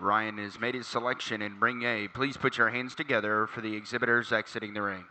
Ryan has made his selection in ring A. Please put your hands together for the exhibitors exiting the ring.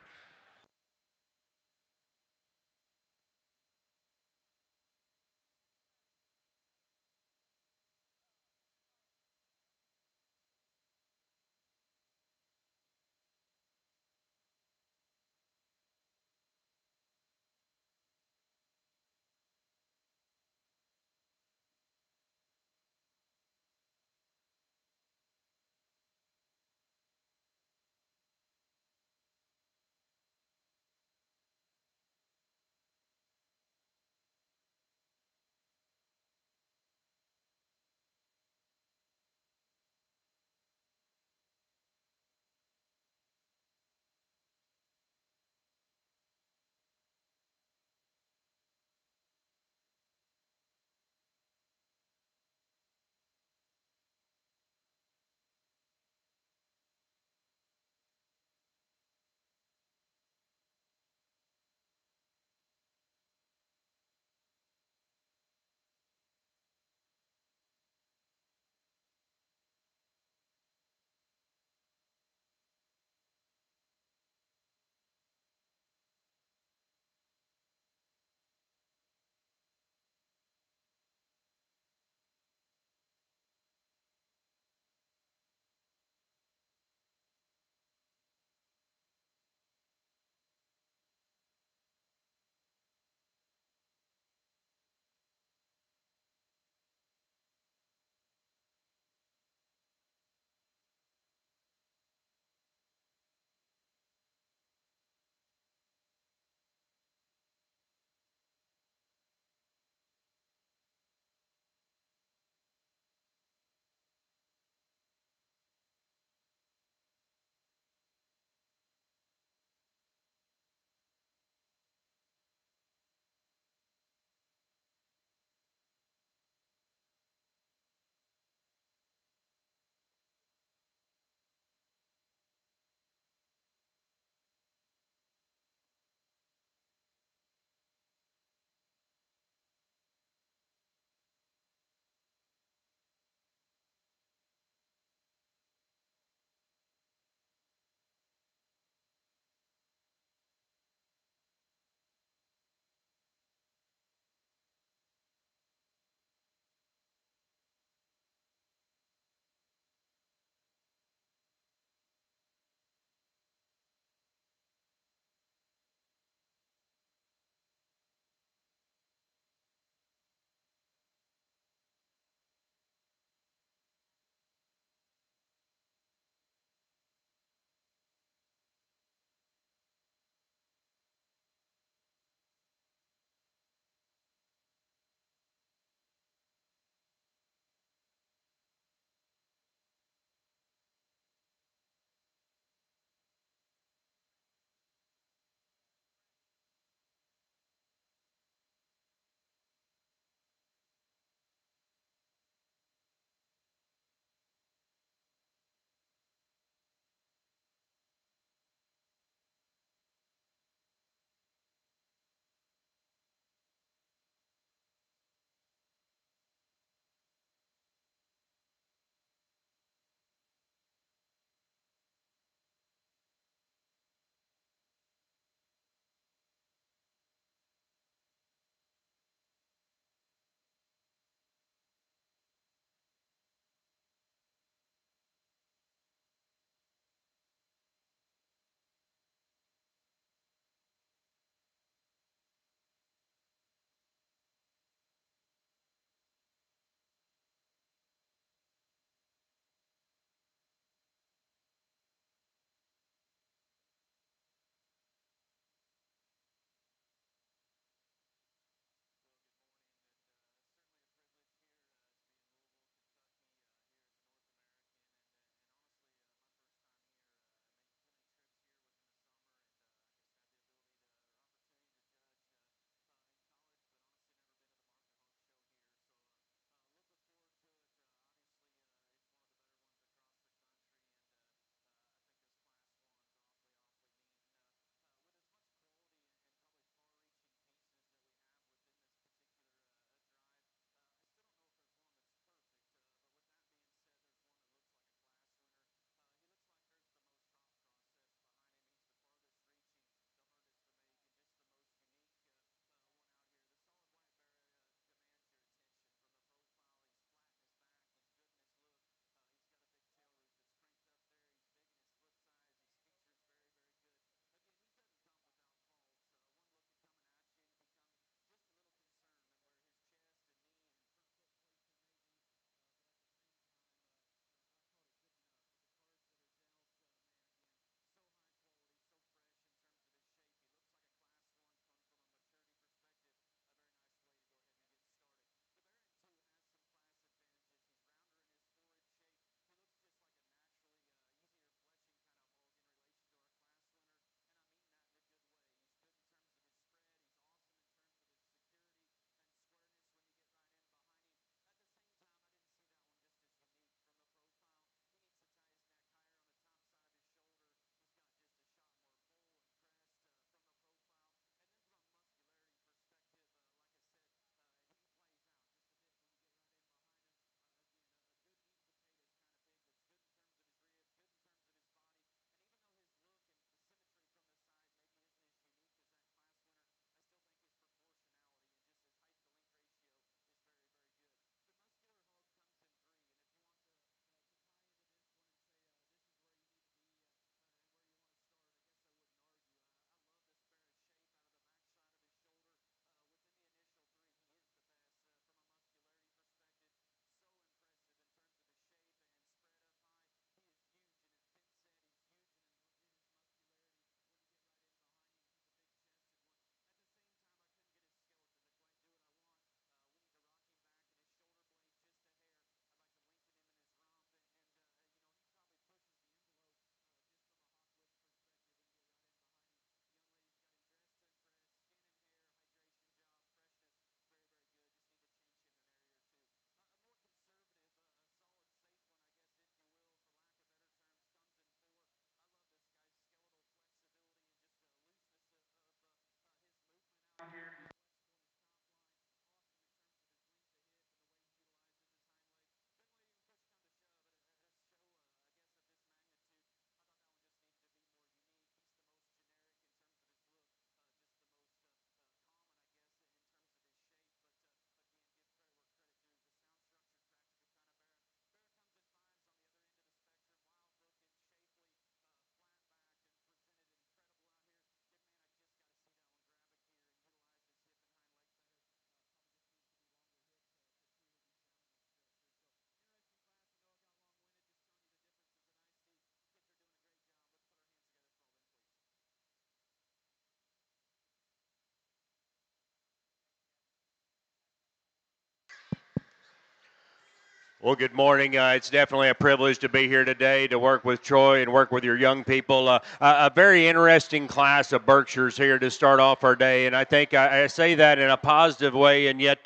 Well, good morning. It's definitely a privilege to be here today to work with Troy and work with your young people. A very interesting class of Berkshires here to start off our day, and I think I say that in a positive way. And yet,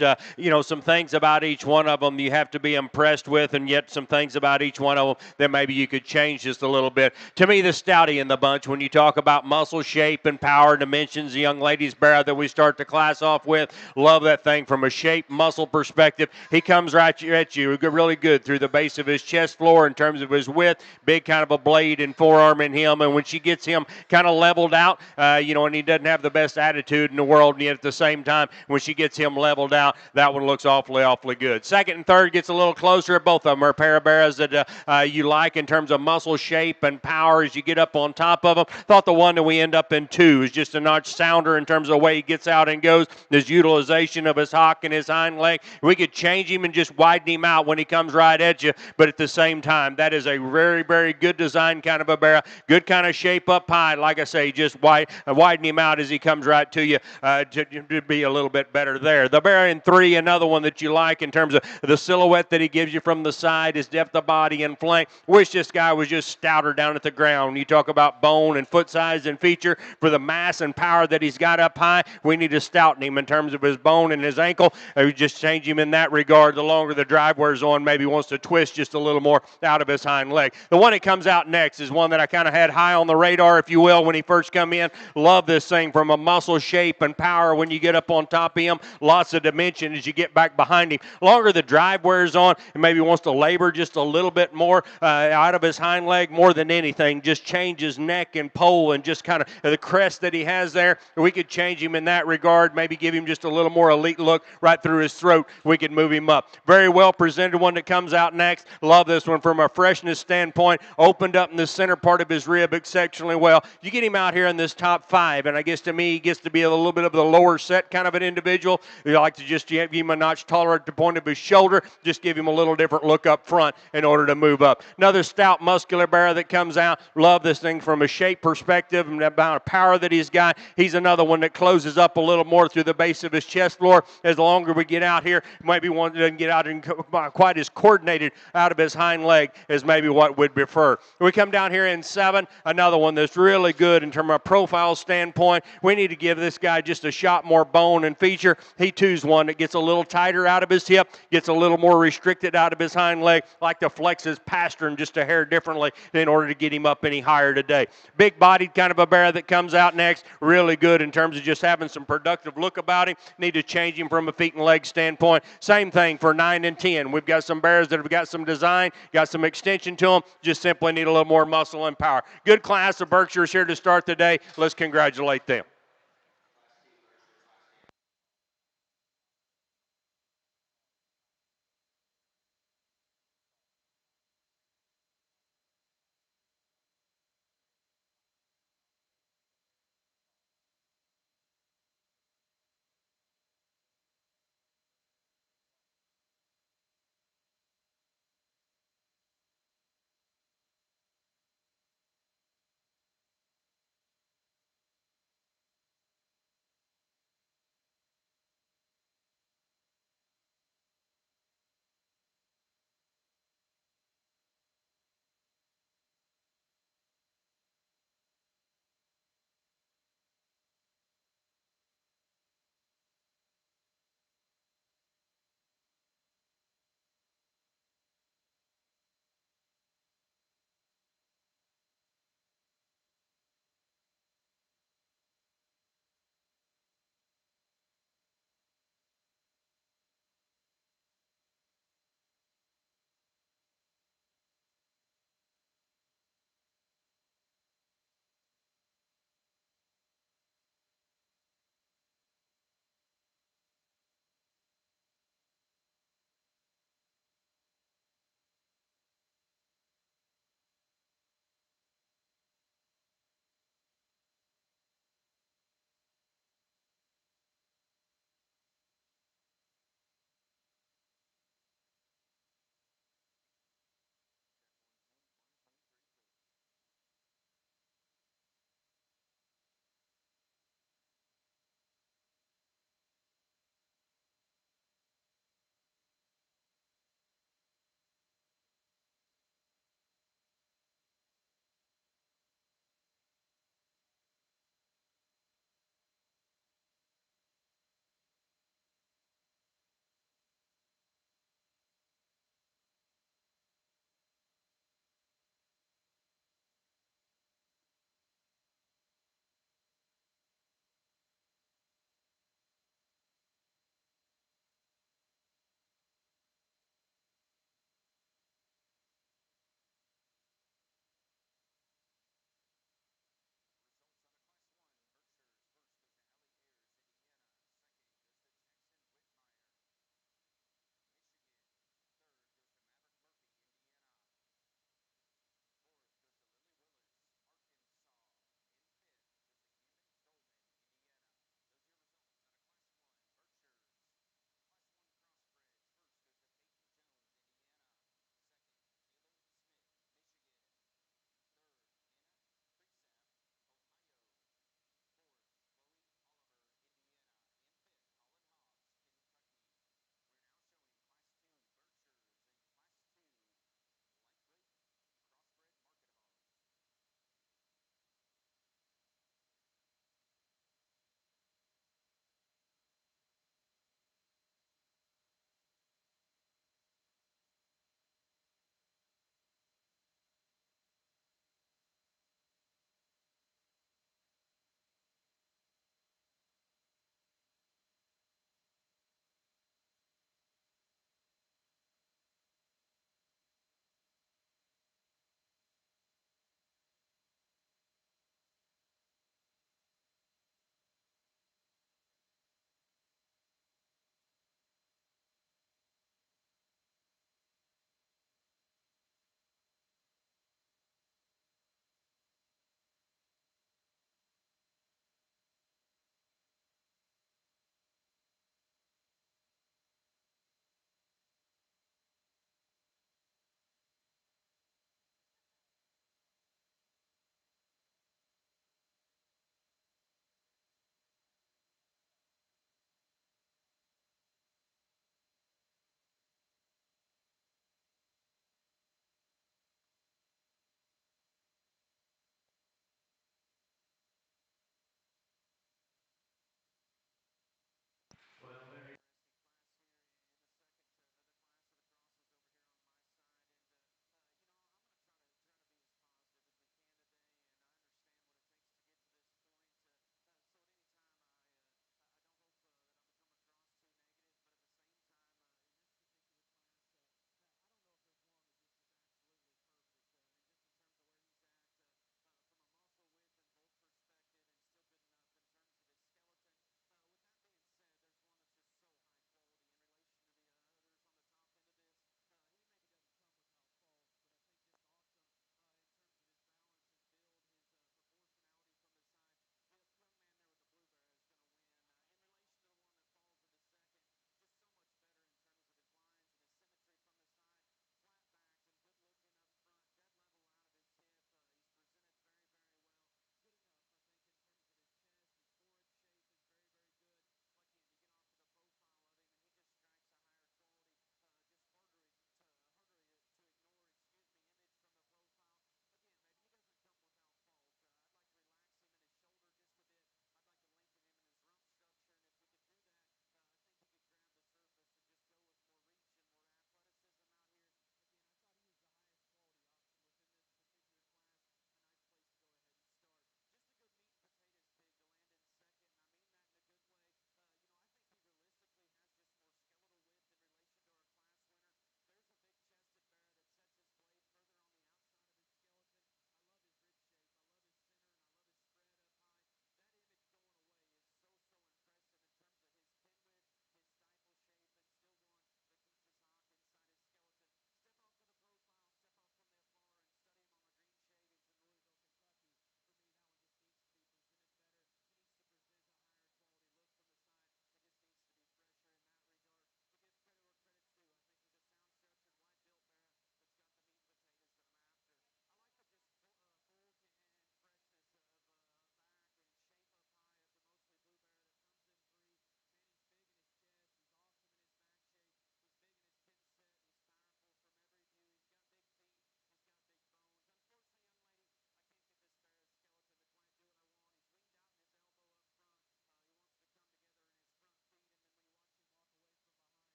some things about each one of them you have to be impressed with, and yet some things about each one of them that maybe you could change just a little bit. To me, the stouty in the bunch, when you talk about muscle shape and power dimensions, the young ladies' barrow that we start the class off with, love that thing from a shape muscle perspective. He comes right at you really good through the base of his chest floor in terms of his width, big kind of a blade and forearm in him. And when she gets him kind of leveled out, and he doesn't have the best attitude in the world, and yet at the same time, when she gets him leveled out, that one looks awfully good. Second and third gets a little closer. Both of them are a pair of barrows that you like in terms of muscle shape and power as you get up on top of them. Thought the one that we end up in two is just a notch sounder in terms of the way he gets out and goes, his utilization of his hock and his hind leg. We could change him and just widen him out when he comes right at you, but at the same time, that is a very good design kind of a barrel, good kind of shape up high. Like I say, just widen him out as he comes right to you to be a little bit better there. The barrel in three, another one that you like in terms of the silhouette that he gives you from the side, his depth of body and flank. Wish this guy was just stouter down at the ground. You talk about bone and foot size and feature for the mass and power that he's got up high. We need to stouten him in terms of his bone and his ankle. We just change him in that regard. The longer the drive wears on, maybe wants to twist just a little more out of his hind leg. The one that comes out next is one that I kind of had high on the radar, if you will, when he first come in. Love this thing from a muscle shape and power when you get up on top of him. Lots of dimension as you get back behind him. Longer the drive wears on, and maybe wants to labor just a little bit more out of his hind leg more than anything. Just change his neck and pole and just kind of the crest that he has there. We could change him in that regard, maybe give him just a little more elite look right through his throat. We could move him up. Very well presented one that comes out next. Love this one from a freshness standpoint. Opened up in the center part of his rib exceptionally well. You get him out here in this top five, and I guess to me he gets to be a little bit of the lower set kind of an individual. You like to just give him a notch taller at the point of his shoulder, just give him a little different look up front in order to move up. Another stout muscular barrow that comes out. Love this thing from a shape perspective and the amount of power that he's got. He's another one that closes up a little more through the base of his chest floor. As the longer we get out here, maybe one doesn't get out and quite as coordinated out of his hind leg as maybe what we'd prefer. We come down here in seven, another one that's really good in terms of a profile standpoint. We need to give this guy just a shot more bone and feature. He too's one that gets a little tighter out of his hip, gets a little more restricted out of his hind leg, like to flex his pastern just a hair differently in order to get him up any higher today. Big bodied kind of a barrow that comes out next, really good in terms of just having some productive look about him. Need to change him from a feet and leg standpoint. Same thing for 9 and 10. We've got some barrows that have got some design, got some extension to them, just simply need a little more muscle and power. Good class of Berkshires here to start the day. Let's congratulate them.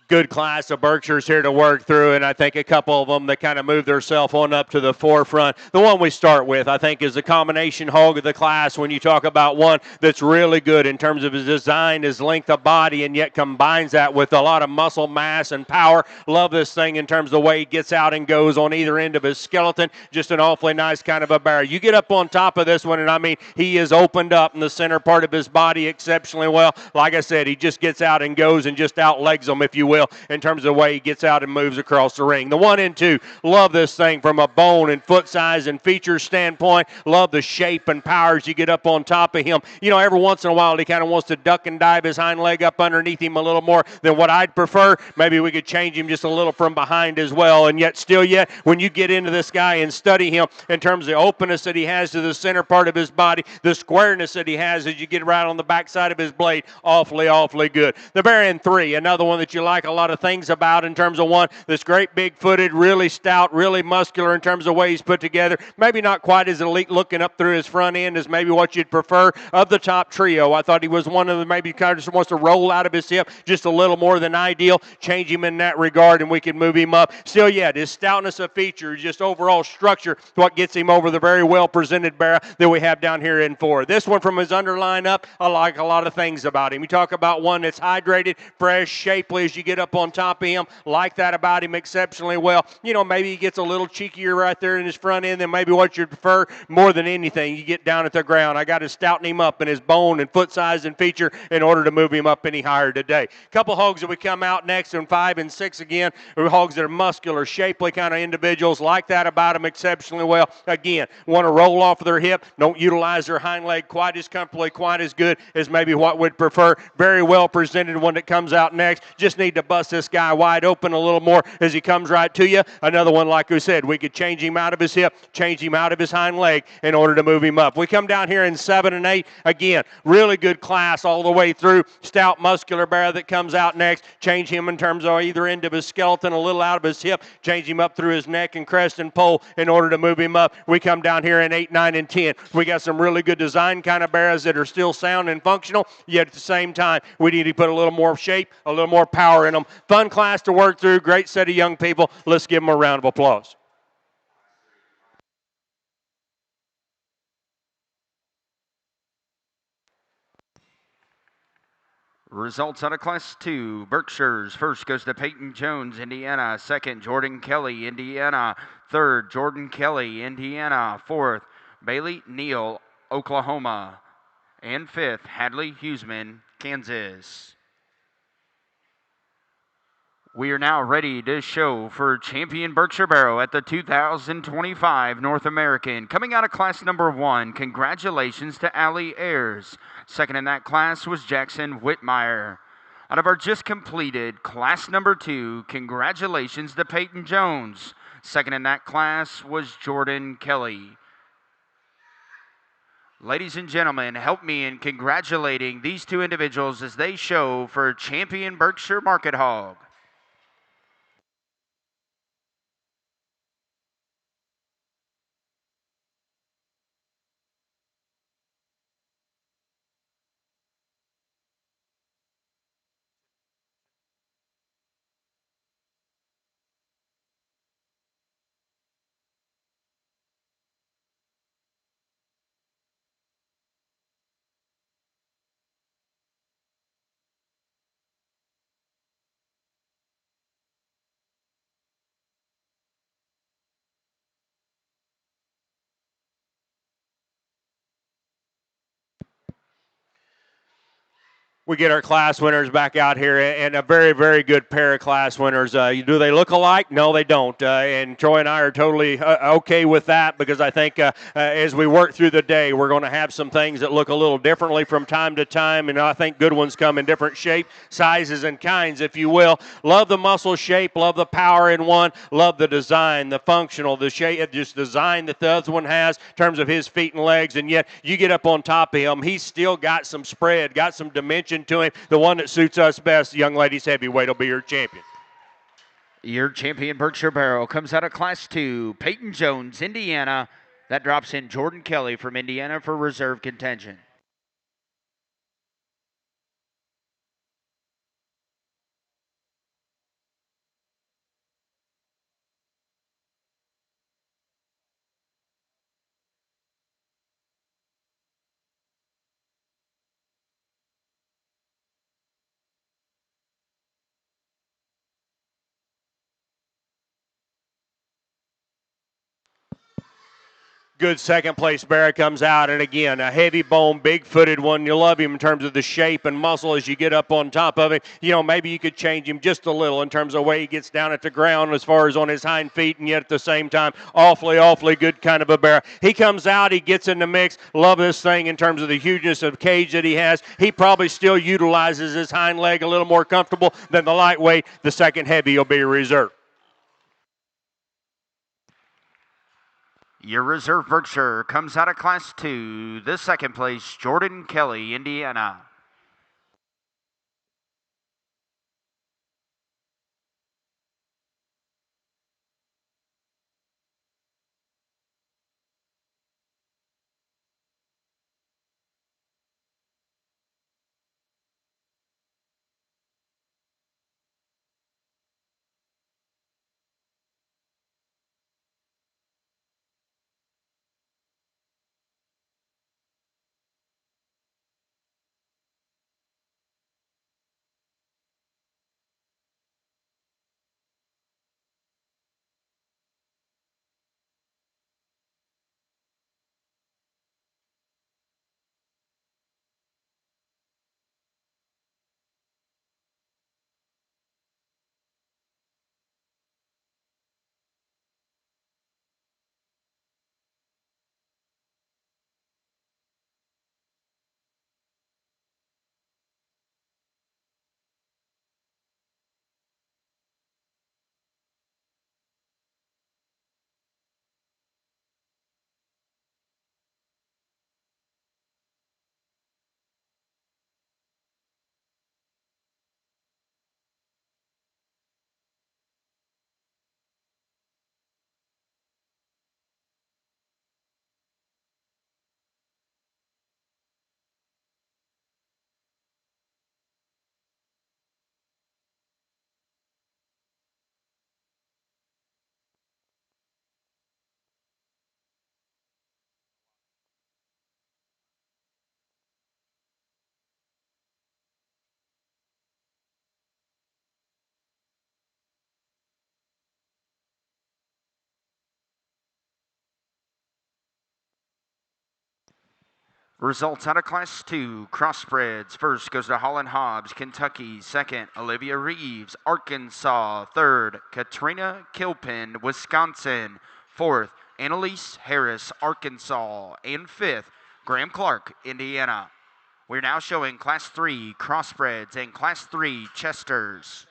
good class of Berkshires here to work through, and I think a couple of them that kind of move themselves on up to the forefront. The one we start with, I think, is the combination hog of the class when you talk about one that's really good in terms of his design, his length of body, and yet combines that with a lot of muscle mass and power. Love this thing in terms of the way he gets out and goes on either end of his skeleton. Just an awfully nice kind of a bear. You get up on top of this one, and I mean, he is opened up in the center part of his body exceptionally well. Like I said, he just gets out and goes and just outlegs them, if you will, in terms of the way he gets out and moves across the ring. The 1 and 2, love this thing from a bone and foot size and feature standpoint. Love the shape and power as you get up on top of him. You know, every once in a while he kind of wants to duck and dive his hind leg up underneath him a little more than what I'd prefer. Maybe we could change him just a little from behind as well. And yet, when you get into this guy and study him in terms of the openness that he has to the center part of his body, the squareness that he has as you get right on the backside of his blade, awfully, awfully good. The bear in 3, another one that you like a lot of things about in terms of one that's great big-footed, really stout, really muscular in terms of the way he's put together. Maybe not quite as elite looking up through his front end as maybe what you'd prefer of the top trio. I thought he was one of the maybe kind of just wants to roll out of his hip just a little more than ideal. Change him in that regard and we can move him up. Still yet, his stoutness of feature, just overall structure, what gets him over the very well-presented bear that we have down here in 4. This one from his underline up, I like a lot of things about him. We talk about one that's hydrated, fresh, shapely as you get up on top of him. Like that about him exceptionally well. You know, maybe he gets a little cheekier right there in his front end than maybe what you'd prefer. More than anything, you get down at the ground. I got to stouten him up in his bone and foot size and feature in order to move him up any higher today. Couple hogs that we come out next in 5 and 6 again are hogs that are muscular, shapely kind of individuals. Like that about them exceptionally well. Again, want to roll off of their hip, don't utilize their hind leg quite as comfortably, quite as good as maybe what we'd prefer. Very well presented one that comes out next. Just need to bust this guy wide open a little more as he comes right to you. Another one, like we said, we could change him out of his hip, change him out of his hind leg in order to move him up. We come down here in 7 and 8. Again, really good class all the way through. Stout, muscular bear that comes out next. Change him in terms of either end of his skeleton, a little out of his hip. Change him up through his neck and crest and pole in order to move him up. We come down here in 8, 9, and 10. We got some really good design kind of bears that are still sound and functional, yet at the same time, we need to put a little more shape, a little more power in them. Fun class to work through. Great set of young people. Let's give them a round of applause. Results out of Class 2. Berkshire's first goes to Peyton Jones, Indiana. Second, Jordan Kelly, Indiana. Third, Jordan Kelly, Indiana. Fourth, Bailey Neal, Oklahoma. And fifth, Hadley Huseman, Kansas. We are now ready to show for champion Berkshire Barrow at the 2025 North American. Coming out of class number 1, congratulations to Allie Ayers. Second in that class was Jackson Whitmire. Out of our just completed class number 2, congratulations to Peyton Jones. Second in that class was Jordan Kelly. Ladies and gentlemen, help me in congratulating these two individuals as they show for champion Berkshire Market Hog. We get our class winners back out here, and a very, very good pair of class winners. Do they look alike? No, they don't. And Troy and I are totally okay with that because I think as we work through the day, we're going to have some things that look a little differently from time to time, and I think good ones come in different shape, sizes, and kinds, if you will. Love the muscle shape, love the power in one, love the design, the functional, the shape, just design that the other one has in terms of his feet and legs, and yet you get up on top of him, he's still got some spread, got some dimension to him. The one that suits us best, young ladies heavyweight, will be your champion. Your champion Berkshire Barrow comes out of Class 2. Peyton Jones, Indiana. That drops in Jordan Kelly from Indiana for reserve contention. Good second place bear comes out, and again, a heavy bone, big footed one. You love him in terms of the shape and muscle as you get up on top of it. You know, maybe you could change him just a little in terms of the way he gets down at the ground as far as on his hind feet, and yet at the same time, awfully good kind of a bear. He comes out, he gets in the mix. Love this thing in terms of the hugeness of cage that he has. He probably still utilizes his hind leg a little more comfortable than the lightweight. The second heavy will be reserved. Your reserve Berkshire comes out of Class 2. The second place, Jordan Kelly, Indiana. Results out of Class 2, crossbreds. First goes to Holland Hobbs, Kentucky. Second, Olivia Reeves, Arkansas. Third, Katrina Kilpin, Wisconsin. Fourth, Annalise Harris, Arkansas. And fifth, Graham Clark, Indiana. We're now showing Class 3 crossbreds and Class 3 chesters.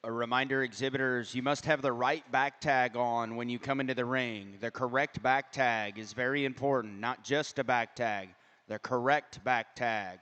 A reminder, exhibitors, you must have the right back tag on when you come into the ring. The correct back tag is very important, not just a back tag, the correct back tag.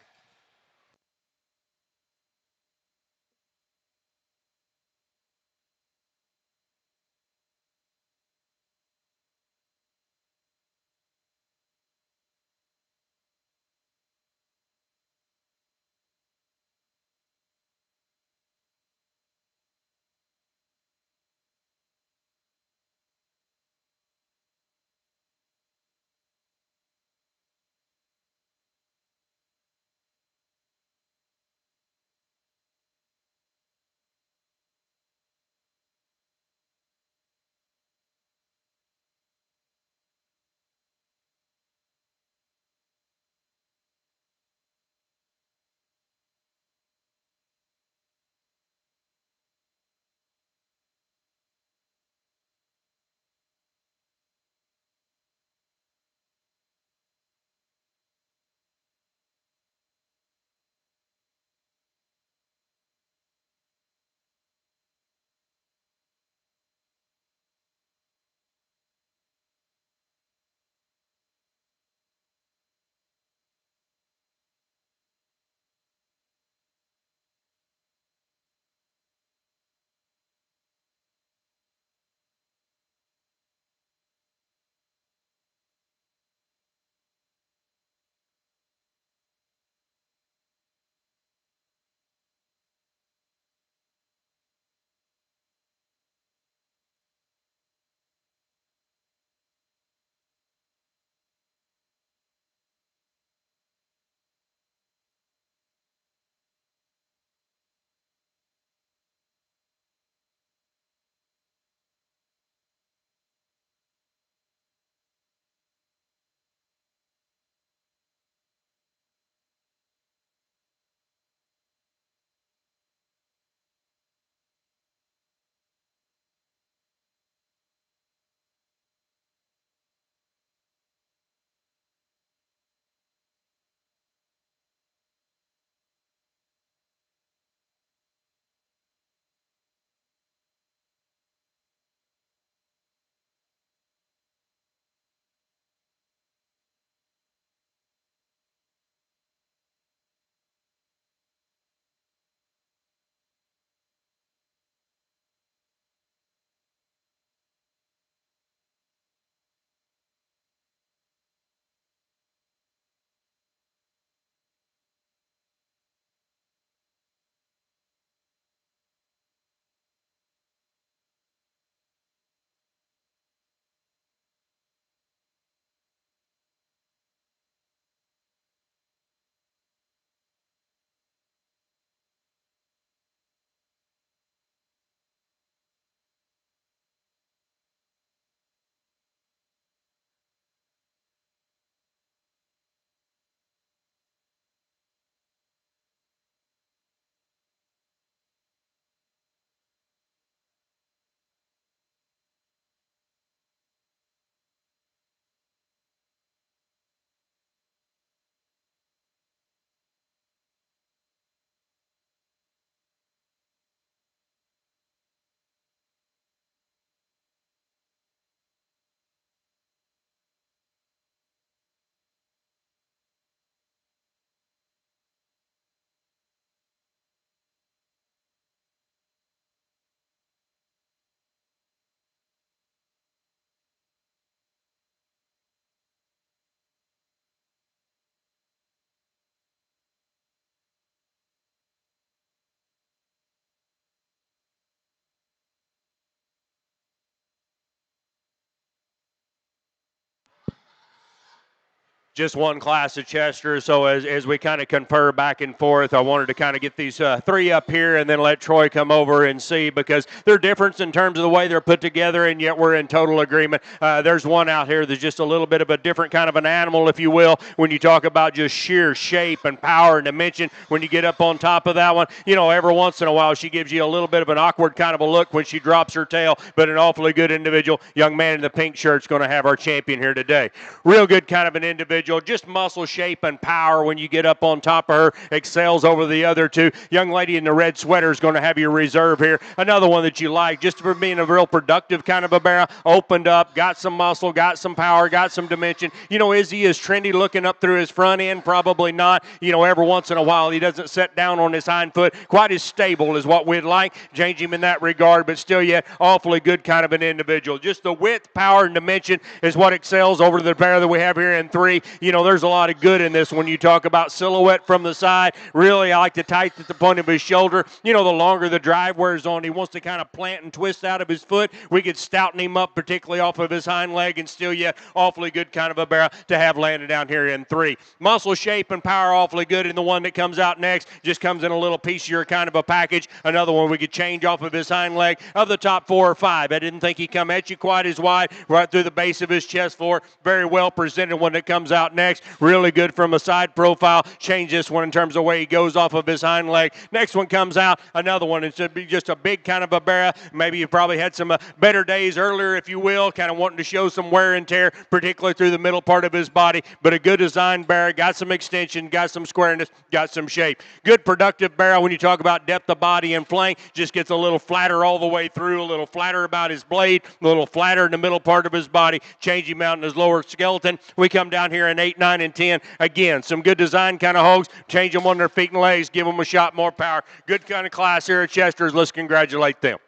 Just one class of Chester. So as we kind of confer back and forth, I wanted to kind of get these three up here and then let Troy come over and see, because they're different in terms of the way they're put together, and yet we're in total agreement. There's one out here that's just a little bit of a different kind of an animal, if you will, when you talk about just sheer shape and power and dimension. When you get up on top of that one, you know, every once in a while she gives you a little bit of an awkward kind of a look when she drops her tail, but an awfully good individual. Young man in the pink shirt's going to have our champion here today. Real good kind of an individual, just muscle shape and power when you get up on top of her, excels over the other two. Young lady in the red sweater is going to have your reserve here. Another one that you like, just for being a real productive kind of a barrel, opened up, got some muscle, got some power, got some dimension. You know, is he as trendy looking up through his front end? Probably not. You know, every once in a while he doesn't set down on his hind foot quite as stable as what we'd like. Change him in that regard, but still yet awfully good kind of an individual. Just the width, power, and dimension is what excels over the pair that we have here in three. You know, there's a lot of good in this when you talk about silhouette from the side. Really, I like the tight at the point of his shoulder. You know, the longer the drive wears on, he wants to kind of plant and twist out of his foot. We could stouten him up, particularly off of his hind leg, and still yet awfully good kind of a barrel to have landed down here in three. Muscle shape and power awfully good, and the one that comes out next just comes in a little piecier kind of a package. Another one we could change off of his hind leg. Of the top 4 or 5, I didn't think he'd come at you quite as wide, right through the base of his chest floor. Very well presented one that comes out next. Really good from a side profile. Change this one in terms of the way he goes off of his hind leg. Next one comes out. Another one. It should be just a big kind of a barrel. Maybe you probably had some better days earlier, if you will, kind of wanting to show some wear and tear, particularly through the middle part of his body. But a good design barrel. Got some extension, got some squareness, got some shape. Good productive barrel when you talk about depth of body and flank. Just gets a little flatter all the way through, a little flatter about his blade, a little flatter in the middle part of his body. Change him out in his lower skeleton. We come down here in 8, 9, and 10. Again, some good design kind of hogs. Change them on their feet and legs. Give them a shot, more power. Good kind of class here at Chester's. Let's congratulate them.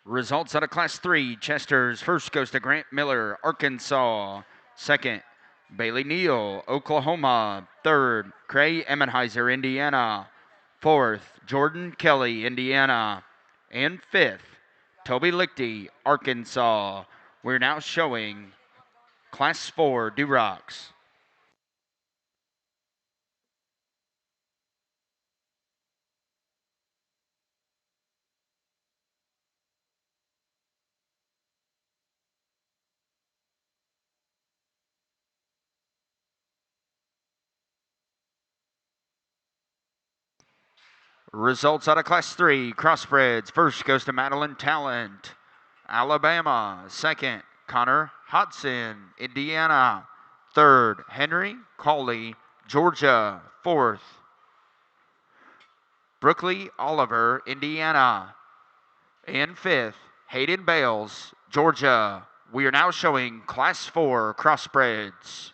Results out of Class 3. Chester's first goes to Grant Miller, Arkansas. Second, Bailey Neal, Oklahoma. Third, Cray Emmenheiser, Indiana. Fourth, Jordan Kelly, Indiana. And fifth, Toby Lichty, Arkansas. We're now showing Class 4 Durocs. Results out of Class 3. Crossbreds. First goes to Madeline Talent, Alabama. Second, Connor Hodson, Indiana. Third, Henry Cawley, Georgia. Fourth, Brookley Oliver, Indiana. And fifth, Hayden Bales, Georgia. We are now showing Class 4 Crossbreds.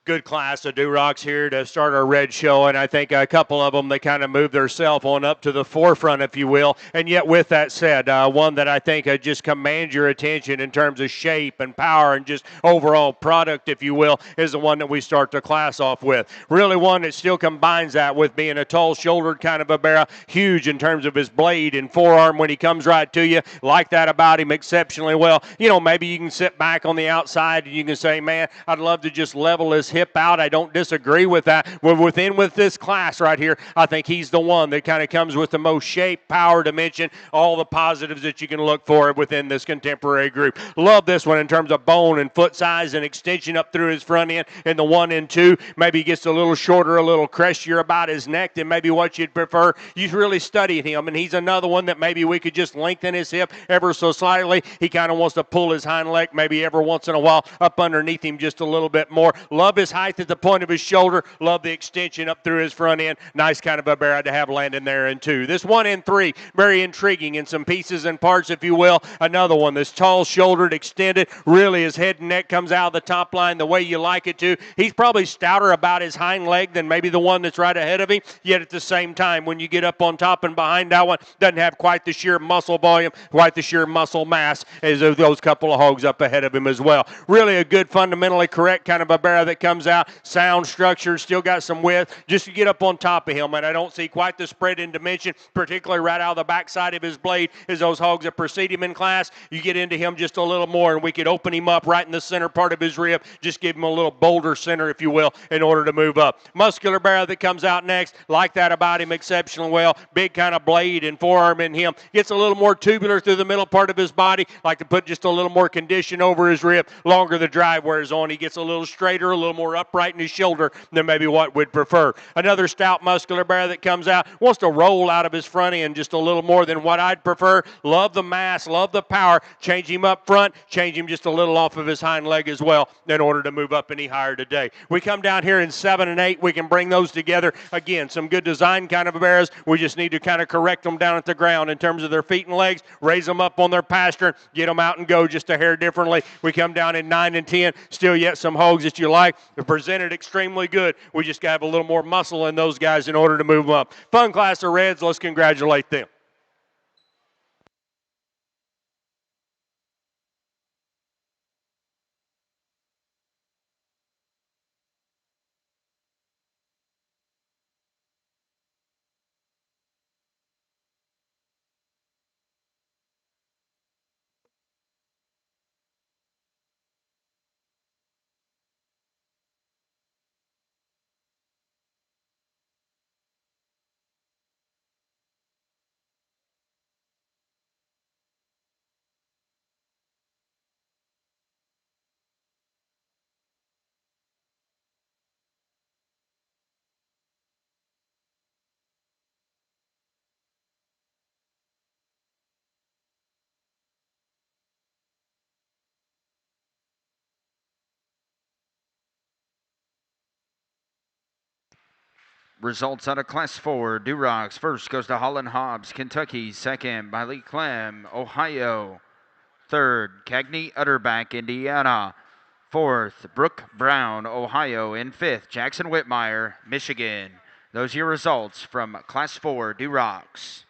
Good class of Durocs here to start our red show, and I think a couple of them, they kind of moved themselves on up to the forefront, if you will. And yet, with that said, one that I think just commands your attention in terms of shape and power and just overall product, if you will, is the one that we start the class off with. Really one that still combines that with being a tall-shouldered kind of a barrel, huge in terms of his blade and forearm when he comes right to you. Like that about him exceptionally well. You know, maybe you can sit back on the outside and you can say, man, I'd love to just level his hip out. I don't disagree with that. We're with this class right here. I think he's the one that kind of comes with the most shape, power, dimension, all the positives that you can look for within this contemporary group. Love this one in terms of bone and foot size and extension up through his front end in the 1 and 2. Maybe he gets a little shorter, a little crestier about his neck than maybe what you'd prefer. You've really studied him, and he's another one that maybe we could just lengthen his hip ever so slightly. He kind of wants to pull his hind leg maybe every once in a while up underneath him just a little bit more. Love his height at the point of his shoulder. Love the extension up through his front end. Nice kind of a barrel to have landing there in 2. This 1 and 3, very intriguing in some pieces and parts, if you will. Another one that's tall-shouldered, extended. Really, his head and neck comes out of the top line the way you like it to. He's probably stouter about his hind leg than maybe the one that's right ahead of him. Yet at the same time, when you get up on top and behind that one, doesn't have quite the sheer muscle volume, quite the sheer muscle mass as those couple of hogs up ahead of him as well. Really a good, fundamentally correct kind of a barrel that comes out. Sound structure, still got some width just to get up on top of him. And I don't see quite the spread in dimension, particularly right out of the backside of his blade as those hogs that precede him in class. You get into him just a little more, and we could open him up right in the center part of his rib, just give him a little bolder center, if you will, in order to move up. Muscular barrel that comes out next, like that about him exceptionally well. Big kind of blade and forearm in him. Gets a little more tubular through the middle part of his body, like to put just a little more condition over his rib. Longer the drive wears on, he gets a little straighter, a little more upright in his shoulder than maybe what we'd prefer. Another stout muscular barrel that comes out, wants to roll out of his front end just a little more than what I'd prefer. Love the mass, love the power. Change him up front, change him just a little off of his hind leg as well in order to move up any higher today. We come down here in 7 and 8, we can bring those together. Again, some good design kind of barrels. We just need to kind of correct them down at the ground in terms of their feet and legs, raise them up on their pasture, get them out and go just a hair differently. We come down in 9 and 10, still yet some hogs that you like. They're presented extremely good. We just got to have a little more muscle in those guys in order to move them up. Fun class of reds. Let's congratulate them. Results out of Class 4. Duroc first goes to Holland Hobbs, Kentucky. Second, Biley Clem, Ohio. Third, Cagney Utterback, Indiana. Fourth, Brooke Brown, Ohio. And fifth, Jackson Whitmire, Michigan. Those are your results from Class 4 Duroc.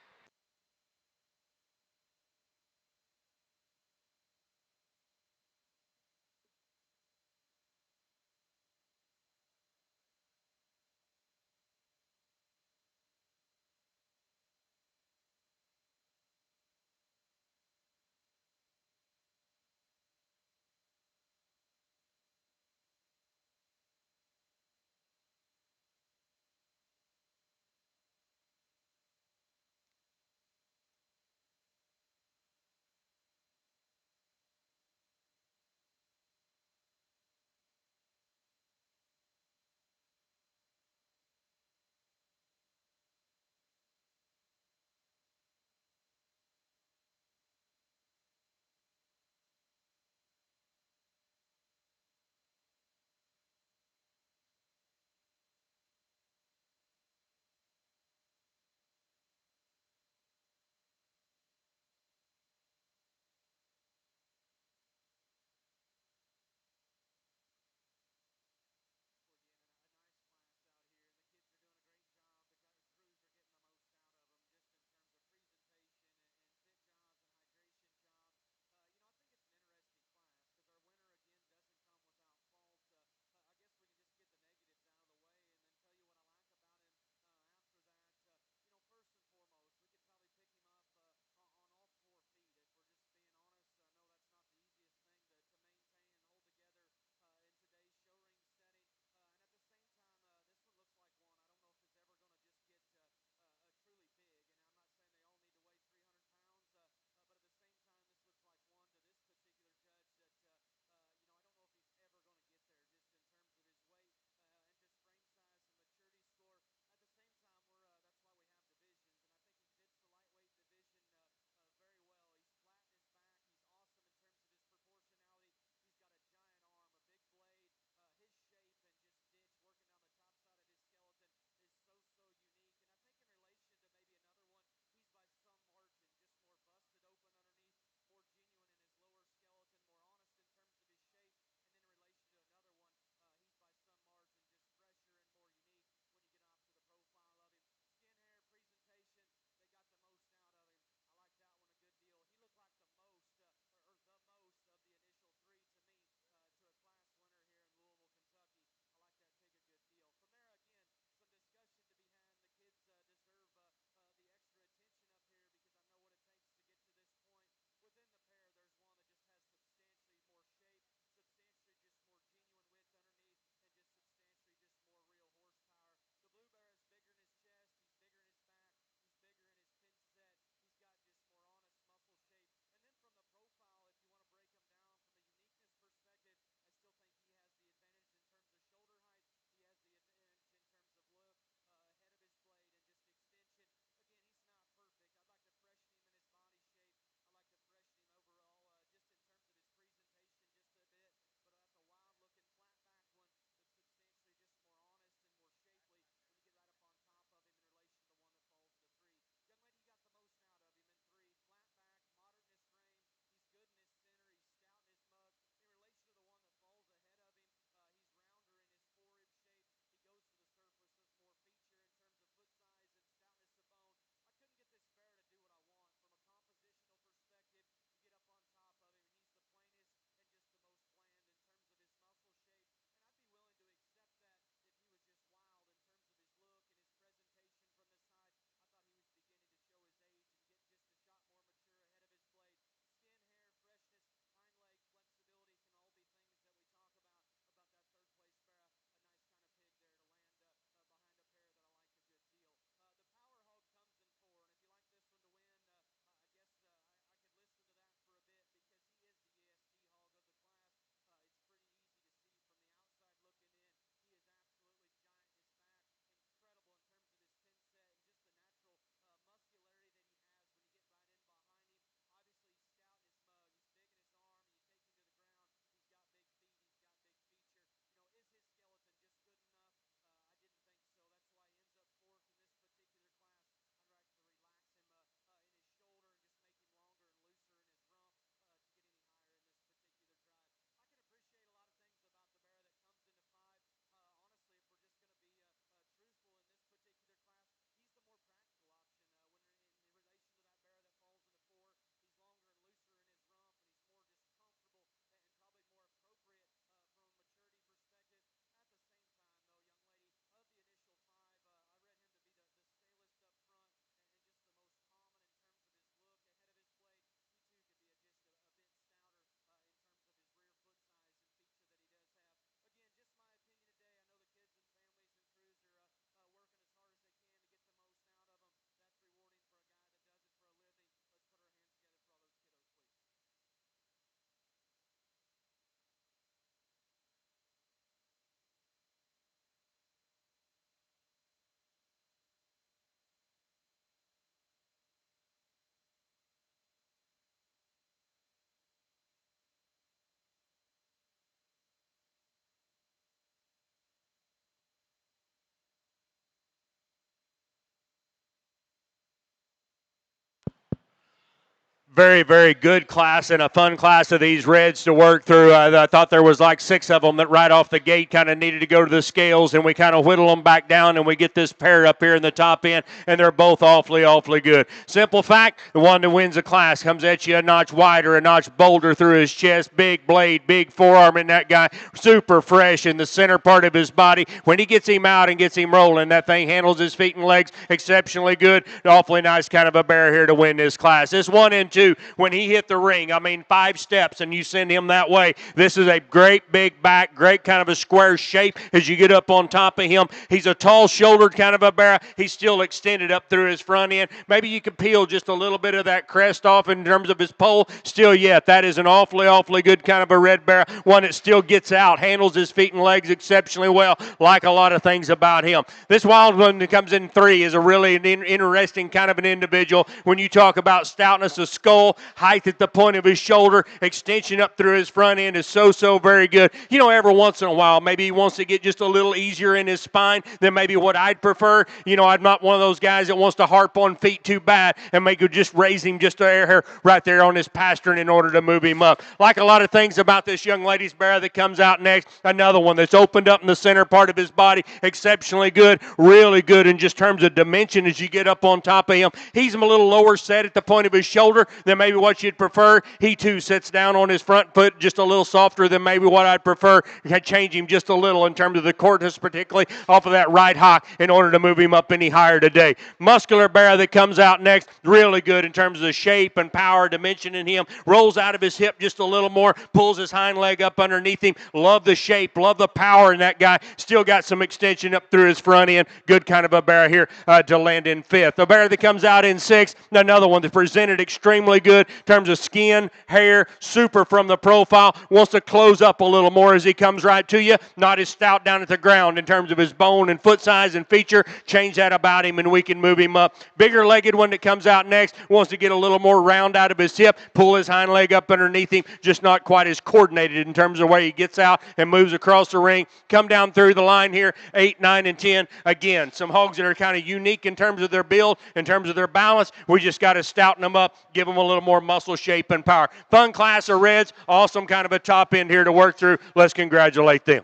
Very, very good class and a fun class of these reds to work through. I thought there was like 6 of them that right off the gate kind of needed to go to the scales, and we kind of whittle them back down, and we get this pair up here in the top end, and they're both awfully, awfully good. Simple fact, the one that wins the class comes at you a notch wider, a notch bolder through his chest, big blade, big forearm, and that guy super fresh in the center part of his body. When he gets him out and gets him rolling, that thing handles his feet and legs exceptionally good. Awfully nice kind of a bear here to win this class. This 1 and 2, when he hit the ring, I mean 5 steps and you send him that way. This is a great big back, great kind of a square shape as you get up on top of him. He's a tall shouldered kind of a bear. He's still extended up through his front end. Maybe you can peel just a little bit of that crest off in terms of his pole. Still yet, that is an awfully, awfully good kind of a red bear. One that still gets out, handles his feet and legs exceptionally well, like a lot of things about him. This wild one that comes in 3 is a really interesting kind of an individual. When you talk about stoutness of skull, height at the point of his shoulder, extension up through his front end is so very good. You know, every once in a while, maybe he wants to get just a little easier in his spine than maybe what I'd prefer. You know, I'm not one of those guys that wants to harp on feet too bad and make it just raise him just a hair right there on his pastern in order to move him up. Like a lot of things about this young lady's bear that comes out next, another one that's opened up in the center part of his body, exceptionally good, really good in just terms of dimension as you get up on top of him. He's a little lower set at the point of his shoulder than maybe what you'd prefer. He too sits down on his front foot just a little softer than maybe what I'd prefer. Change him just a little in terms of the corpus, particularly off of that right hock in order to move him up any higher today. Muscular bear that comes out next, really good in terms of the shape and power, dimension in him. Rolls out of his hip just a little more, pulls his hind leg up underneath him. Love the shape, love the power in that guy. Still got some extension up through his front end. Good kind of a bear here to land in 5th. The bear that comes out in 6th, another one that presented extremely good in terms of skin, hair, super from the profile. Wants to close up a little more as he comes right to you. Not as stout down at the ground in terms of his bone and foot size and feature. Change that about him and we can move him up. Bigger legged one that comes out next wants to get a little more round out of his hip, pull his hind leg up underneath him, just not quite as coordinated in terms of where he gets out and moves across the ring. Come down through the line here, 8, 9, and 10. Again, some hogs that are kind of unique in terms of their build, in terms of their balance. We just got to stouten them up, give them a little more muscle shape and power. Fun class of reds, awesome kind of a top end here to work through. Let's congratulate them.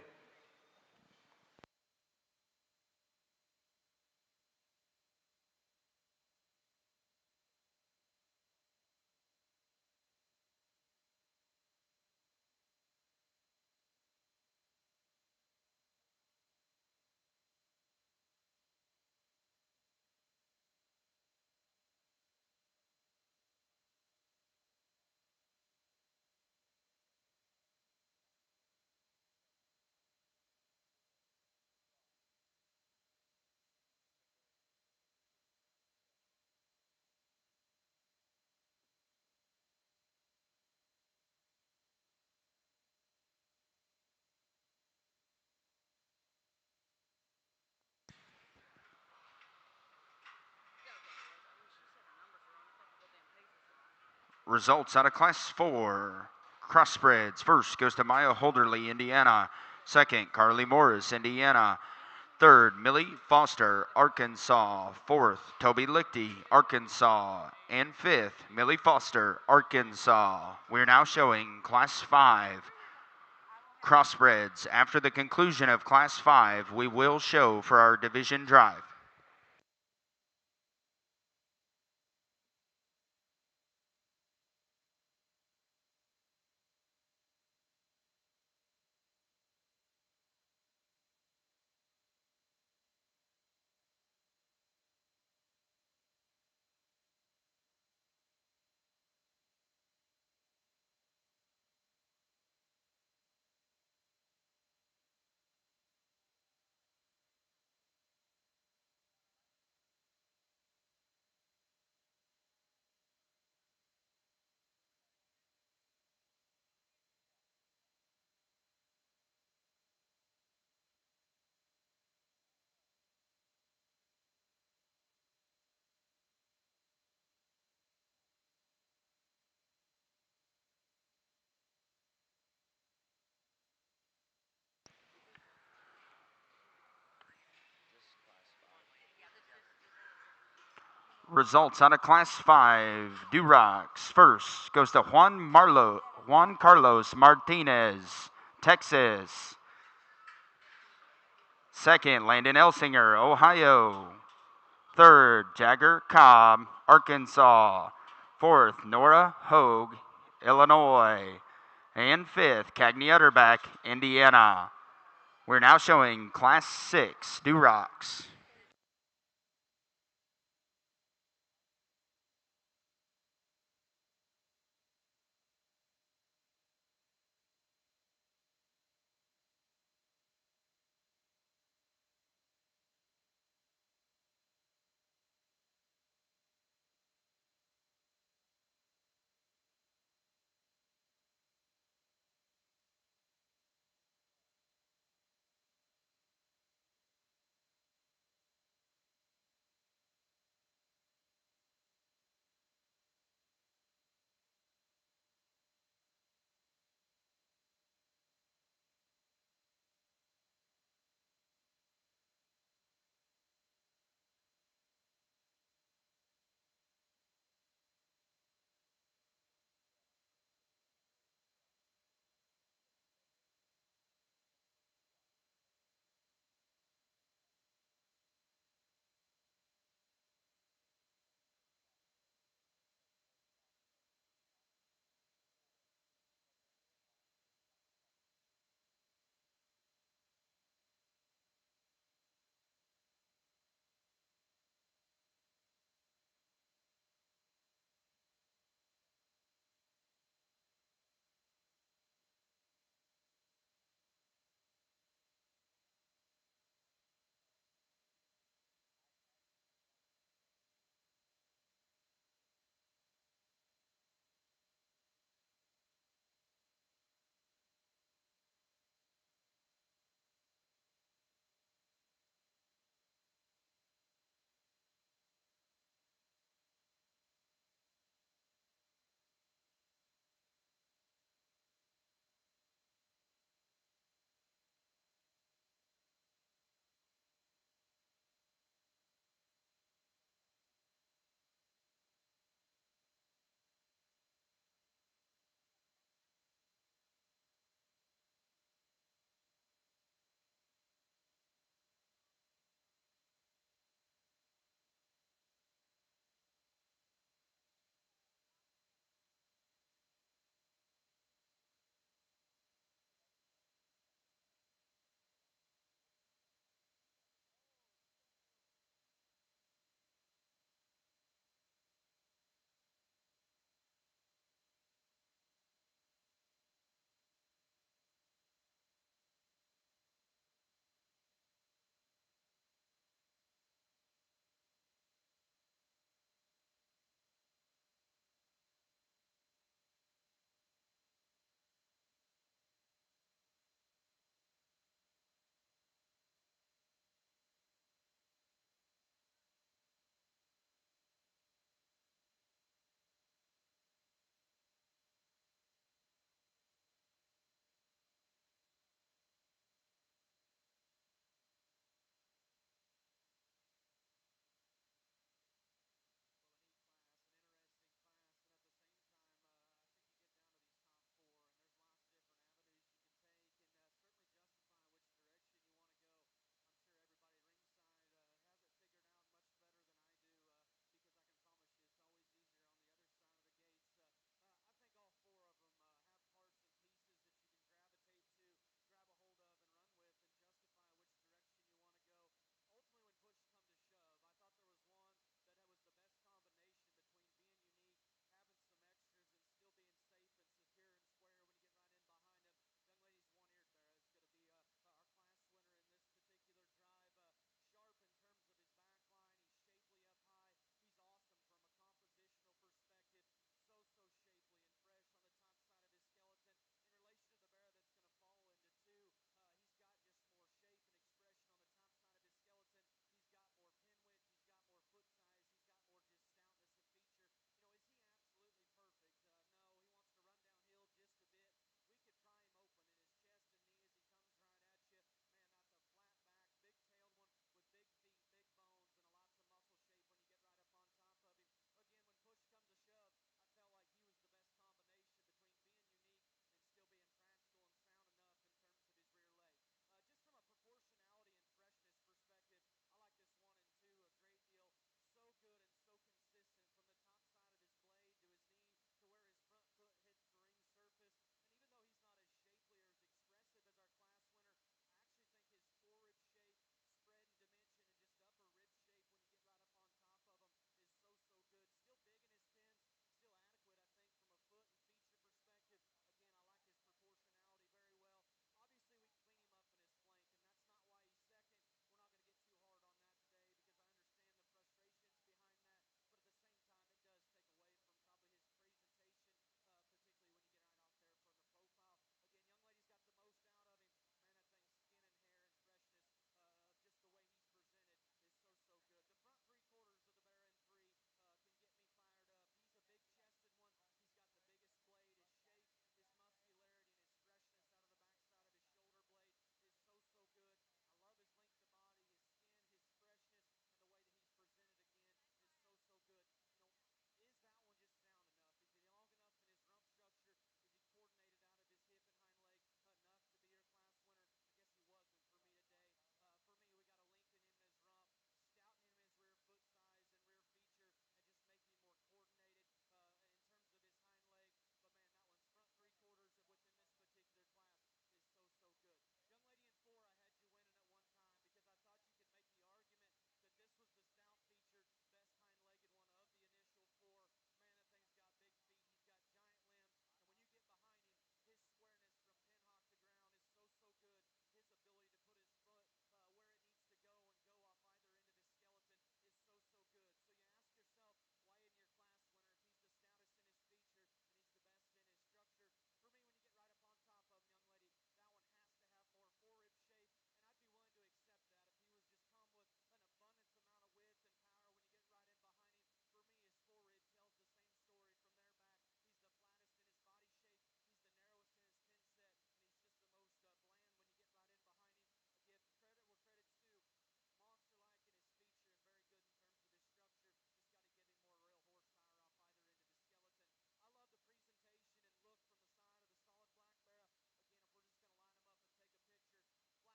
Results out of Class 4. Crossbreds. First goes to Maya Holderly, Indiana. Second, Carly Morris, Indiana. Third, Millie Foster, Arkansas. Fourth, Toby Lichty, Arkansas. And fifth, Millie Foster, Arkansas. We're now showing Class 5 crossbreds. After the conclusion of Class 5, we will show for our division drive. Results out of Class 5. Durocs. First goes to Juan Carlos Martinez, Texas. Second, Landon Elsinger, Ohio. Third, Jagger Cobb, Arkansas. Fourth, Nora Hogue, Illinois. And fifth, Cagney Utterback, Indiana. We're now showing Class 6 Durocs.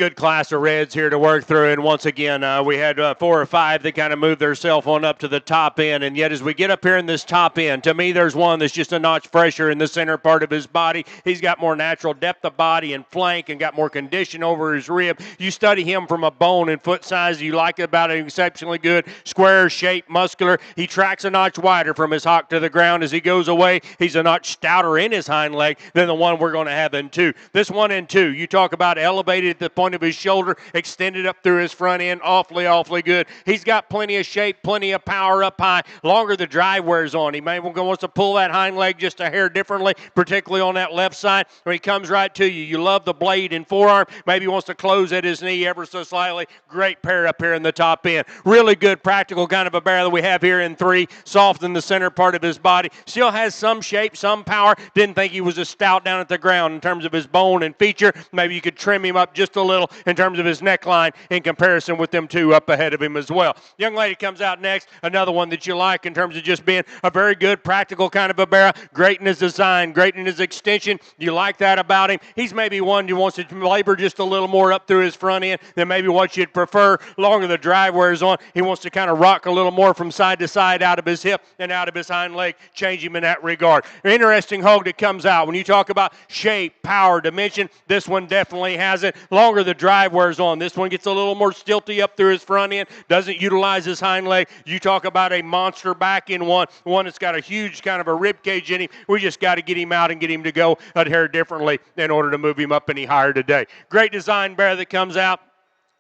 good class of reds here to work through. And once again, we had 4 or 5 that kind of moved their cell phone up to the top end. And yet, as we get up here in this top end, to me, there's one that's just a notch fresher in the center part of his body. He's got more natural depth of body and flank and got more condition over his rib. You study him from a bone and foot size. You like it about him, exceptionally good, square shape, muscular. He tracks a notch wider from his hock to the ground as he goes away. He's a notch stouter in his hind leg than the one we're going to have in 2. This one in 2, you talk about elevated at the point of his shoulder, extended up through his front end, awfully good. He's got plenty of shape, plenty of power up high. Longer the drive wears on, he may wants to pull that hind leg just a hair differently, particularly on that left side. When he comes right to you, you love the blade and forearm. Maybe he wants to close at his knee ever so slightly. Great pair up here in the top end. Really good practical kind of a bear that we have here in 3. Soft in the center part of his body. Still has some shape, some power. Didn't think he was as stout down at the ground in terms of his bone and feature. Maybe you could trim him up just a little in terms of his neckline in comparison with them 2 up ahead of him as well. Young lady comes out next. Another one that you like in terms of just being a very good practical kind of a bear. Great in his design, great in his extension. You like that about him. He's maybe one who wants to labor just a little more up through his front end than maybe what you'd prefer. Longer the drive wears on, he wants to kind of rock a little more from side to side out of his hip and out of his hind leg. Change him in that regard. Interesting hog that comes out. When you talk about shape, power, dimension, this one definitely has it. Longer the drive wears on, this one gets a little more stilty up through his front end, doesn't utilize his hind leg. You talk about a monster back in one that's got a huge kind of a rib cage in him. We just got to get him out and get him to go a hair differently in order to move him up any higher today. Great design bear that comes out.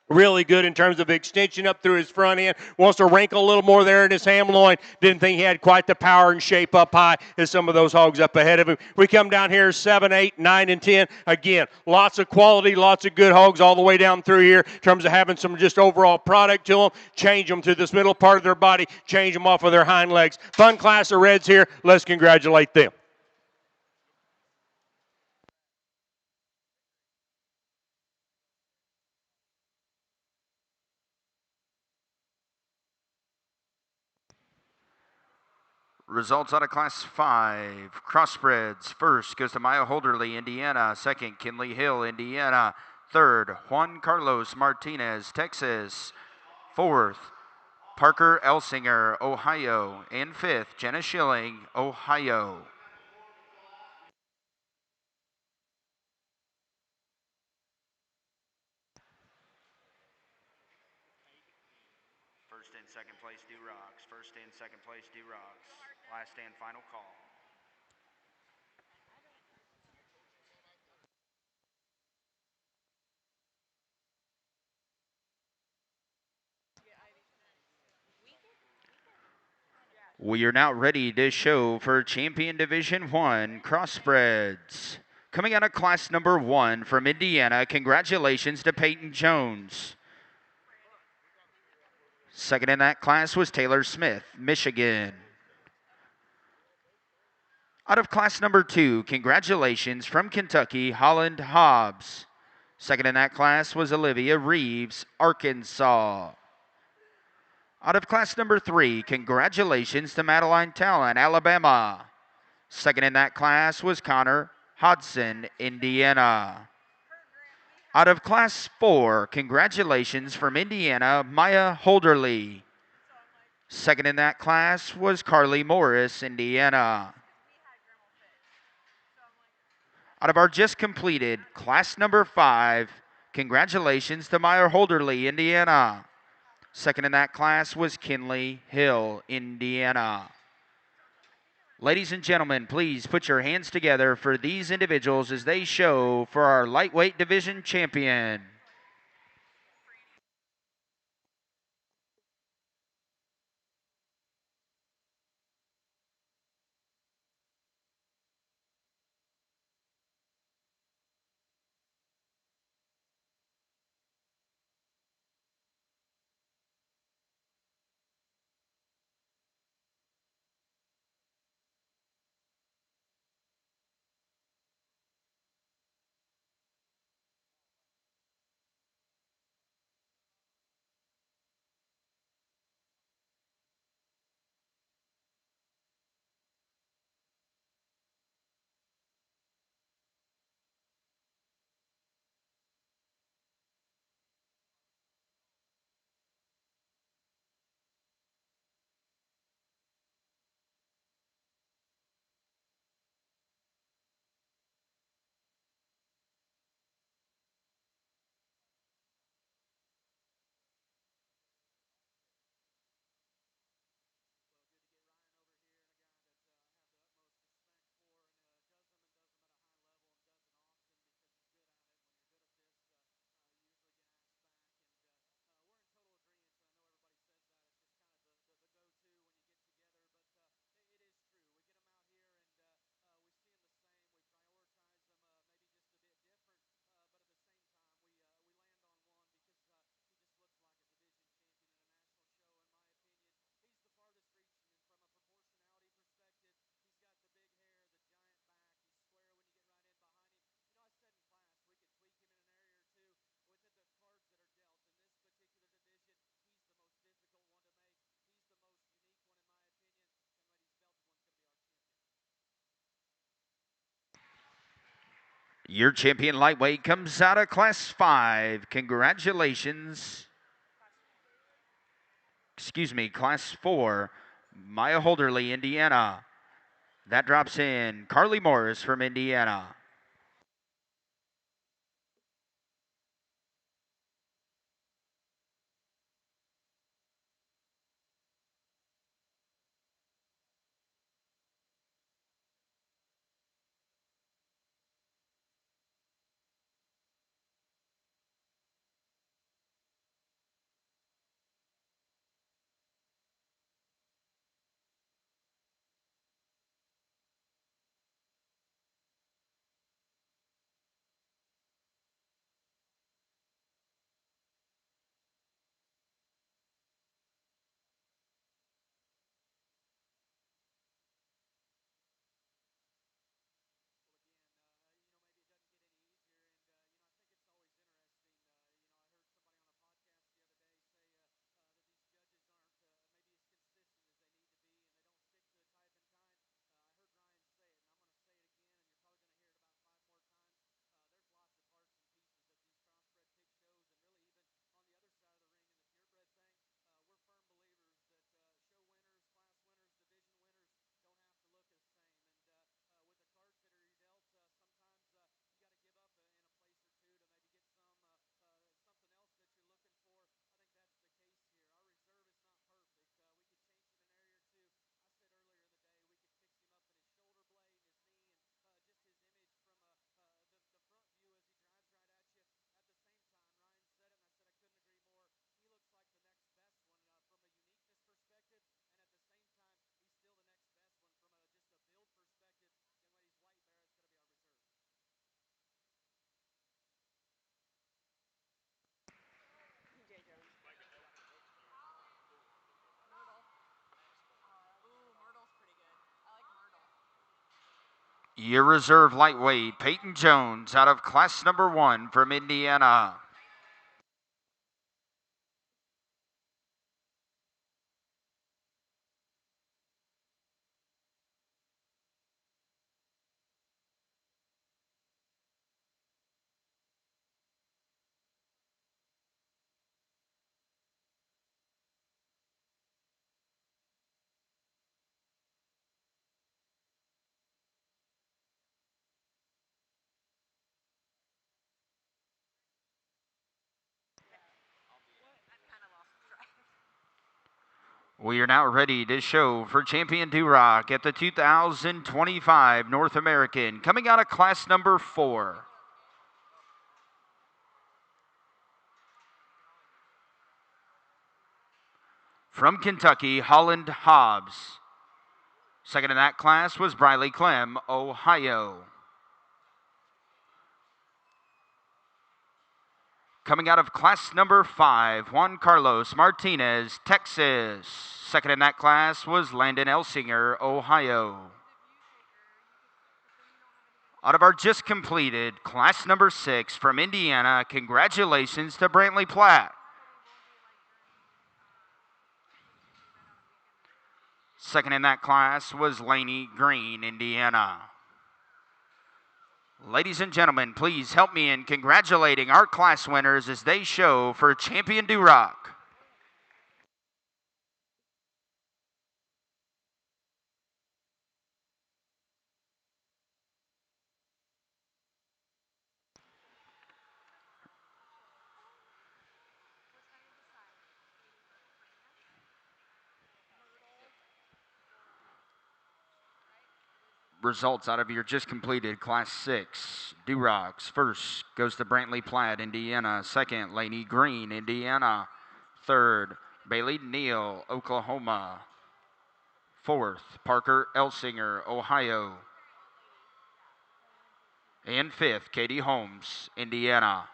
Really good in terms of extension up through his front end. Wants to wrinkle a little more there in his ham loin. Didn't think he had quite the power and shape up high as some of those hogs up ahead of him. We come down here 7, 8, 9, and 10. Again, lots of quality, lots of good hogs all the way down through here in terms of having some just overall product to them. Change them to this middle part of their body. Change them off of their hind legs. Fun class of reds here. Let's congratulate them. Results out of Class 5. Crossbreds. First goes to Maya Holderly, Indiana. Second, Kinley Hill, Indiana. Third, Juan Carlos Martinez, Texas. Fourth, Parker Elsinger, Ohio. And fifth, Jenna Schilling, Ohio. First and second place, Durocs. First and second place, Durocs. Last and final call. We are now ready to show for Champion Division 1 Crossbreds. Coming out of class number 1 from Indiana, congratulations to Peyton Jones. Second in that class was Taylor Smith, Michigan. Out of class number 2, congratulations from Kentucky, Holland Hobbs. Second in that class was Olivia Reeves, Arkansas. Out of class number 3, congratulations to Madeline Talon, Alabama. Second in that class was Connor Hodson, Indiana. Out of class 4, congratulations from Indiana, Maya Holderly. Second in that class was Carly Morris, Indiana. Out of our just completed class number 5, congratulations to Maya Holderly, Indiana. Second in that class was Kinley Hill, Indiana. Ladies and gentlemen, please put your hands together for these individuals as they show for our lightweight division champion. Your champion lightweight comes out of Class 5. Congratulations. Excuse me, Class 4. Maya Holderly, Indiana. That drops in Carly Morris from Indiana. Your reserve lightweight, Peyton Jones, out of Class number 1 from Indiana. We are now ready to show for champion Duroc at the 2025 North American, coming out of Class number 4. From Kentucky, Holland Hobbs. Second in that class was Briley Clem, Ohio. Coming out of class number 5, Juan Carlos Martinez, Texas. Second in that class was Landon Elsinger, Ohio. Out of our just completed class number 6 from Indiana, congratulations to Brantley Platt. Second in that class was Laney Green, Indiana. Ladies and gentlemen, please help me in congratulating our class winners as they show for champion Duroc. Results out of your just completed Class 6. Durocs first goes to Brantley Platt, Indiana. Second, Laney Green, Indiana. Third, Bailey Neal, Oklahoma. Fourth, Parker Elsinger, Ohio. And fifth, Katie Holmes, Indiana.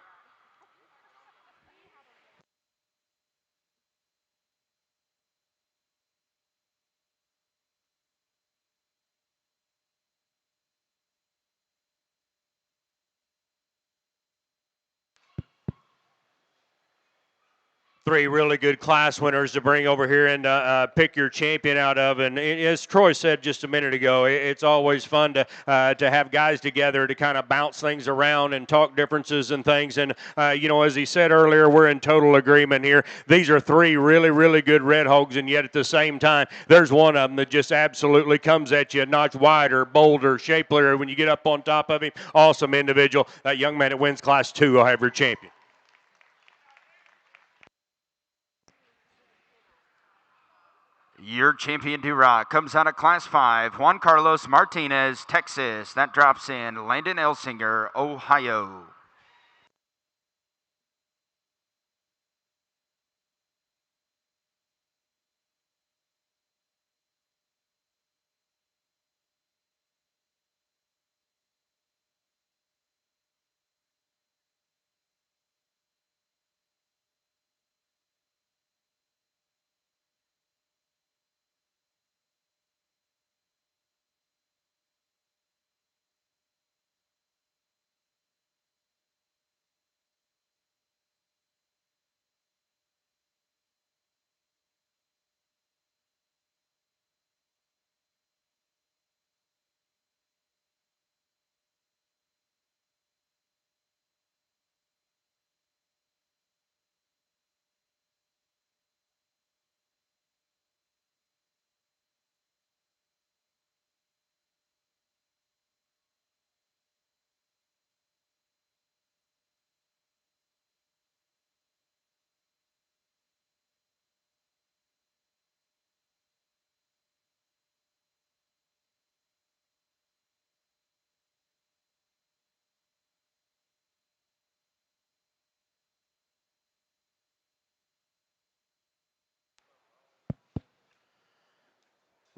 Three really good class winners to bring over here and pick your champion out of. And as Troy said just a minute ago, it's always fun to have guys together to kind of bounce things around and talk differences and things. And as he said earlier, we're in total agreement here. These are three really, really good red hogs, and yet at the same time, there's one of them that just absolutely comes at you a notch wider, bolder, shapelier. When you get up on top of him, awesome individual. That young man that wins Class 2 will have your champion. Your champion Duroc comes out of Class 5, Juan Carlos Martinez, Texas. That drops in Landon Elsinger, Ohio.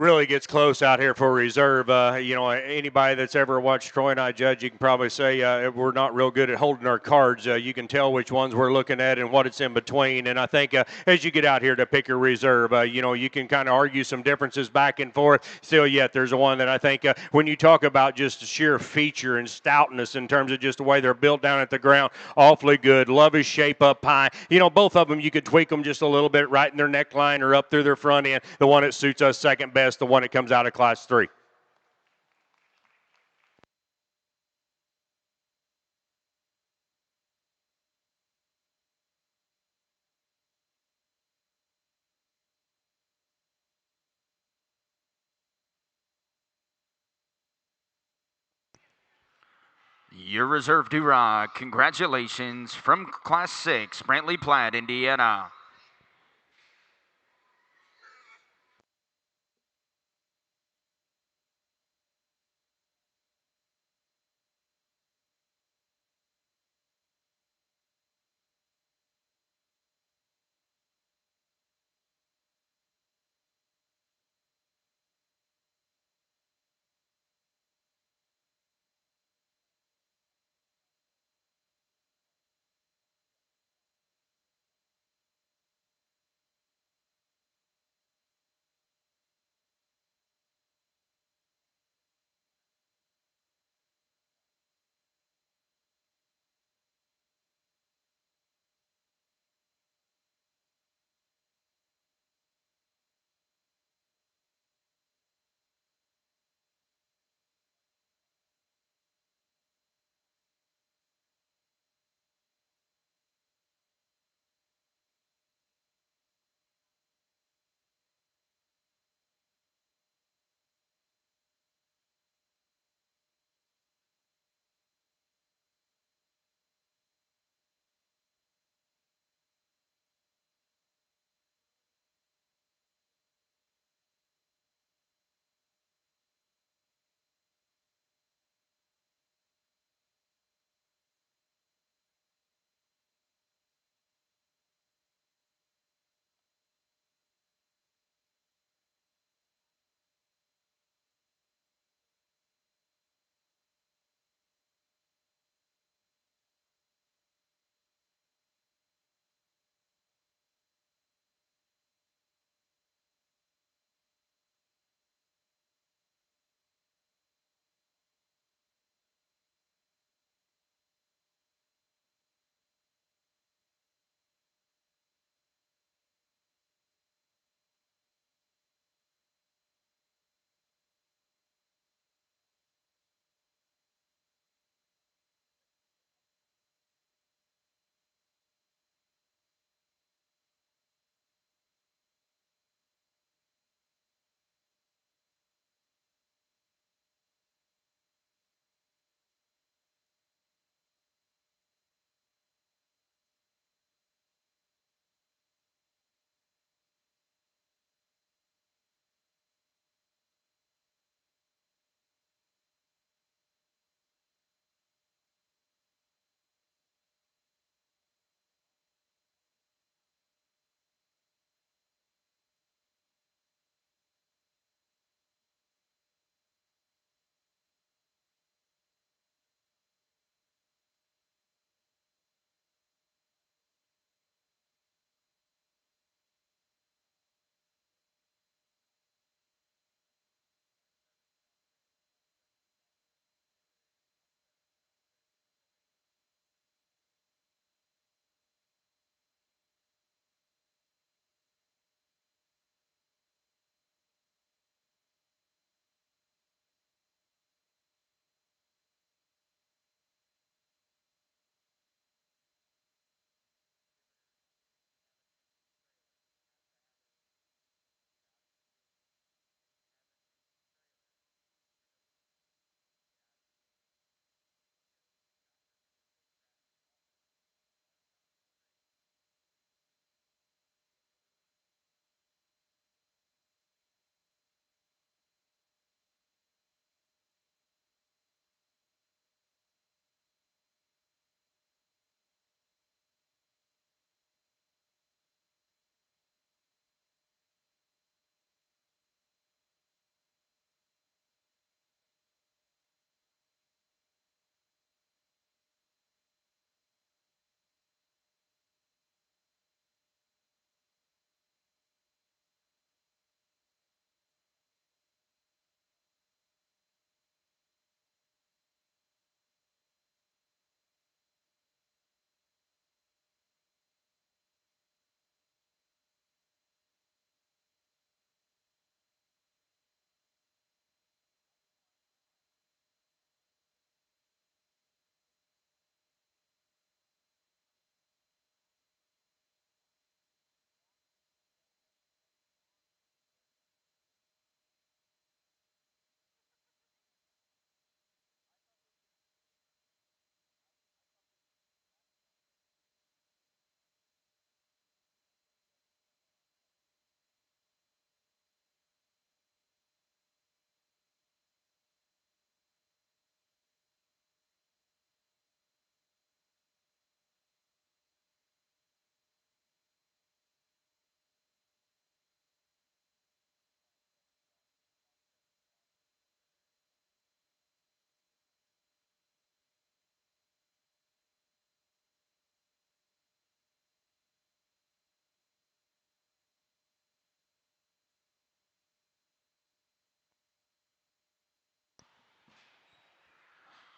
Really gets close out here for reserve. Anybody that's ever watched Troy and I judge, you can probably say we're not real good at holding our cards. You can tell which ones we're looking at and what it's in between. And I think as you get out here to pick your reserve, you can kind of argue some differences back and forth. Still, yet there's one that I think when you talk about just sheer feature and stoutness in terms of just the way they're built down at the ground, awfully good. Love his shape up high. Both of them, you could tweak them just a little bit right in their neckline or up through their front end. The one that suits us second best, the one that comes out of Class 3. Your reserve Duroc, congratulations from Class 6, Brantley Platt, Indiana.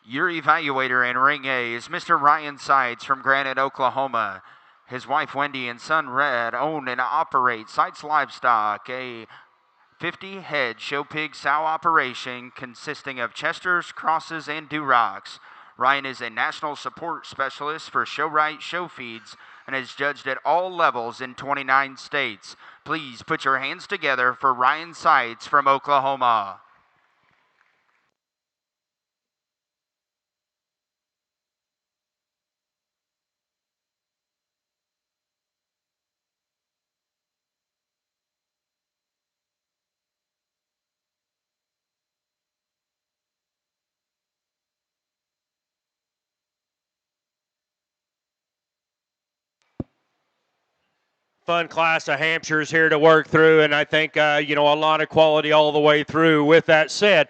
Your evaluator in Ring A is Mr. Ryan Seitz from Granite, Oklahoma. His wife Wendy and son Red own and operate Seitz Livestock, a 50-head show pig sow operation consisting of Chesters, Crosses, and Durocs. Ryan is a national support specialist for show-right show feeds and is judged at all levels in 29 states. Please put your hands together for Ryan Seitz from Oklahoma. Fun class of Hampshires here to work through, and I think a lot of quality all the way through. With that said,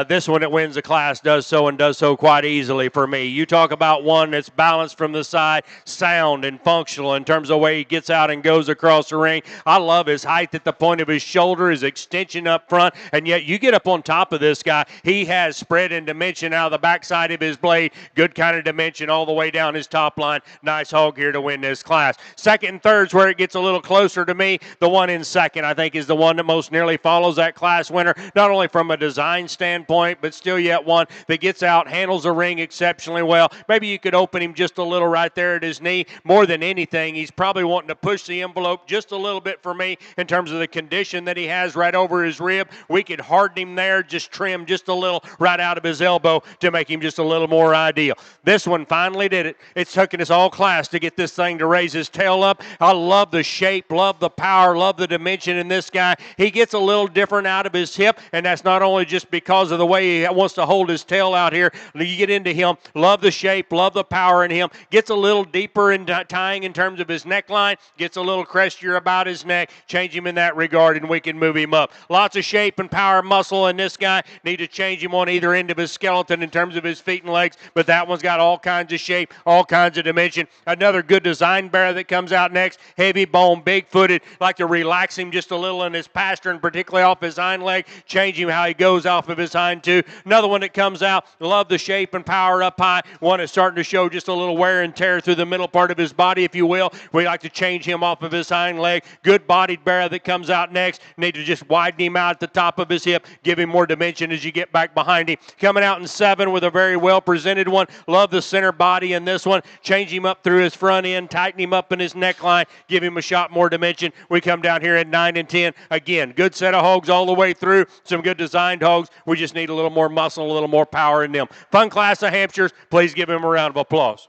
this one that wins the class does so quite easily for me. You talk about one that's balanced from the side, sound and functional in terms of the way he gets out and goes across the ring. I love his height at the point of his shoulder, his extension up front, and yet you get up on top of this guy. He has spread and dimension out of the backside of his blade. Good kind of dimension all the way down his top line. Nice hog here to win this class. Second and third's where it gets a little closer to me. The one in second, I think, is the one that most nearly follows that class winner, not only from a design standpoint, but still yet one that gets out, handles the ring exceptionally well. Maybe you could open him just a little right there at his knee. More than anything, he's probably wanting to push the envelope just a little bit for me in terms of the condition that he has right over his rib. We could harden him there, just trim just a little right out of his elbow to make him just a little more ideal. This one finally did it. It's taken us all class to get this thing to raise his tail up. I love the shape, love the power, love the dimension in this guy. He gets a little different out of his hip, and that's not only just because of the way he wants to hold his tail out here. You get into him, love the shape, love the power in him. Gets a little deeper in tying in terms of his neckline, gets a little crestier about his neck. Change him in that regard, and we can move him up. Lots of shape and power, muscle in this guy. Need to change him on either end of his skeleton in terms of his feet and legs, but that one's got all kinds of shape, all kinds of dimension. Another good design bearer that comes out next, heavy bone, big-footed. Like to relax him just a little in his pastern, particularly off his hind leg. Change him how he goes off of his hind too. Another one that comes out, love the shape and power up high. One that's starting to show just a little wear and tear through the middle part of his body, if you will. We like to change him off of his hind leg. Good bodied bearer that comes out next. Need to just widen him out at the top of his hip, give him more dimension as you get back behind him. Coming out in 7 with a very well presented one. Love the center body in this one. Change him up through his front end, tighten him up in his neckline, give him a shot more dimension. We come down here at 9 and 10. Again, good set of hogs all the way through. Some good designed hogs. We just need a little more muscle, a little more power in them. Fun class of Hampshires. Please give him a round of applause.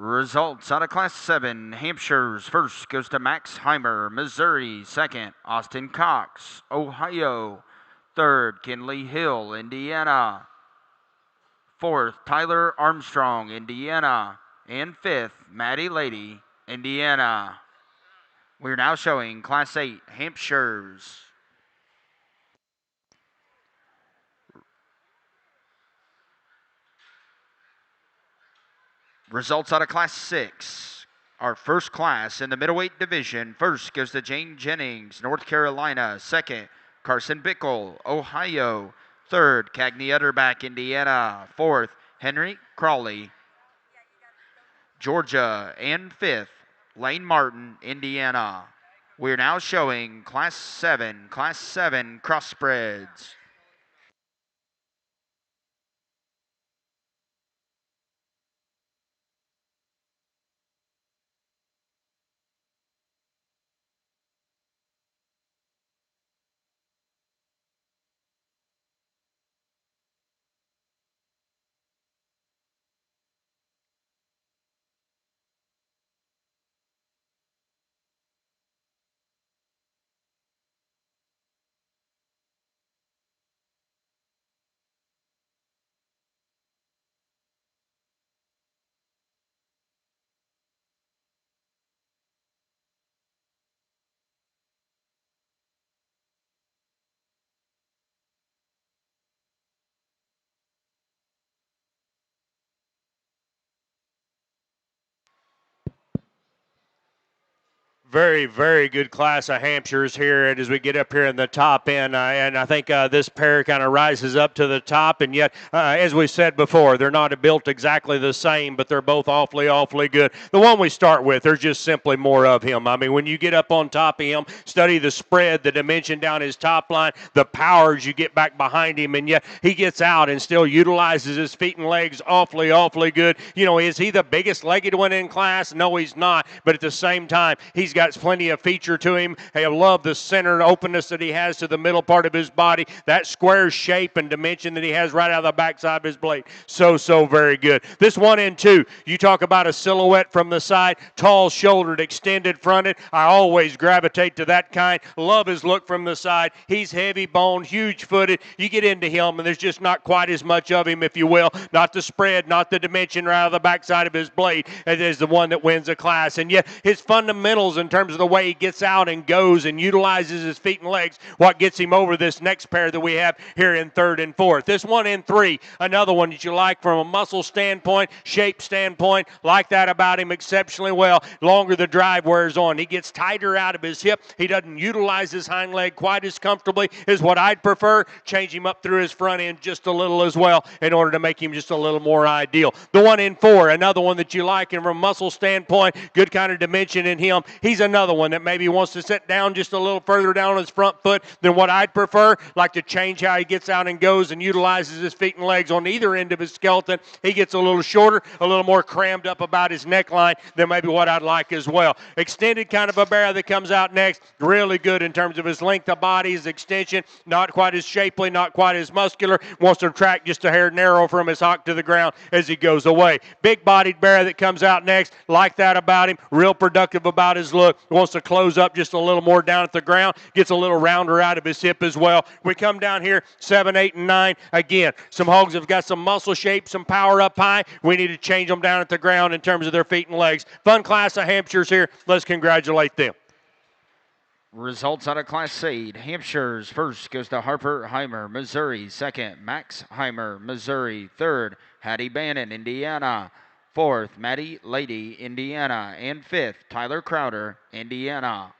Results out of Class 7. Hampshire's first goes to Max Heimer, Missouri. Second, Austin Cox, Ohio. Third, Kinley Hill, Indiana. Fourth, Tyler Armstrong, Indiana. And fifth, Maddie Lady, Indiana. We're now showing Class 8 Hampshires. Results out of Class 6. Our first class in the middleweight division. First goes to Jane Jennings, North Carolina. Second, Carson Bickle, Ohio. Third, Cagney Utterback, Indiana. Fourth, Henry Crawley, Georgia. And fifth, Lane Martin, Indiana. We're now showing Class 7 crossbreds. Very, very good class of Hampshires here as we get up here in the top end. And I think this pair kind of rises up to the top. And yet, as we said before, they're not built exactly the same, but they're both awfully, awfully good. The one we start with, there's just simply more of him. I mean, when you get up on top of him, study the spread, the dimension down his top line, the powers you get back behind him, and yet he gets out and still utilizes his feet and legs awfully, awfully good. You know, is he the biggest legged one in class? No, he's not. But at the same time, he's got plenty of feature to him. I love the center openness that he has to the middle part of his body, that square shape and dimension that he has right out of the backside of his blade. So very good. This 1 and 2, you talk about a silhouette from the side, tall shouldered, extended fronted. I always gravitate to that kind. Love his look from the side. He's heavy boned, huge footed. You get into him and there's just not quite as much of him, if you will. Not the spread, not the dimension right out of the backside of his blade. It is the one that wins the class. And yet his fundamentals in terms of the way he gets out and goes and utilizes his feet and legs, what gets him over this next pair that we have here in third and fourth. This 1 and 3, another one that you like from a muscle standpoint, shape standpoint, like that about him exceptionally well. Longer the drive wears on. He gets tighter out of his hip. He doesn't utilize his hind leg quite as comfortably as what I'd prefer. Change him up through his front end just a little as well in order to make him just a little more ideal. The 1 and 4, another one that you like, and from a muscle standpoint, good kind of dimension in him. He's another one that maybe wants to sit down just a little further down on his front foot than what I'd prefer. Like to change how he gets out and goes and utilizes his feet and legs on either end of his skeleton. He gets a little shorter, a little more crammed up about his neckline than maybe what I'd like as well. Extended kind of a bear that comes out next. Really good in terms of his length of body, his extension. Not quite as shapely, not quite as muscular. Wants to track just a hair narrow from his hock to the ground as he goes away. Big-bodied bear that comes out next. Like that about him. Real productive about his look. Wants to close up just a little more down at the ground. Gets a little rounder out of his hip as well. We come down here 7, 8, and 9. Again, some hogs have got some muscle shape, some power up high. We need to change them down at the ground in terms of their feet and legs. Fun class of Hampshires here. Let's congratulate them. Results out of Class 8. Hampshire's first goes to Harper Heimer, Missouri. Second, Max Heimer, Missouri. Third, Hattie Bannon, Indiana. Fourth, Maddie Lady, Indiana. And fifth, Tyler Crowder, Indiana.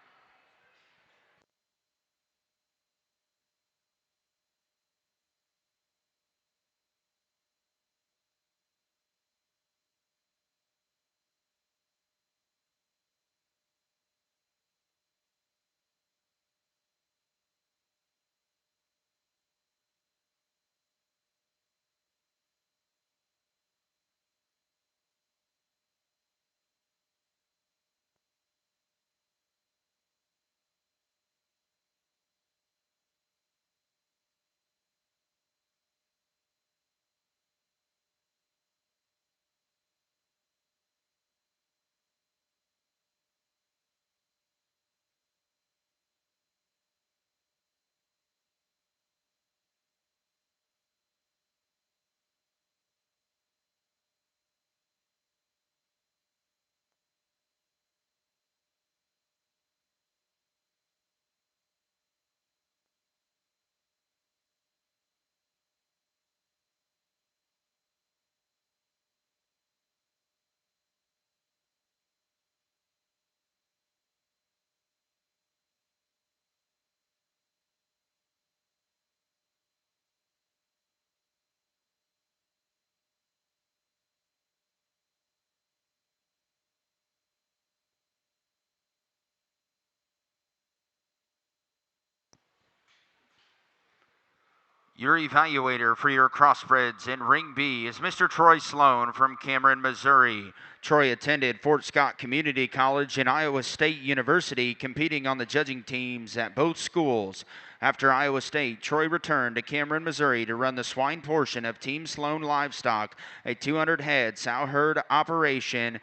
Your evaluator for your crossbreds in Ring B is Mr. Troy Sloan from Cameron, Missouri. Troy attended Fort Scott Community College and Iowa State University, competing on the judging teams at both schools. After Iowa State, Troy returned to Cameron, Missouri to run the swine portion of Team Sloan Livestock, a 200-head sow herd operation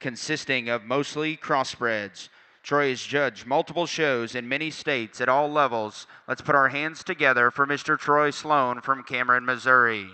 consisting of mostly crossbreds. Troy has judged multiple shows in many states at all levels. Let's put our hands together for Mr. Troy Sloan from Cameron, Missouri.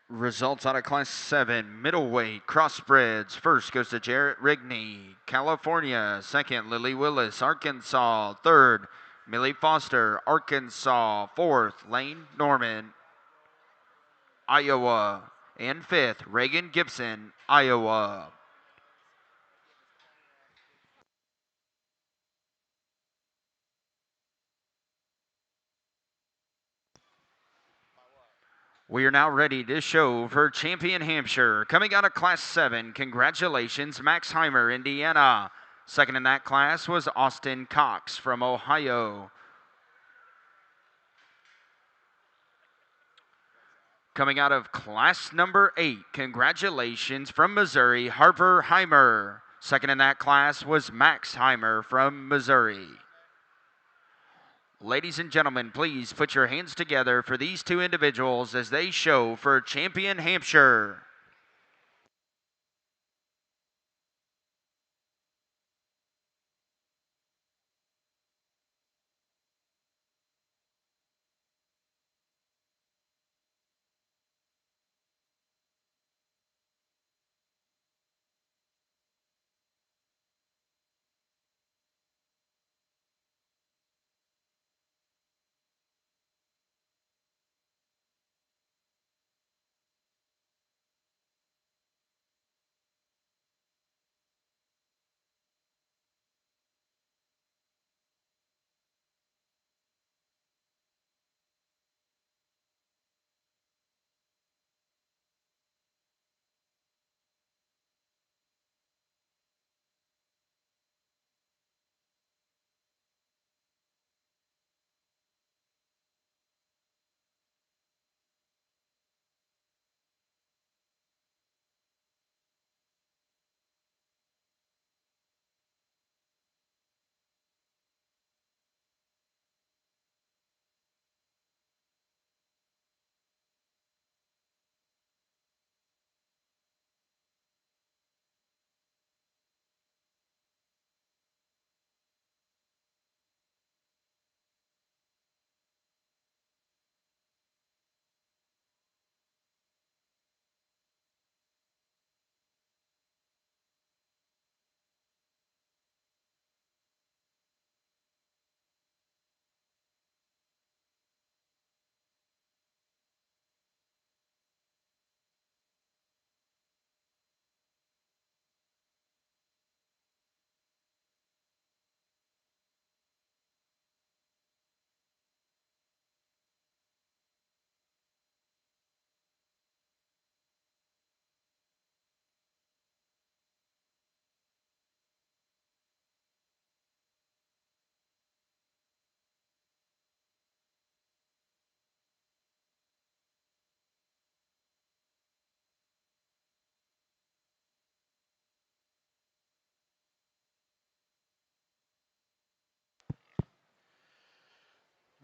Results out of Class 7, middleweight, crossbreds. First goes to Jarrett Rigney, California. Second, Lily Willis, Arkansas. Third, Millie Foster, Arkansas. Fourth, Lane Norman, Iowa. And fifth, Reagan Gibson, Iowa. We are now ready to show for Champion Hampshire. Coming out of Class 7, congratulations, Max Heimer, Indiana. Second in that class was Austin Cox from Ohio. Coming out of class number 8, congratulations from Missouri, Harper Heimer. Second in that class was Max Heimer from Missouri. Ladies and gentlemen, please put your hands together for these two individuals as they show for Champion Hampshire.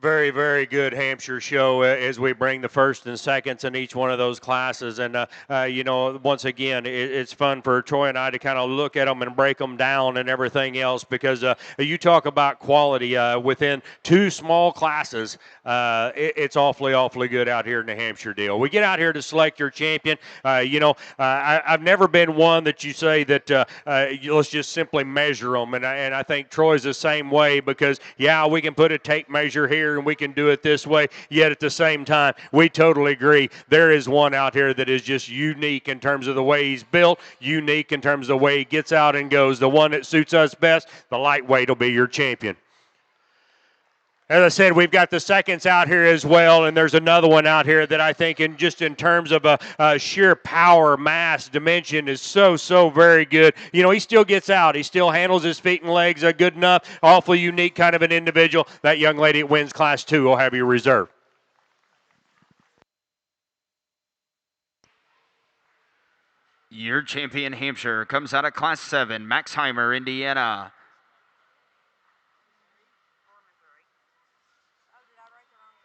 Very, very good Hampshire show as we bring the first and seconds in each one of those classes. And, once again, it's fun for Troy and I to kind of look at them and break them down and everything else because you talk about quality within two small classes. It's awfully, awfully good out here in the Hampshire deal. We get out here to select your champion. I've never been one that you say that let's just simply measure them. And I think Troy's the same way because, yeah, we can put a tape measure here and we can do it this way, yet at the same time, we totally agree. There is one out here that is just unique in terms of the way he's built, unique in terms of the way he gets out and goes. The one that suits us best, the lightweight will be your champion. As I said, we've got the seconds out here as well, and there's another one out here that I think in terms of a sheer power, mass, dimension is so very good. You know, he still gets out. He still handles his feet and legs good enough. Awfully unique kind of an individual. That young lady that wins Class 2 will have you reserved. Your champion Hampshire comes out of Class 7, Max Heimer, Indiana.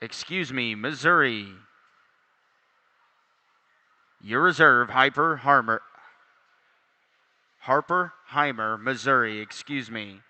Excuse me, Missouri. Your reserve, Harper Heimer, Missouri. Excuse me.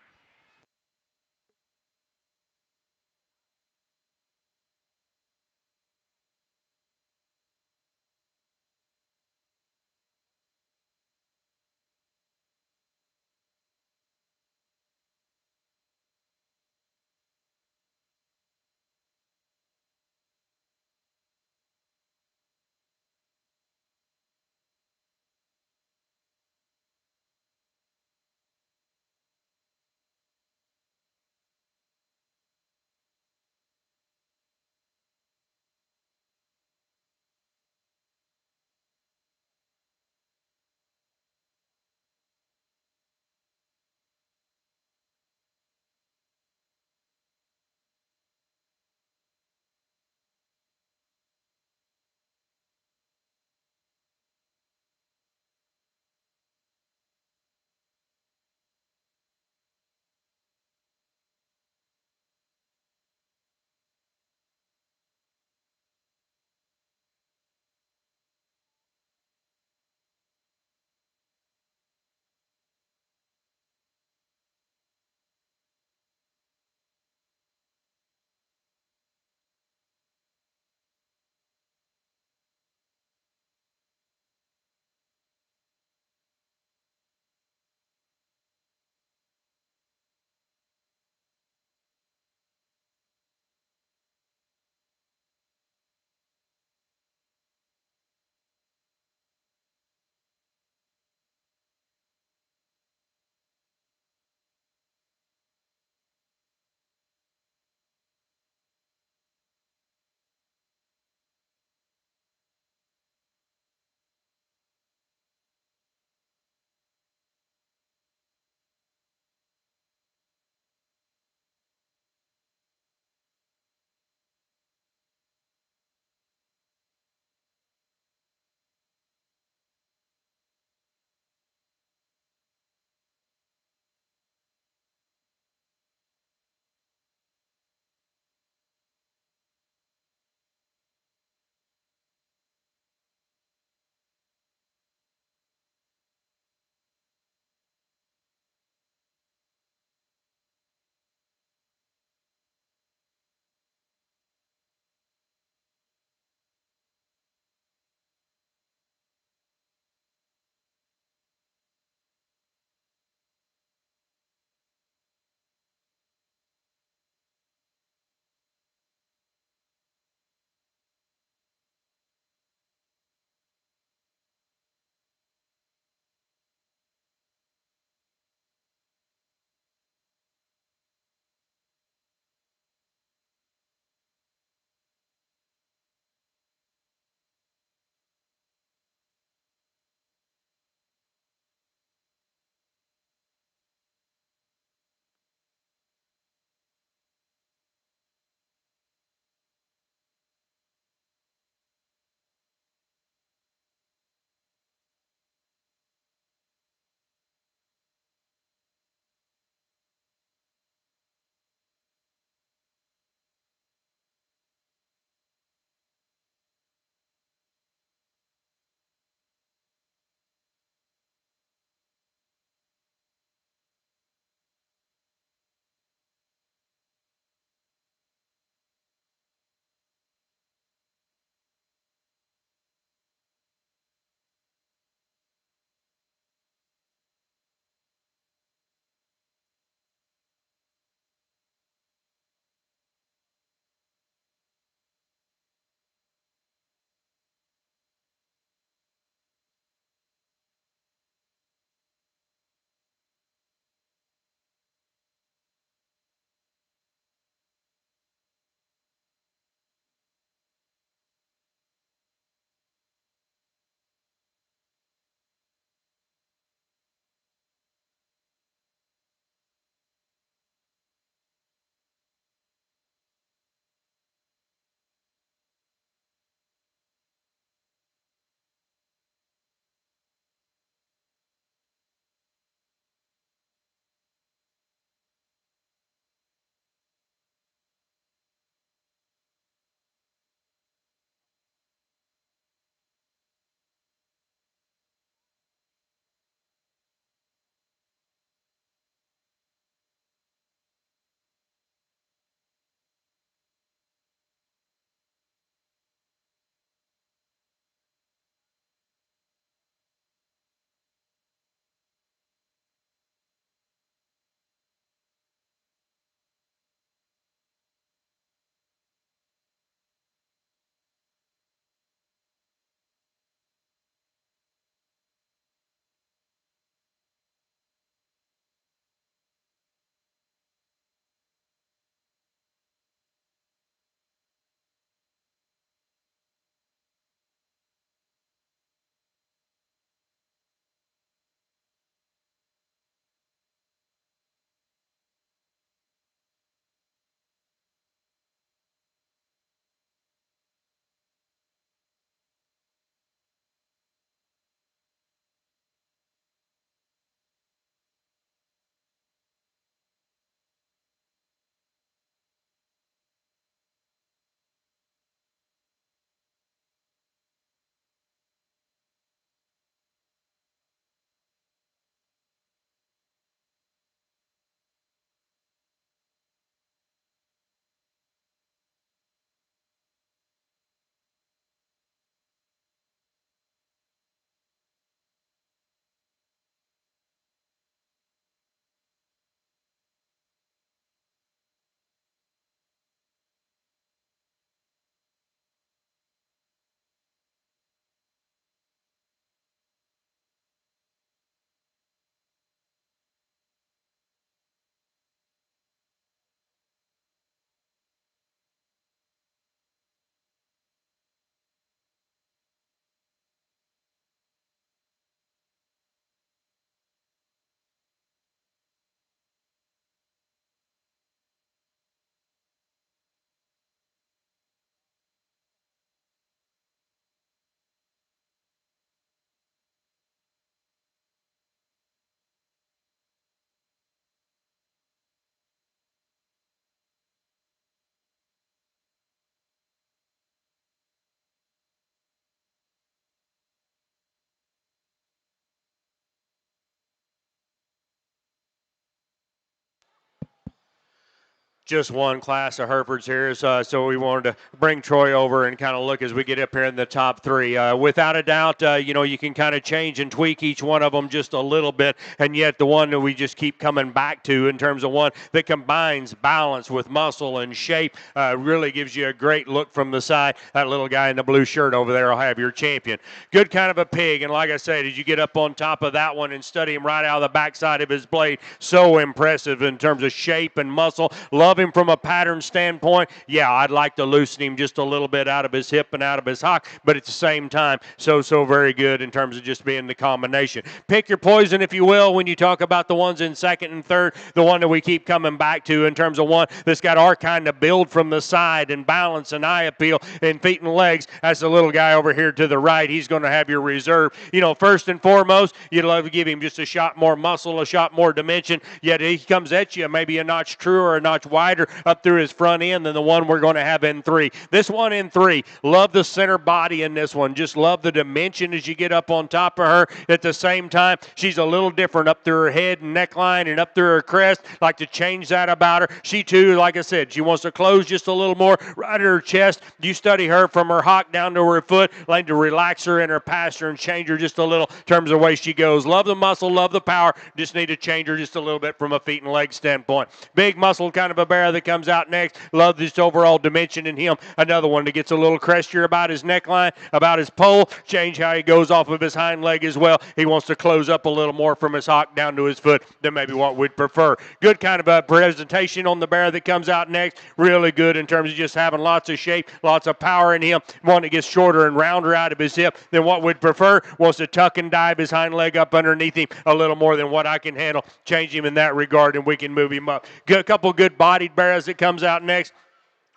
just one class of Herefords here, so we wanted to bring Troy over and kind of look as we get up here in the top three. Without a doubt, you can kind of change and tweak each one of them just a little bit, and yet the one that we just keep coming back to in terms of one that combines balance with muscle and shape really gives you a great look from the side. That little guy in the blue shirt over there will have your champion. Good kind of a pig, and like I said, as you get up on top of that one and study him right out of the backside of his blade, so impressive in terms of shape and muscle. Love him from a pattern standpoint. Yeah, I'd like to loosen him just a little bit out of his hip and out of his hock, but at the same time, so very good in terms of just being the combination. Pick your poison, if you will, when you talk about the ones in second and third, the one that we keep coming back to in terms of one that's got our kind of build from the side and balance and eye appeal and feet and legs. That's the little guy over here to the right. He's going to have your reserve. First and foremost, you'd love to give him just a shot more muscle, a shot more dimension, yet he comes at you maybe a notch truer, a notch wider up through his front end than the one we're going to have in three. This one in three, love the center body in this one. Just love the dimension as you get up on top of her. At the same time, she's a little different up through her head and neckline and up through her crest. Like to change that about her. She too, like I said, she wants to close just a little more right at her chest. You study her from her hock down to her foot, like to relax her in her posture and change her just a little in terms of the way she goes. Love the muscle, love the power. Just need to change her just a little bit from a feet and leg standpoint. Big muscle kind of a bear that comes out next. Love this overall dimension in him. Another one that gets a little crestier about his neckline, about his pole. Change how he goes off of his hind leg as well. He wants to close up a little more from his hock down to his foot than maybe what we'd prefer. Good kind of a presentation on the bear that comes out next. Really good in terms of just having lots of shape, lots of power in him. One that gets shorter and rounder out of his hip than what we'd prefer. Wants to tuck and dive his hind leg up underneath him a little more than what I can handle. Change him in that regard and we can move him up. A couple good bodied bears that comes out next.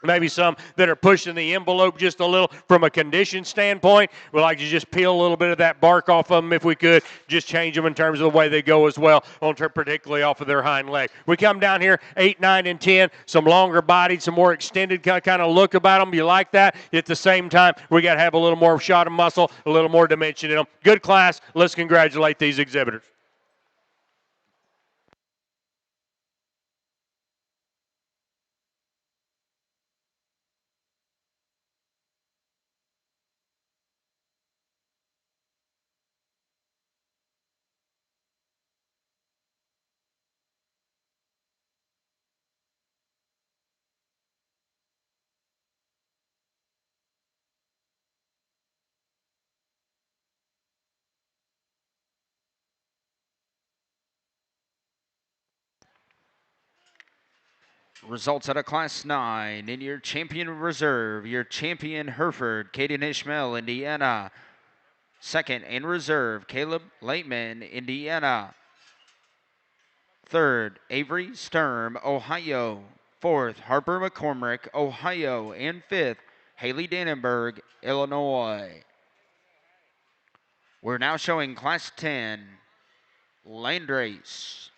Maybe some that are pushing the envelope just a little from a condition standpoint. We'd like to just peel a little bit of that bark off of them if we could. Just change them in terms of the way they go as well, particularly off of their hind leg. We come down here, 8, 9, and 10, some longer bodied, some more extended kind of look about them. You like that? At the same time, we got to have a little more shot of muscle, a little more dimension in them. Good class. Let's congratulate these exhibitors. Results out of Class 9. In your champion reserve, your champion Hereford, Caden Ishmael, Indiana. Second in reserve, Caleb Lateman, Indiana. Third, Avery Sturm, Ohio. Fourth, Harper McCormick, Ohio. And fifth, Haley Dannenberg, Illinois. We're now showing Class 10 land race.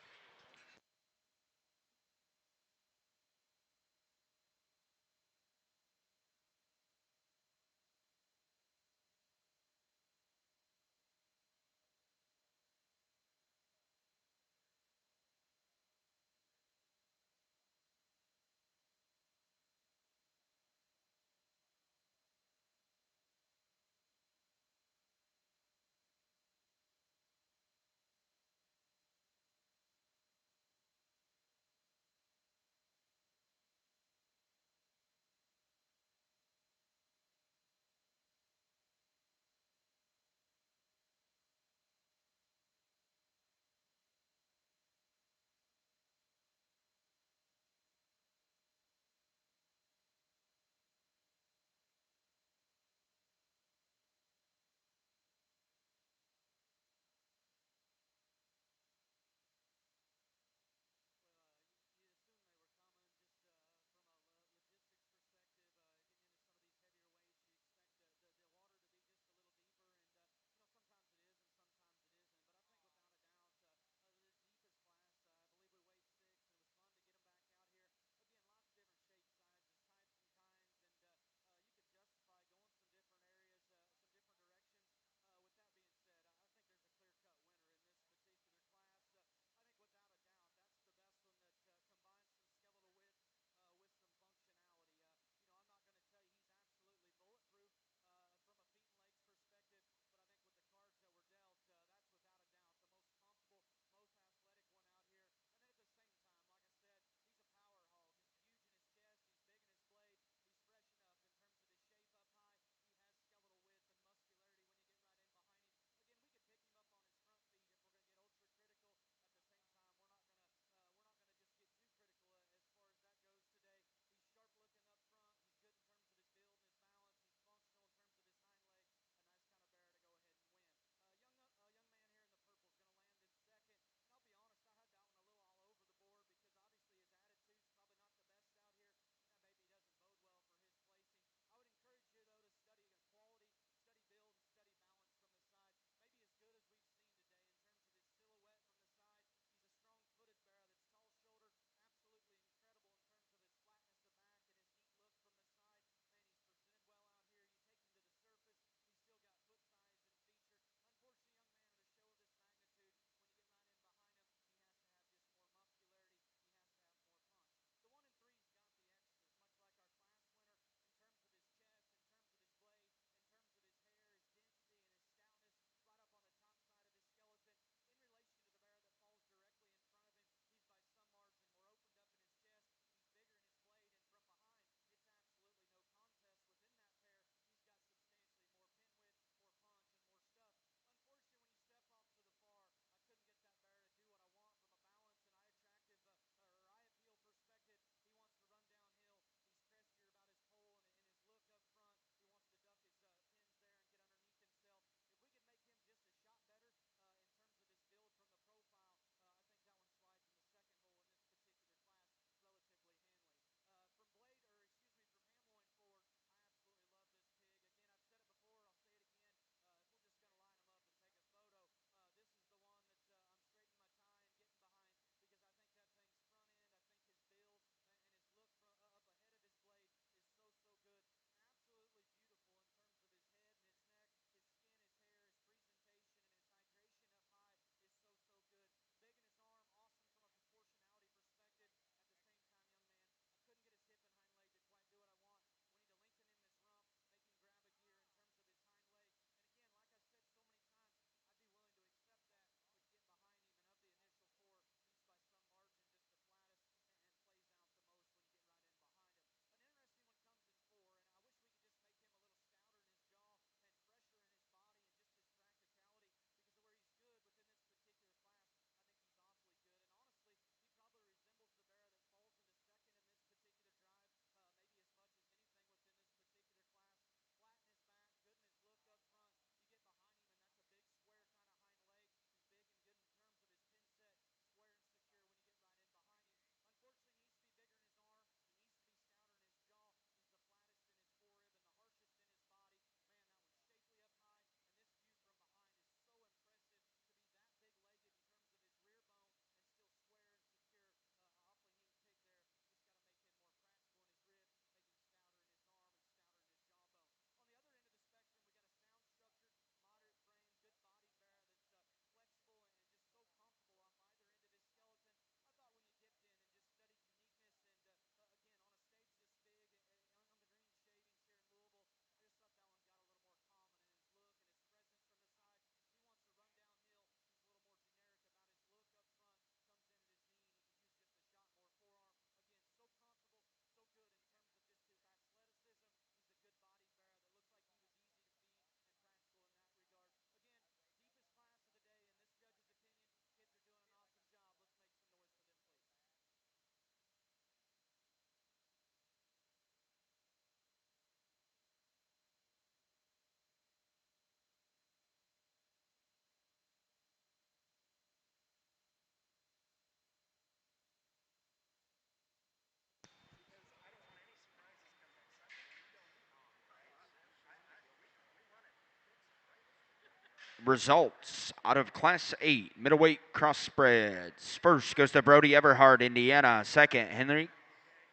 Results out of Class 8 middleweight cross spreads. First goes to Brody Everhart, Indiana. Second, Henry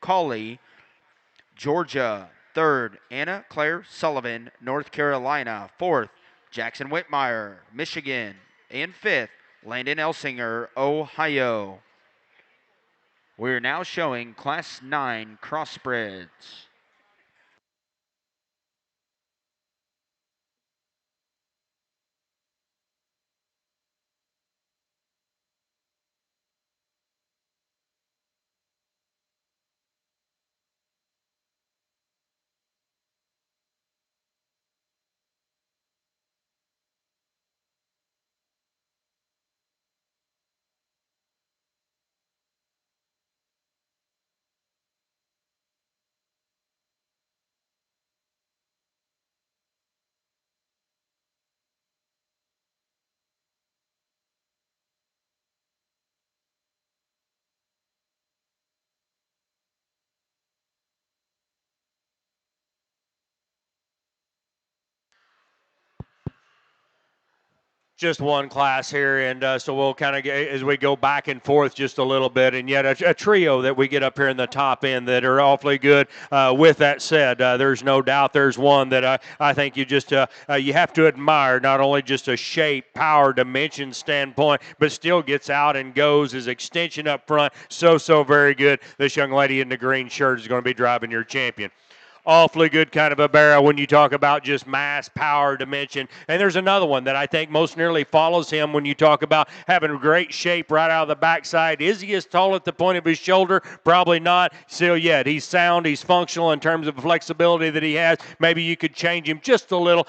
Cawley, Georgia. Third, Anna Claire Sullivan, North Carolina. Fourth, Jackson Whitmire, Michigan. And fifth, Landon Elsinger, Ohio. We're now showing Class 9 cross spreads. Just one class here, and so we'll kind of get as we go back and forth just a little bit, and yet a trio that we get up here in the top end that are awfully good. With that said, there's no doubt there's one that I think you just you have to admire, not only just a shape, power, dimension standpoint, but still gets out and goes. His extension up front, so very good. This young lady in the green shirt is going to be driving your champion. Awfully good kind of a barrel when you talk about just mass, power, dimension. And there's another one that I think most nearly follows him when you talk about having great shape right out of the backside. Is he as tall at the point of his shoulder? Probably not. Still yet, he's sound, he's functional in terms of the flexibility that he has. Maybe you could change him just a little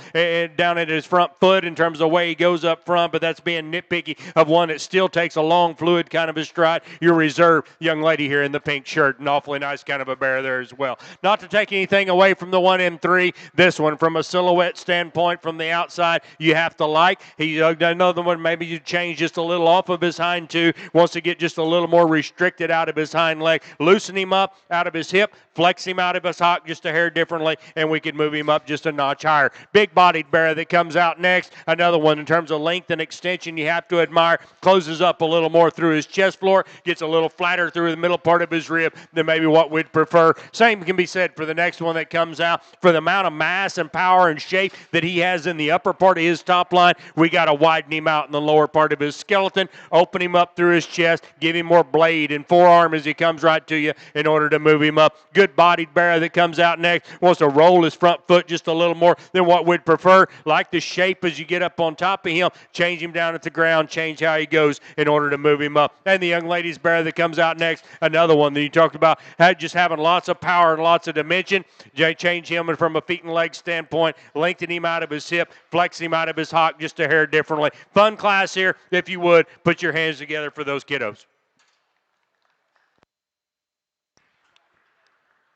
down at his front foot in terms of the way he goes up front, but that's being nitpicky of one that still takes a long, fluid kind of a stride. Your reserve young lady here in the pink shirt, an awfully nice kind of a bear there as well. Not to take anything away from the 1M3. This one, from a silhouette standpoint, from the outside, you have to like. He another one, maybe you change just a little off of his hind two. Wants to get just a little more restricted out of his hind leg. Loosen him up out of his hip. Flex him out of his hock just a hair differently, and we can move him up just a notch higher. Big-bodied bear that comes out next. Another one in terms of length and extension you have to admire. Closes up a little more through his chest floor. Gets a little flatter through the middle part of his rib than maybe what we'd prefer. Same can be said for the next one that comes out. For the amount of mass and power and shape that he has in the upper part of his top line, we got to widen him out in the lower part of his skeleton, open him up through his chest, give him more blade and forearm as he comes right to you in order to move him up. Good bodied bear that comes out next wants to roll his front foot just a little more than what we'd prefer. Like the shape as you get up on top of him, change him down at the ground, change how he goes in order to move him up. And the young lady's bear that comes out next, another one that you talked about, had just having lots of power and lots of dimension. Change him from a feet and leg standpoint, lengthen him out of his hip, flex him out of his hock just a hair differently. Fun class here. If you would, put your hands together for those kiddos.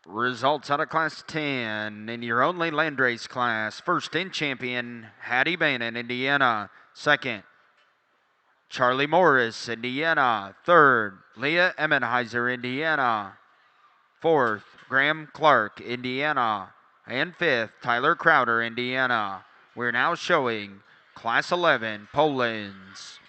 Results out of Class 10 in your only landrace class. First in champion, Hattie Bannon, Indiana. Second, Charlie Morris, Indiana. Third, Leah Emmenheiser, Indiana. Fourth, Graham Clark, Indiana. And fifth, Tyler Crowder, Indiana. We're now showing Class 11, Poland's.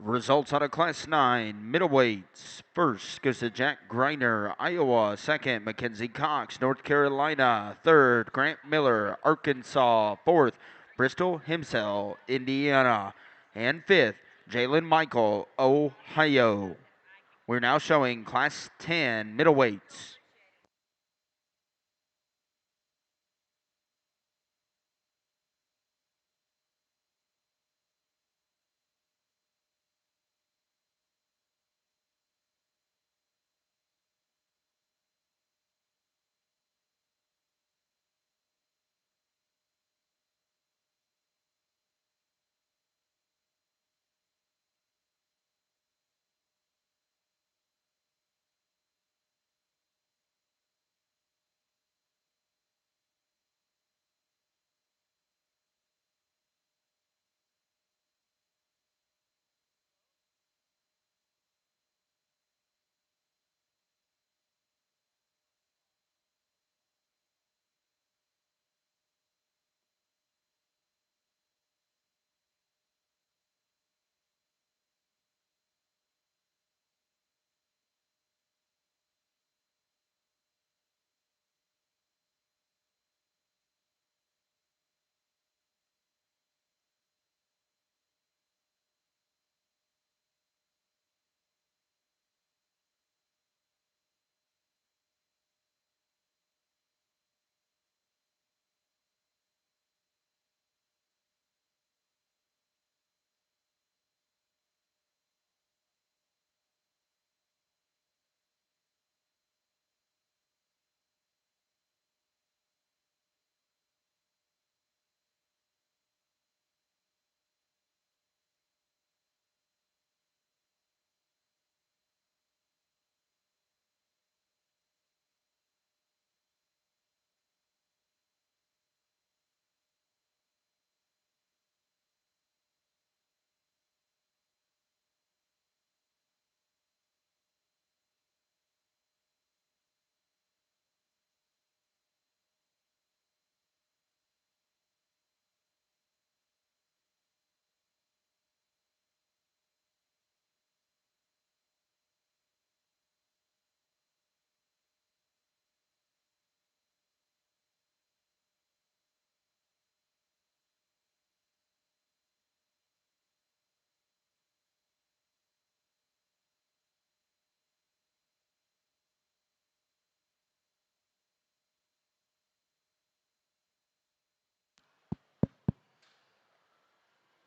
Results out of Class 9 middleweights. First goes to Jack Greiner, Iowa. Second, Mackenzie Cox, North Carolina. Third, Grant Miller, Arkansas. Fourth, Bristol Himsel, Indiana. And fifth, Jalen Michael, Ohio. We're now showing Class 10 middleweights.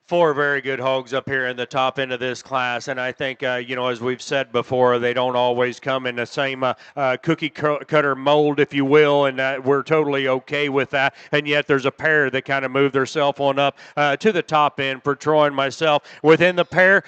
Four very good hogs up here in the top end of this class, and I think as we've said before, they don't always come in the same cookie cutter mold, if you will, and we're totally okay with that. And yet there's a pair that kind of move themselves on up to the top end for Troy and myself. Within the pair,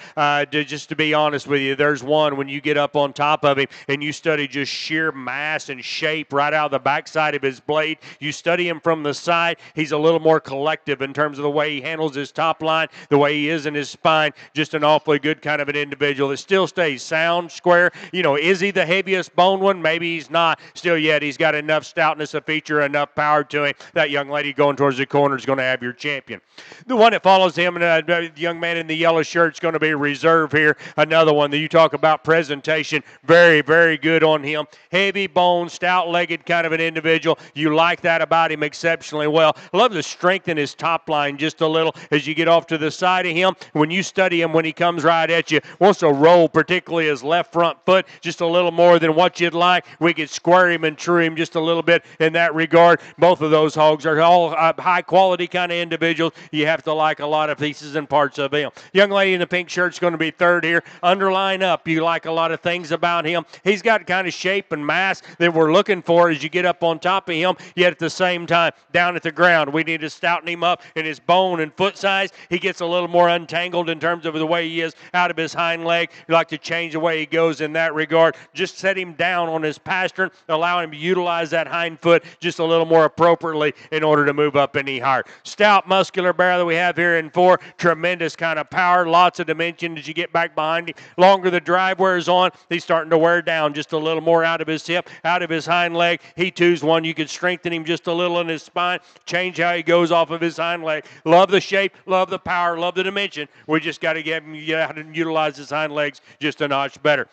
just to be honest with you, there's one when you get up on top of him and you study just sheer mass and shape right out of the backside of his blade. You study him from the side, he's a little more collective in terms of the way he handles his top line, the way he is in his spine. Just an awfully good kind of an individual that still stays sound, square. Is he the heaviest bone one? Maybe he's not. Still yet, he's got enough stoutness of feature, enough power to him. That young lady going towards the corner is going to have your champion. The one that follows him, and the young man in the yellow shirt is going to be Reserve here. Another one that you talk about presentation. Very, very good on him. Heavy bone, stout-legged kind of an individual. You like that about him exceptionally well. Love to strengthen his top line just a little as you get off to the side of him. When you study him, when he comes right at you, wants to roll, particularly his left front foot, just a little more than what you'd like. We could square him and true him just a little bit in that regard. Both of those hogs are all high-quality kind of individuals. You have to like a lot of pieces and parts of him. Young lady in the pink shirt is going to be third here. Underline up. You like a lot of things about him. He's got kind of shape and mass that we're looking for as you get up on top of him, yet at the same time, down at the ground, we need to stouten him up in his bone and foot size. He gets a little more untangled in terms of the way he is out of his hind leg. You like to change the way he goes in that regard. Just set him down on his pastern, allow him to utilize that hind foot just a little more appropriately in order to move up any higher. Stout, muscular bear that we have here in 4. Tremendous kind of power, lots of dimension as you get back behind him. Longer the drive wears on, he's starting to wear down just a little more out of his hip, out of his hind leg. He too's one. You could strengthen him just a little in his spine, change how he goes off of his hind leg. Love the shape, love the power. power, love the dimension. We just got to get him out and utilize his hind legs just a notch better.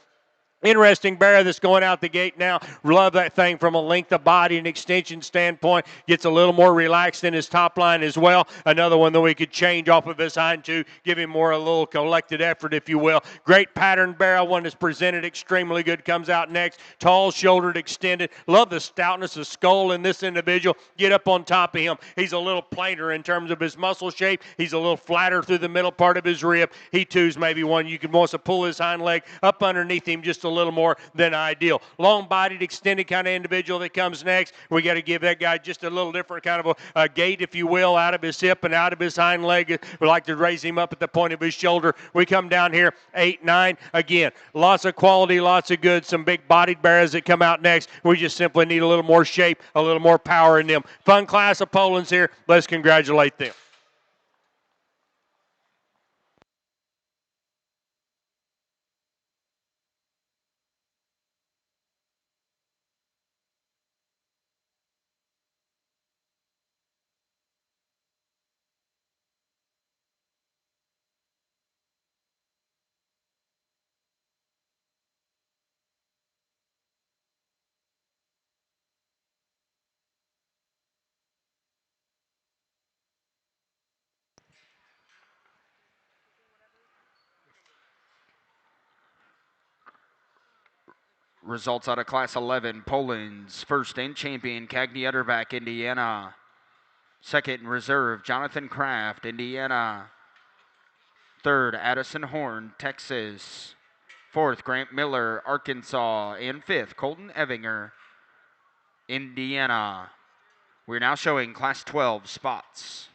Interesting bear that's going out the gate now. Love that thing from a length of body and extension standpoint. Gets a little more relaxed in his top line as well. Another one that we could change off of his hind to give him more a little collected effort, if you will. Great pattern barrel. One that's presented extremely good. Comes out next. Tall, shouldered, extended. Love the stoutness of skull in this individual. Get up on top of him. He's a little plainer in terms of his muscle shape. He's a little flatter through the middle part of his rib. He too's maybe one you could want to pull his hind leg up underneath him just a little more than ideal. Long-bodied, extended kind of individual that comes next. We got to give that guy just a little different kind of a gait, if you will, out of his hip and out of his hind leg. We like to raise him up at the point of his shoulder. We come down here, 8, 9. Again, lots of quality, lots of good. Some big-bodied bears that come out next. We just simply need a little more shape, a little more power in them. Fun class of Poland's here. Let's congratulate them. Results out of Class 11, Poland's first in champion, Cagney Utterback, Indiana. Second in reserve, Jonathan Kraft, Indiana. Third, Addison Horn, Texas. Fourth, Grant Miller, Arkansas. And fifth, Colton Evinger, Indiana. We're now showing Class 12 spots.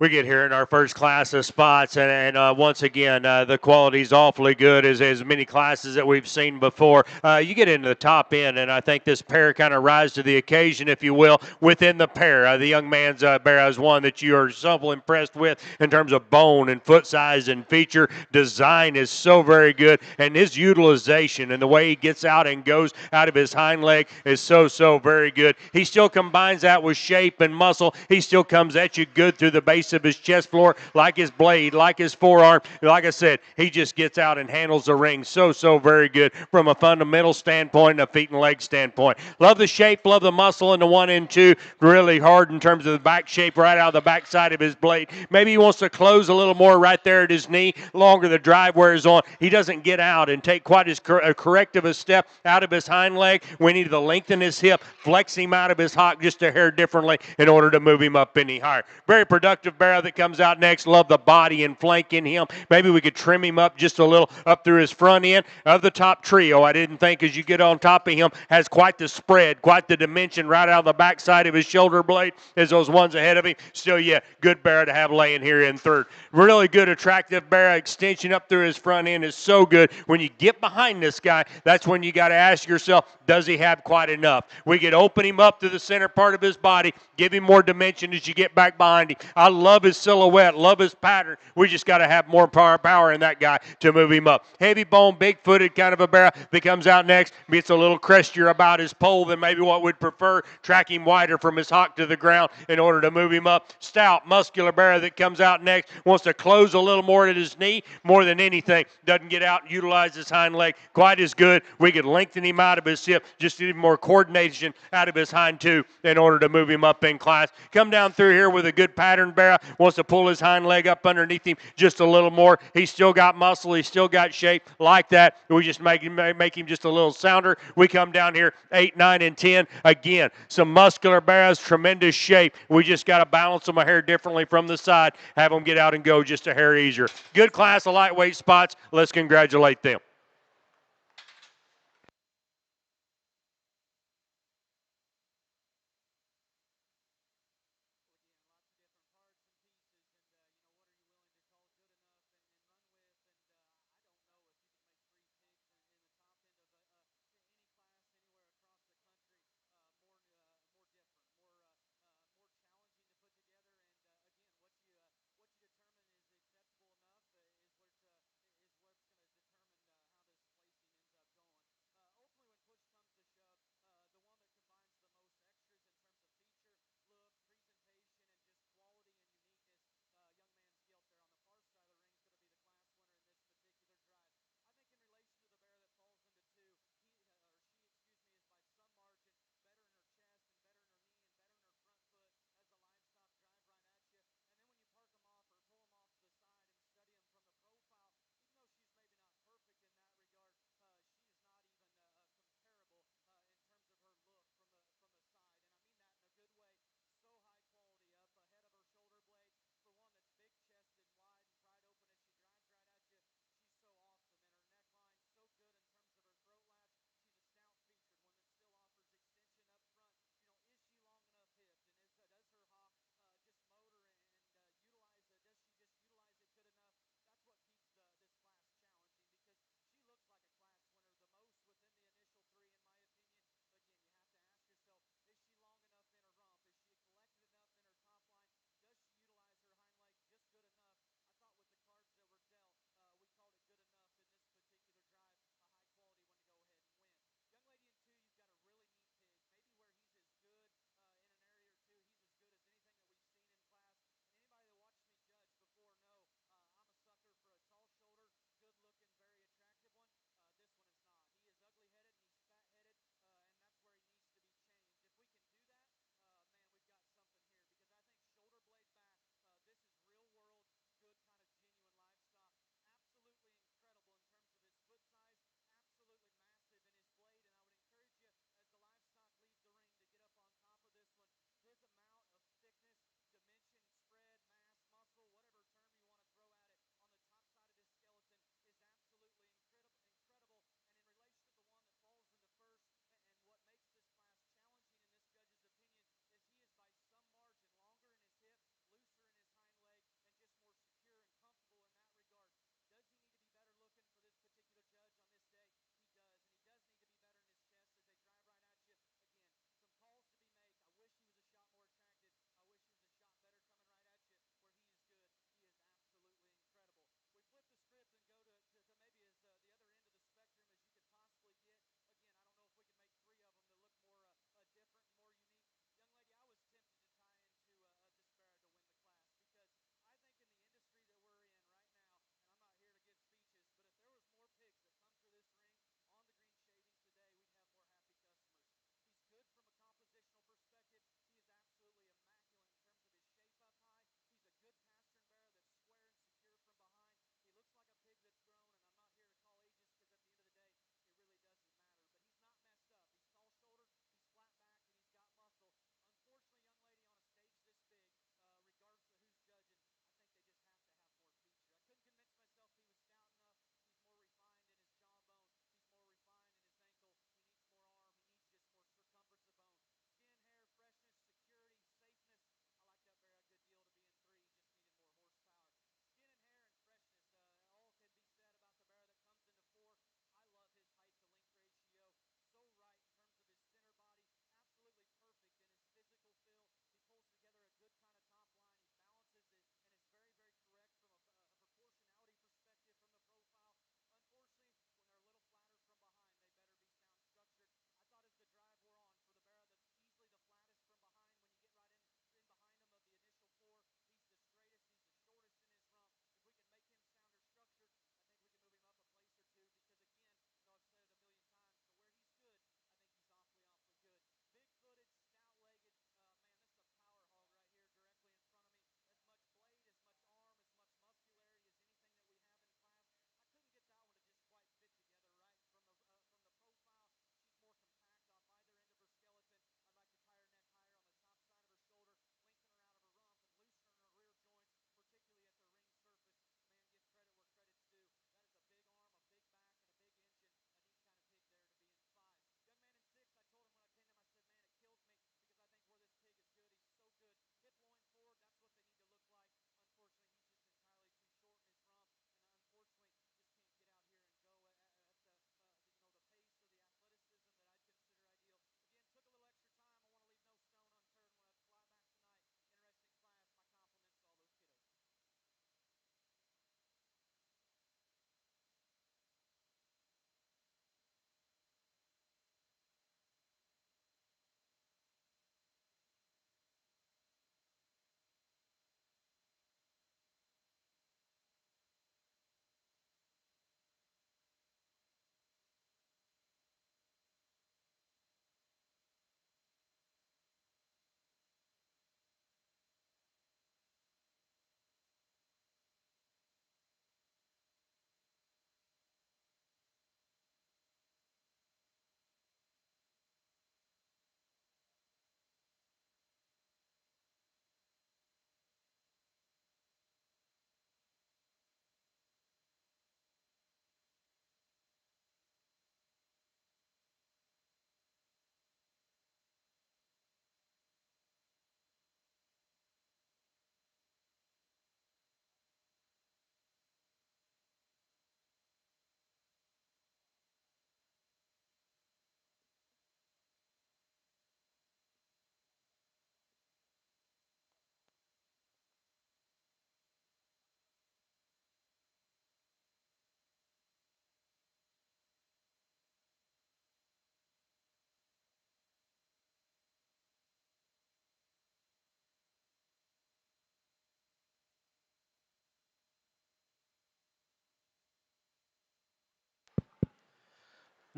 We get here in our first class of spots, and once again, the quality's awfully good as many classes that we've seen before. You get into the top end, and I think this pair kind of rise to the occasion, if you will, within the pair. The young man's bear is one that you are so impressed with in terms of bone and foot size and feature. Design is so very good, and his utilization and the way he gets out and goes out of his hind leg is so very good. He still combines that with shape and muscle. He still comes at you good through the base of his chest floor, like his blade, like his forearm. Like I said, he just gets out and handles the ring so very good from a fundamental standpoint and a feet and leg standpoint. Love the shape, love the muscle in the 1 and 2. Really hard in terms of the back shape right out of the backside of his blade. Maybe he wants to close a little more right there at his knee. Longer the drive wears on. He doesn't get out and take quite as corrective a step out of his hind leg. We need to lengthen his hip, flex him out of his hock just a hair differently in order to move him up any higher. Very productive barrow that comes out next. Love the body and flank in him. Maybe we could trim him up just a little up through his front end of the top trio. I didn't think as you get on top of him has quite the spread, quite the dimension right out of the backside of his shoulder blade as those ones ahead of him. Still, yeah, good barrow to have laying here in third. Really good, attractive barrow. Extension up through his front end is so good. When you get behind this guy, that's when you got to ask yourself, does he have quite enough? We could open him up to the center part of his body, give him more dimension as you get back behind him. I love his silhouette, love his pattern. We just got to have more power in that guy to move him up. Heavy bone, big-footed kind of a barrow that comes out next. Gets a little crestier about his pole than maybe what we'd prefer. Track him wider from his hock to the ground in order to move him up. Stout, muscular barrow that comes out next. Wants to close a little more at his knee more than anything. Doesn't get out, utilize his hind leg quite as good. We could lengthen him out of his hip, just need more coordination out of his hind two in order to move him up in class. Come down through here with a good pattern barrow. Wants to pull his hind leg up underneath him just a little more. He's still got muscle. He's still got shape like that. We just make him just a little sounder. We come down here 8, 9, and 10. Again, some muscular barrows, tremendous shape. We just got to balance them a hair differently from the side. Have them get out and go just a hair easier. Good class of lightweight spots. Let's congratulate them.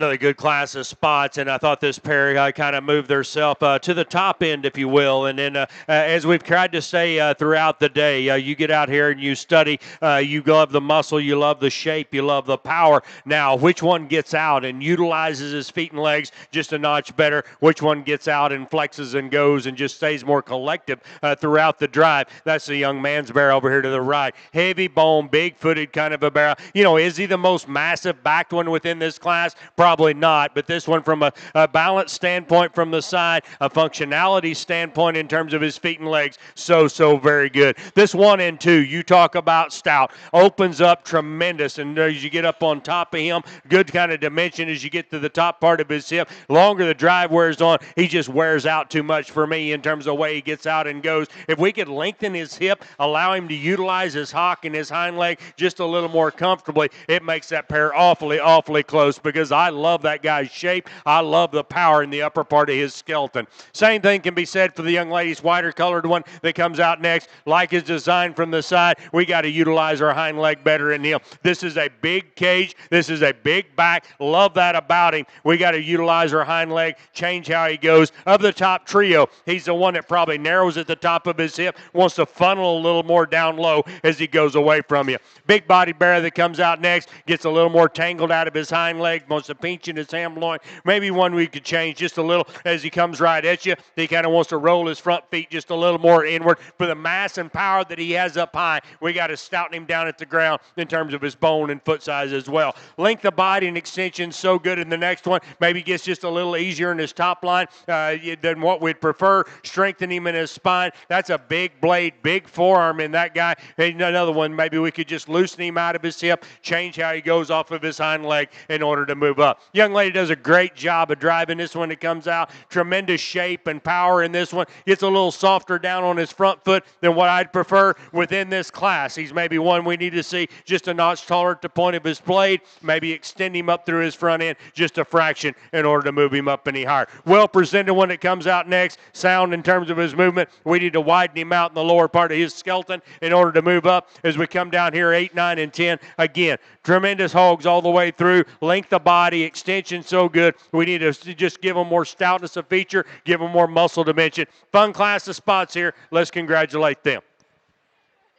Another good class of spots, and I thought this pair kind of moved themselves to the top end, if you will. And then, as we've tried to say throughout the day, you get out here and you study. You love the muscle, you love the shape, you love the power. Now, which one gets out and utilizes his feet and legs just a notch better? Which one gets out and flexes and goes and just stays more collective throughout the drive? That's the young man's barrel over here to the right. Heavy bone, big-footed kind of a barrel. You know, is he the most massive backed one within this class? Probably not, but this one from a balance standpoint from the side, a functionality standpoint in terms of his feet and legs, so very good. This 1 and 2, you talk about stout, opens up tremendous, and as you get up on top of him, good kind of dimension as you get to the top part of his hip. Longer the drive wears on, he just wears out too much for me in terms of the way he gets out and goes. If we could lengthen his hip, allow him to utilize his hock and his hind leg just a little more comfortably, it makes that pair awfully close, because I love that guy's shape. I love the power in the upper part of his skeleton. Same thing can be said for the young lady's whiter colored one that comes out next. Like his design from the side, we got to utilize our hind leg better in him. This is a big cage. This is a big back. Love that about him. We got to utilize our hind leg, change how he goes. Of the top trio, he's the one that probably narrows at the top of his hip, wants to funnel a little more down low as he goes away from you. Big body bear that comes out next gets a little more tangled out of his hind leg, wants to pinch in his ham loin. Maybe one we could change just a little as he comes right at you. He kind of wants to roll his front feet just a little more inward. For the mass and power that he has up high, we got to stouten him down at the ground in terms of his bone and foot size as well. Length of body and extension so good in the next one. Maybe gets just a little easier in his top line than what we'd prefer. Strengthen him in his spine. That's a big blade, big forearm in that guy. And another one, maybe we could just loosen him out of his hip, change how he goes off of his hind leg in order to move up. Young lady does a great job of driving this one that comes out. Tremendous shape and power in this one. Gets a little softer down on his front foot than what I'd prefer within this class. He's maybe one we need to see just a notch taller at the point of his blade. Maybe extend him up through his front end just a fraction in order to move him up any higher. Well presented one that comes out next. Sound in terms of his movement. We need to widen him out in the lower part of his skeleton in order to move up as we come down here 8, 9, and 10. Again, tremendous hogs all the way through. Length of body, extension so good. We need to just give them more stoutness of feature, give them more muscle dimension. Fun class of spots here. Let's congratulate them.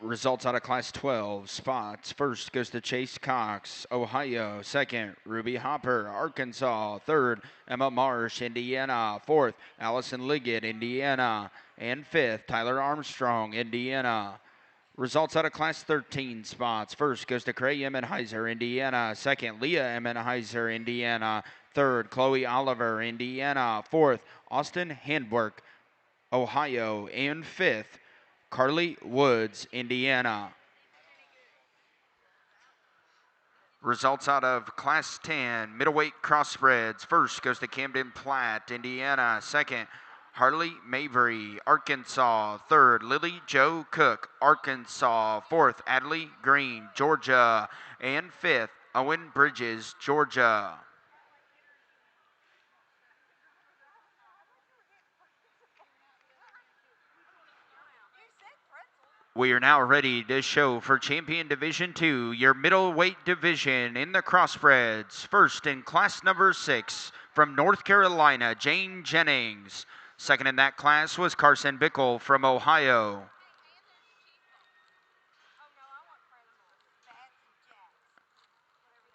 Results out of Class 12 spots. First goes to Chase Cox, Ohio. Second, Ruby Hopper, Arkansas. Third, Emma Marsh, Indiana. Fourth, Allison Liggett, Indiana. And fifth, Tyler Armstrong, Indiana. Results out of Class 13 spots. First goes to Cray Emmenheiser, Indiana. Second, Leah Emmenheiser, Indiana. Third, Chloe Oliver, Indiana. Fourth, Austin Handwork, Ohio. And fifth, Carly Woods, Indiana. Results out of Class 10 middleweight crossbreeds. First goes to Camden Platt, Indiana. Second, Harley Mabry, Arkansas. Third, Lily Jo Cook, Arkansas. Fourth, Adley Green, Georgia. And fifth, Owen Bridges, Georgia. We are now ready to show for Champion Division 2, your middleweight division in the crossbreds. First in class number 6 from North Carolina, Jane Jennings. Second in that class was Carson Bickle from Ohio.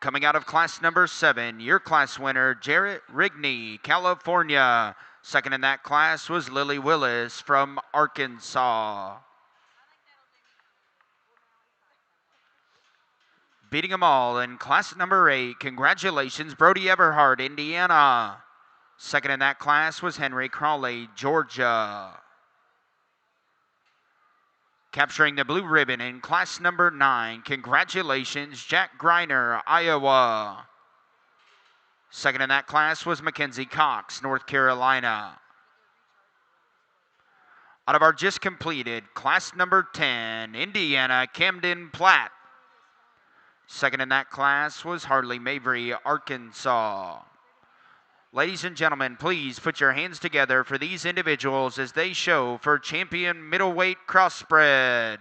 Coming out of class number 7, your class winner, Jarrett Rigney, California. Second in that class was Lily Willis from Arkansas. Beating them all in class number 8, congratulations, Brody Everhart, Indiana. Second in that class was Henry Crawley, Georgia. Capturing the blue ribbon in class number 9, congratulations, Jack Greiner, Iowa. Second in that class was Mackenzie Cox, North Carolina. Out of our just completed class number 10, Indiana, Camden Platt. Second in that class was Harley Mabry, Arkansas. Ladies and gentlemen, please put your hands together for these individuals as they show for champion middleweight crossbred.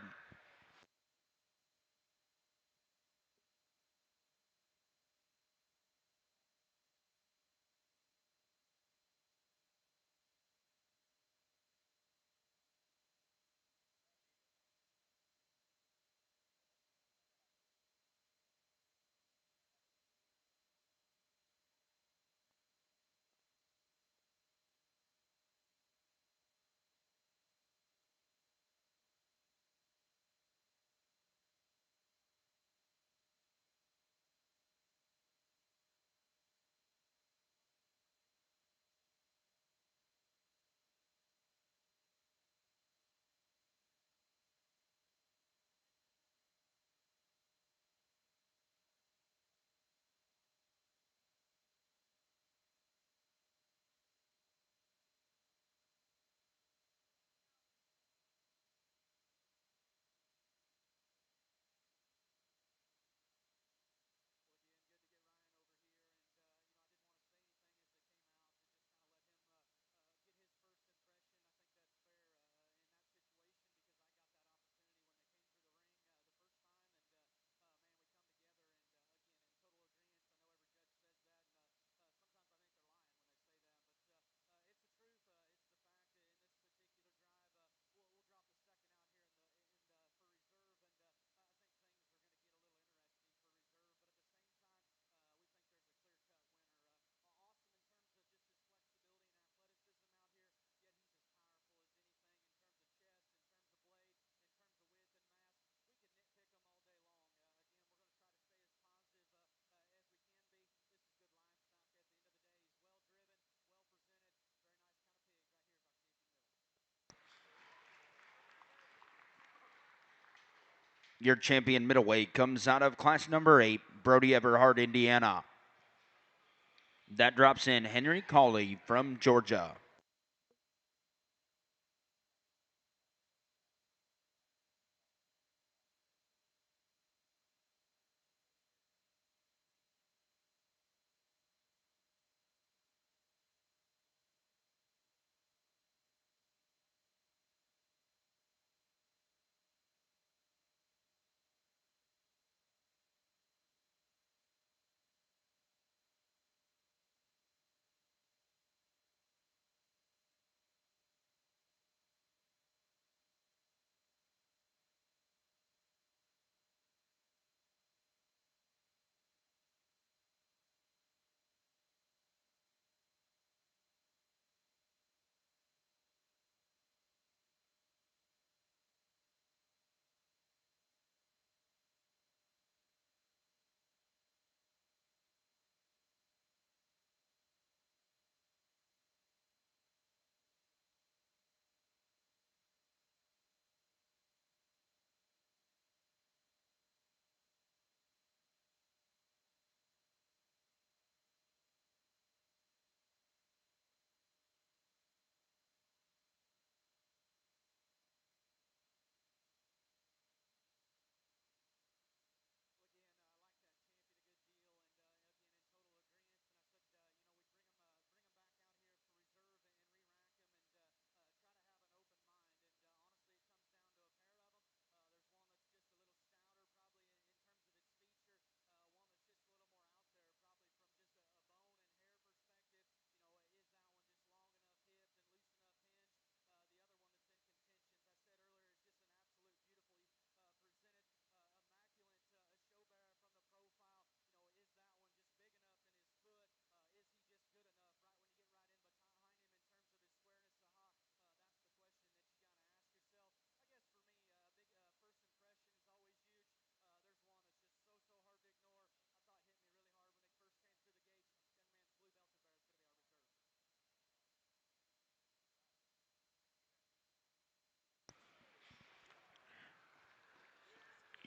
Your champion middleweight comes out of class number 8, Brody Everhart, Indiana. That drops in Henry Cawley from Georgia.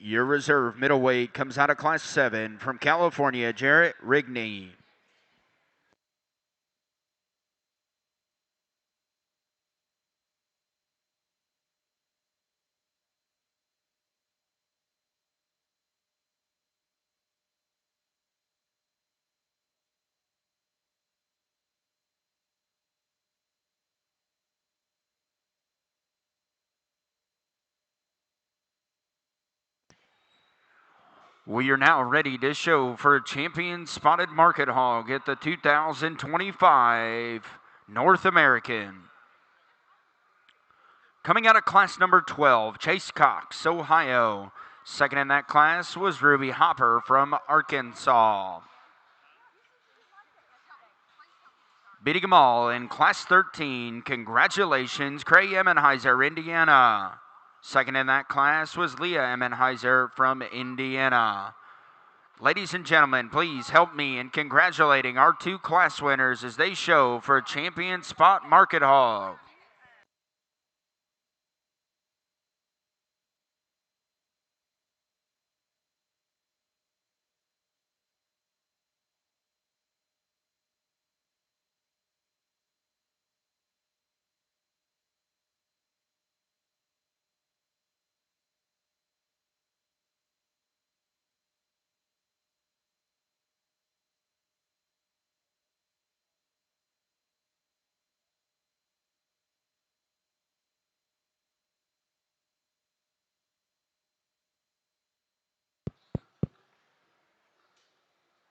Your reserve middleweight comes out of class 7 from California, Jarrett Rigney. We are now ready to show for champion spotted market hog at the 2025 North American. Coming out of class number 12, Chase Cox, Ohio. Second in that class was Ruby Hopper from Arkansas. Beating them all in class 13, congratulations, Craig Emmenheiser, Indiana. Second in that class was Leah Emmenheiser from Indiana. Ladies and gentlemen, please help me in congratulating our 2 class winners as they show for champion spot market hog.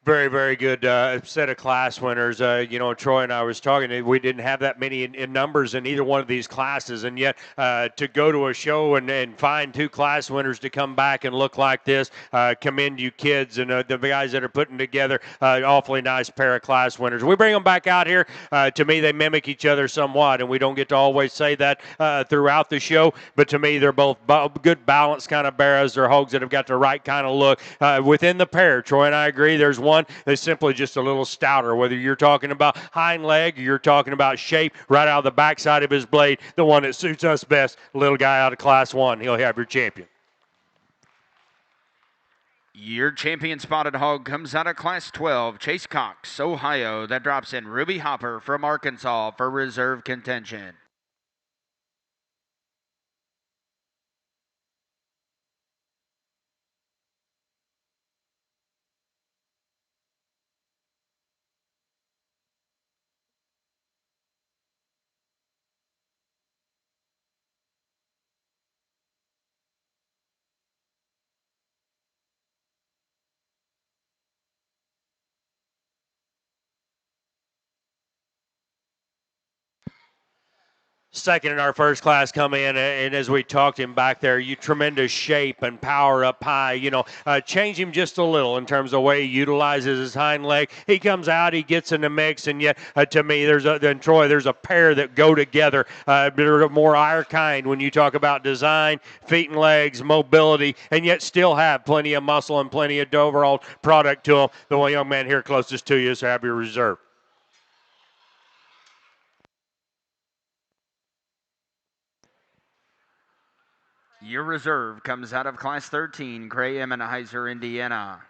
Very, very good set of class winners. Troy and I was talking. We didn't have that many in numbers in either one of these classes, and yet to go to a show and find 2 class winners to come back and look like this, commend you kids and the guys that are putting together awfully nice pair of class winners. We bring them back out here. To me, they mimic each other somewhat, and we don't get to always say that throughout the show, but to me, they're both good balanced kind of barrows. They're hogs that have got the right kind of look within the pair. Troy and I agree. There's one that's simply just a little stouter, whether you're talking about hind leg or you're talking about shape right out of the backside of his blade. The one that suits us best, little guy out of class 1, he'll have your champion. Your champion spotted hog comes out of Class 12, Chase Cox, Ohio. That drops in Ruby Hopper from Arkansas for reserve contention. Second in our first class come in, and as we talked him back there, you tremendous shape and power up high. Change him just a little in terms of the way he utilizes his hind leg. He comes out, he gets in the mix, and yet to me, Troy, there's a pair that go together. They're more our kind when you talk about design, feet and legs, mobility, and yet still have plenty of muscle and plenty of overall product to them. The one young man here closest to you is Happy Reserve. Your reserve comes out of Class 13, Gray Emenheiser, Indiana.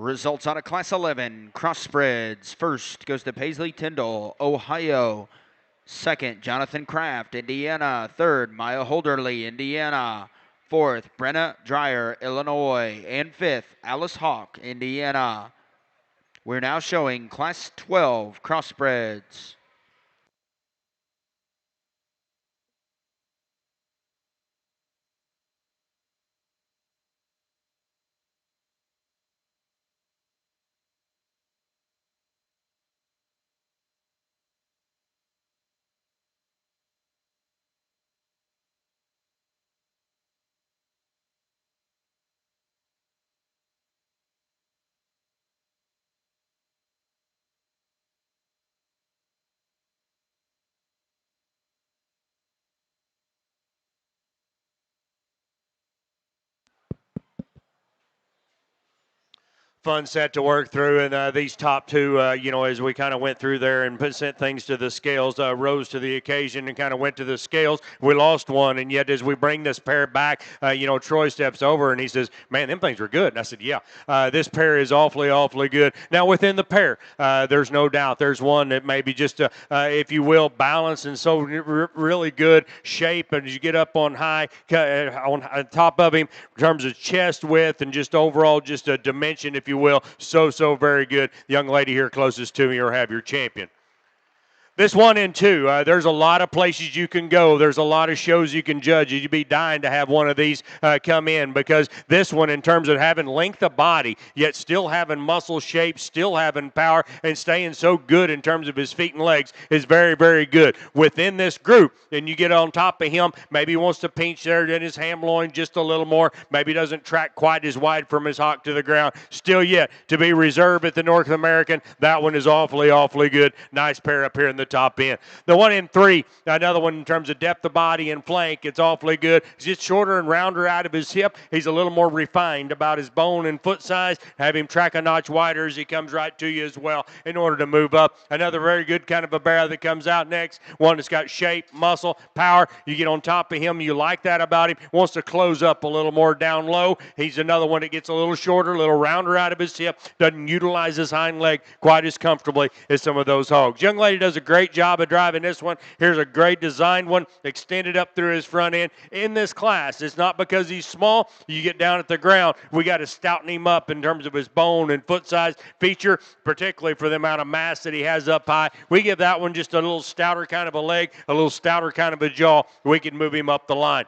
Results out of Class 11, crossbreds. First goes to Paisley Tyndall, Ohio. Second, Jonathan Kraft, Indiana. Third, Maya Holderly, Indiana. Fourth, Brenna Dreyer, Illinois. And fifth, Alice Hawk, Indiana. We're now showing Class 12 crossbreds. Fun set to work through, and these top two, as we kind of went through there and sent things to the scales, rose to the occasion and kind of went to the scales. We lost one, and yet as we bring this pair back, Troy steps over and he says, "Man, them things were good." And I said, "Yeah, this pair is awfully, awfully good." Now within the pair, there's no doubt there's one that maybe just, if you will, balance and so really good shape, and as you get up on high, on top of him, in terms of chest width and just overall just a dimension, if you will, so very good. The young lady here closest to me or have your champion. This 1 and 2, there's a lot of places you can go. There's a lot of shows you can judge. You'd be dying to have one of these come in, because this one, in terms of having length of body, yet still having muscle shape, still having power, and staying so good in terms of his feet and legs, is very, very good. Within this group, and you get on top of him, maybe he wants to pinch there in his ham loin just a little more. Maybe doesn't track quite as wide from his hock to the ground. Still yet to be reserved at the North American. That one is awfully, awfully good. Nice pair up here in the top end. The 1 and 3, another one in terms of depth of body and flank, it's awfully good. He's just shorter and rounder out of his hip. He's a little more refined about his bone and foot size. Have him track a notch wider as he comes right to you as well in order to move up. Another very good kind of a barrow that comes out next. One that's got shape, muscle, power. You get on top of him, you like that about him. Wants to close up a little more down low. He's another one that gets a little shorter, a little rounder out of his hip. Doesn't utilize his hind leg quite as comfortably as some of those hogs. Young lady does a great job of driving this one. Here's a great designed one, extended up through his front end. In this class, it's not because he's small. You get down at the ground, we got to stouten him up in terms of his bone and foot size feature, particularly for the amount of mass that he has up high. We give that one just a little stouter kind of a leg, a little stouter kind of a jaw. We can move him up the line.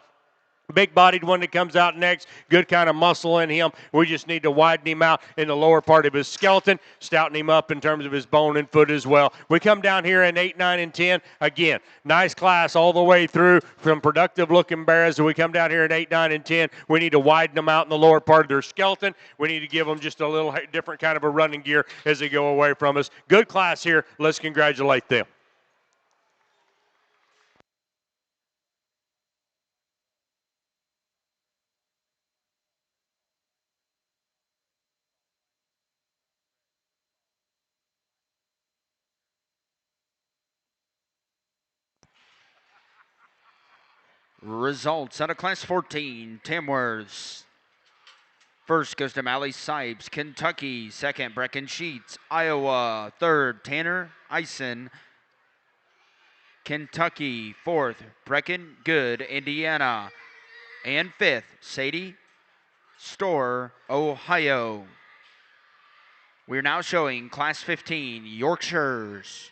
Big-bodied one that comes out next, good kind of muscle in him. We just need to widen him out in the lower part of his skeleton, stouten him up in terms of his bone and foot as well. We come down here in 8, 9, and 10. Again, nice class all the way through from productive-looking bears. So we come down here in 8, 9, and 10. We need to widen them out in the lower part of their skeleton. We need to give them just a little different kind of a running gear as they go away from us. Good class here. Let's congratulate them. Results out of Class 14, Tamworths. First goes to Mally Sipes, Kentucky. Second, Brecken Sheets, Iowa. Third, Tanner Eisen, Kentucky. Fourth, Brecken Good, Indiana. And fifth, Sadie Store, Ohio. We're now showing Class 15, Yorkshires.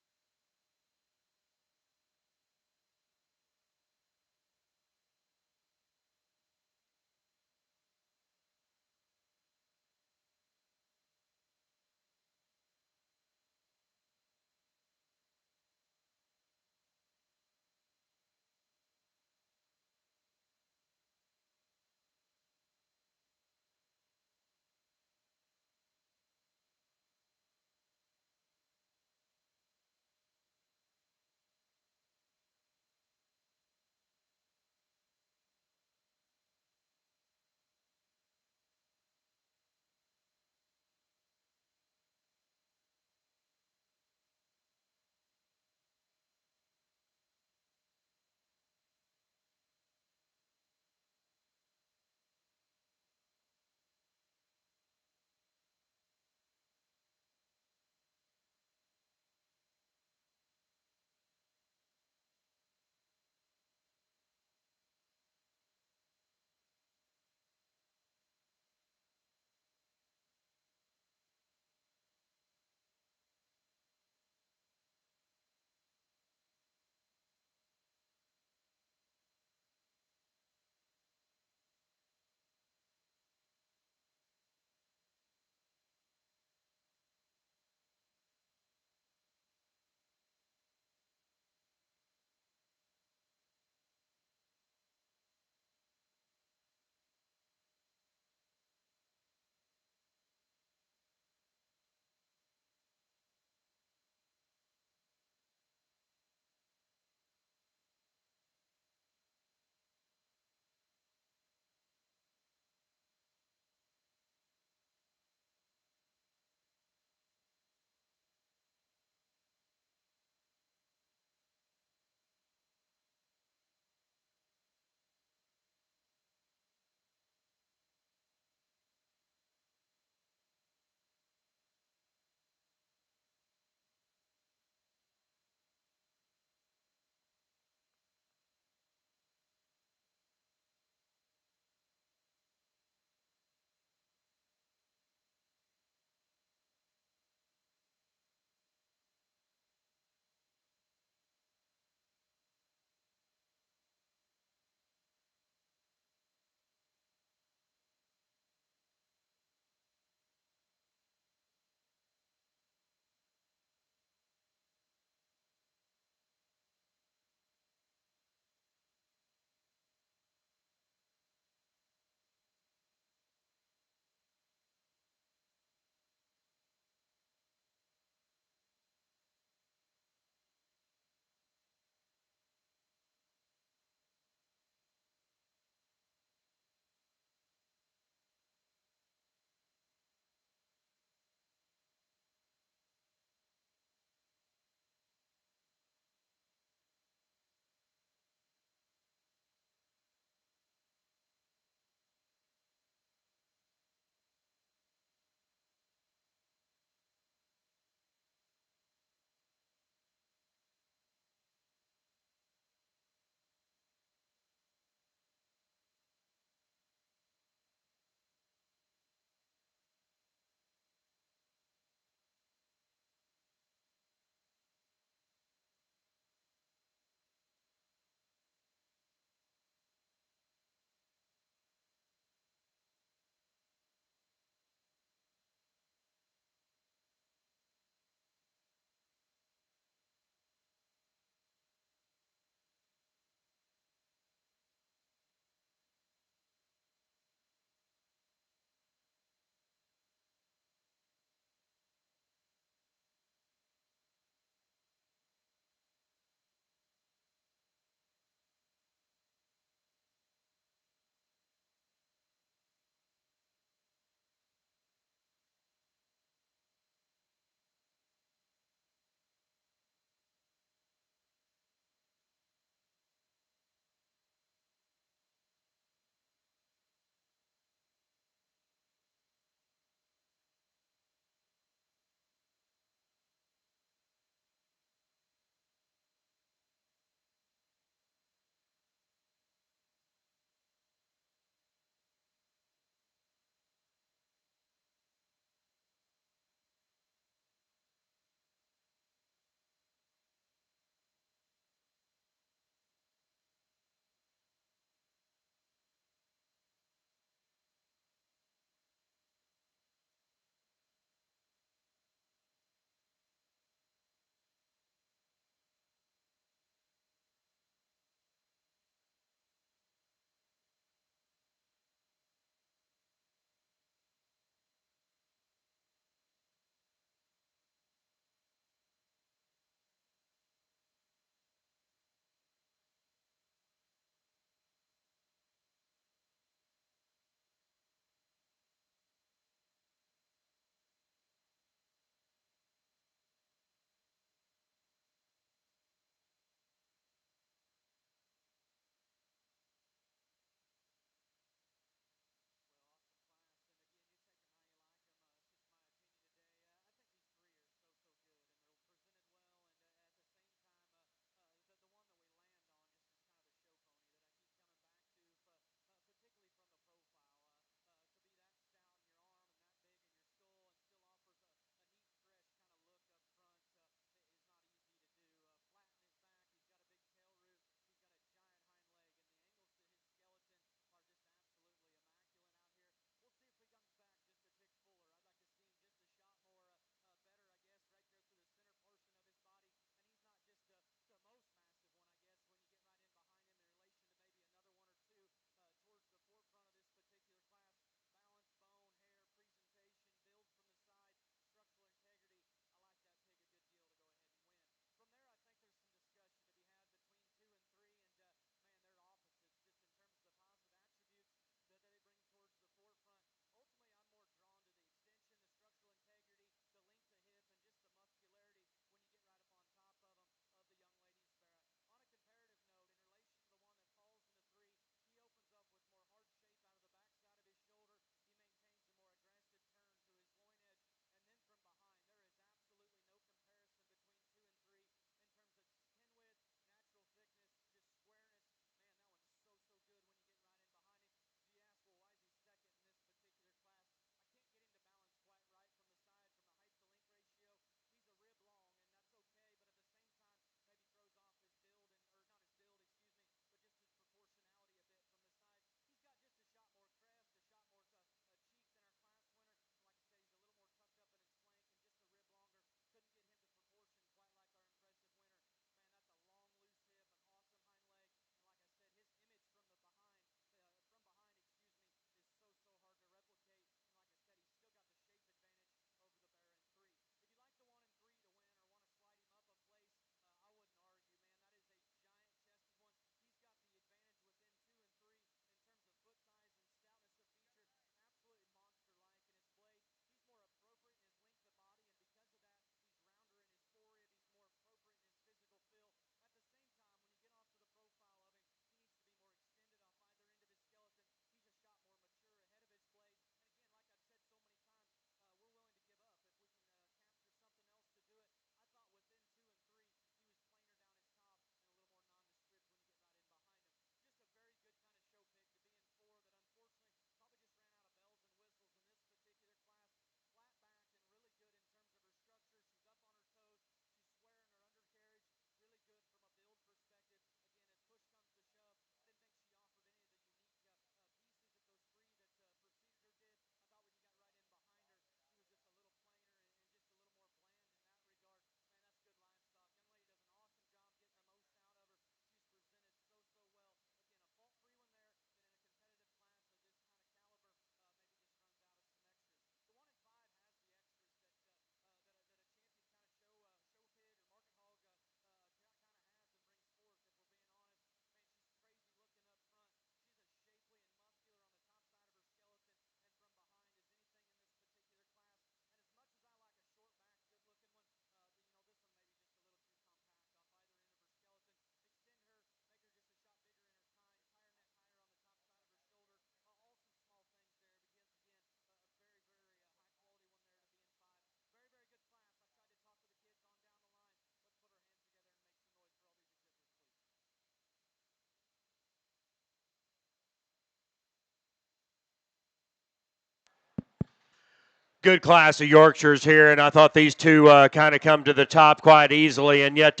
Good class of Yorkshires here, and I thought these two kind of come to the top quite easily. And yet,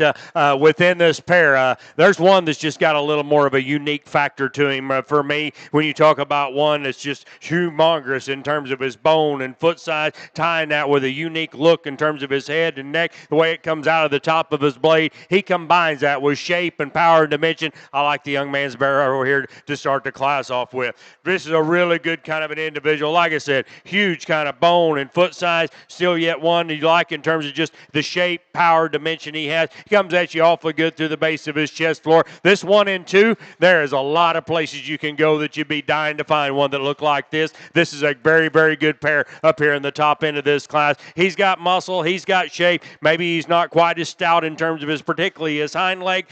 within this pair, there's one that's just got a little more of a unique factor to him. For me, when you talk about one that's just humongous in terms of his bone and foot size, tying that with a unique look in terms of his head and neck, the way it comes out of the top of his blade, he combines that with shape and power and dimension. I like the young man's barrel here to start the class off with. This is a really good kind of an individual. Like I said, huge kind of bone and foot size, still yet one you like in terms of just the shape, power, dimension he has. He comes at you awfully good through the base of his chest floor. This 1 and 2, there is a lot of places you can go that you'd be dying to find one that look like this. This is a very, very good pair up here in the top end of this class. He's got muscle, he's got shape. Maybe he's not quite as stout in terms of particularly his hind leg.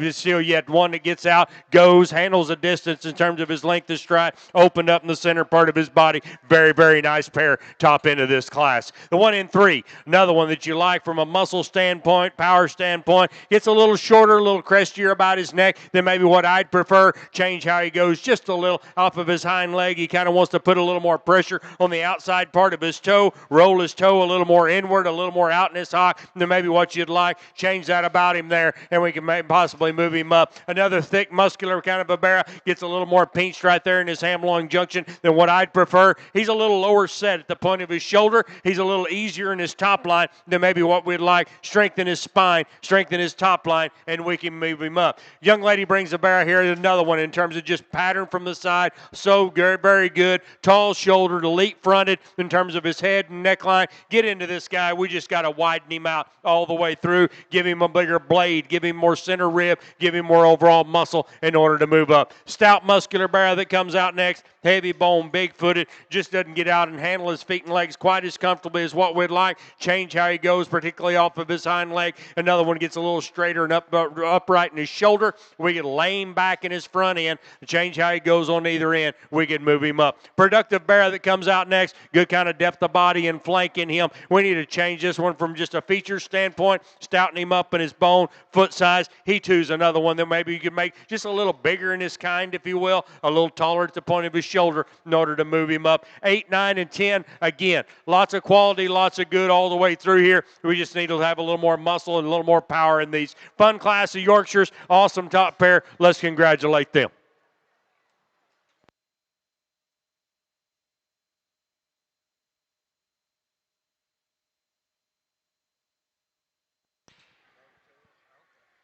Still yet one that gets out, goes, handles a distance in terms of his length of stride, opened up in the center part of his body. Very, very nice pair top end of this class. The 1 and 3, another one that you like from a muscle standpoint, power standpoint. Gets a little shorter, a little crestier about his neck than maybe what I'd prefer. Change how he goes just a little off of his hind leg. He kind of wants to put a little more pressure on the outside part of his toe, roll his toe a little more inward, a little more out in his hock than maybe what you'd like. Change that about him there, and we can possibly move him up. Another thick, muscular kind of a barrel. Gets a little more pinched right there in his ham-loin junction than what I'd prefer. He's a little lower set at the point of his shoulder. He's a little easier in his top line than maybe what we'd like. Strengthen his spine, strengthen his top line, and we can move him up. Young lady brings a barrel here. Another one in terms of just pattern from the side. So very, very good. Tall shouldered, elite fronted in terms of his head and neckline. Get into this guy. We just got to widen him out all the way through. Give him a bigger blade. Give him more center rib. Give him more overall muscle in order to move up. Stout muscular barrel that comes out next. Heavy bone, big footed. Just doesn't get out and handle his feet and legs quite as comfortably as what we'd like. Change how he goes, particularly off of his hind leg. Another one gets a little straighter and upright in his shoulder. We can lay him back in his front end. Change how he goes on either end. We can move him up. Productive barrel that comes out next. Good kind of depth of body and flank in him. We need to change this one from just a feature standpoint, stouten him up in his bone, foot size. He too's another one that maybe you can make just a little bigger in his kind, if you will, a little taller at the point of his shoulder in order to move him up. 8, 9, and 10, again, lots of quality, lots of good all the way through here. We just need to have a little more muscle and a little more power in these. Fun class of Yorkshires, awesome top pair. Let's congratulate them.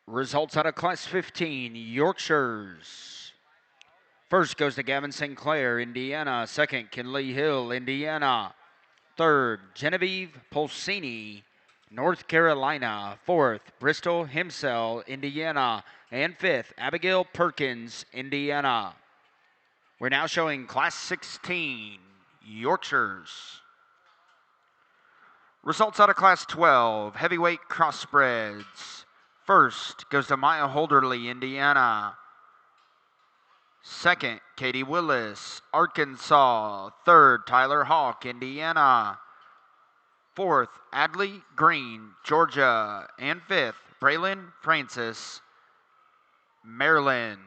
Results out of Class 15, Yorkshires. First goes to Gavin Sinclair, Indiana. Second, Kinley Hill, Indiana. Third, Genevieve Polsini, North Carolina. Fourth, Bristol Himsell, Indiana. And fifth, Abigail Perkins, Indiana. We're now showing Class 16, Yorkshires. Results out of Class 12, heavyweight crossbreds. First goes to Maya Holderly, Indiana. Second, Katie Willis, Arkansas. Third, Tyler Hawk, Indiana. Fourth, Adley Green, Georgia. And fifth, Braylon Francis, Maryland.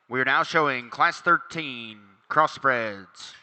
We are now showing Class 13, crossbreds.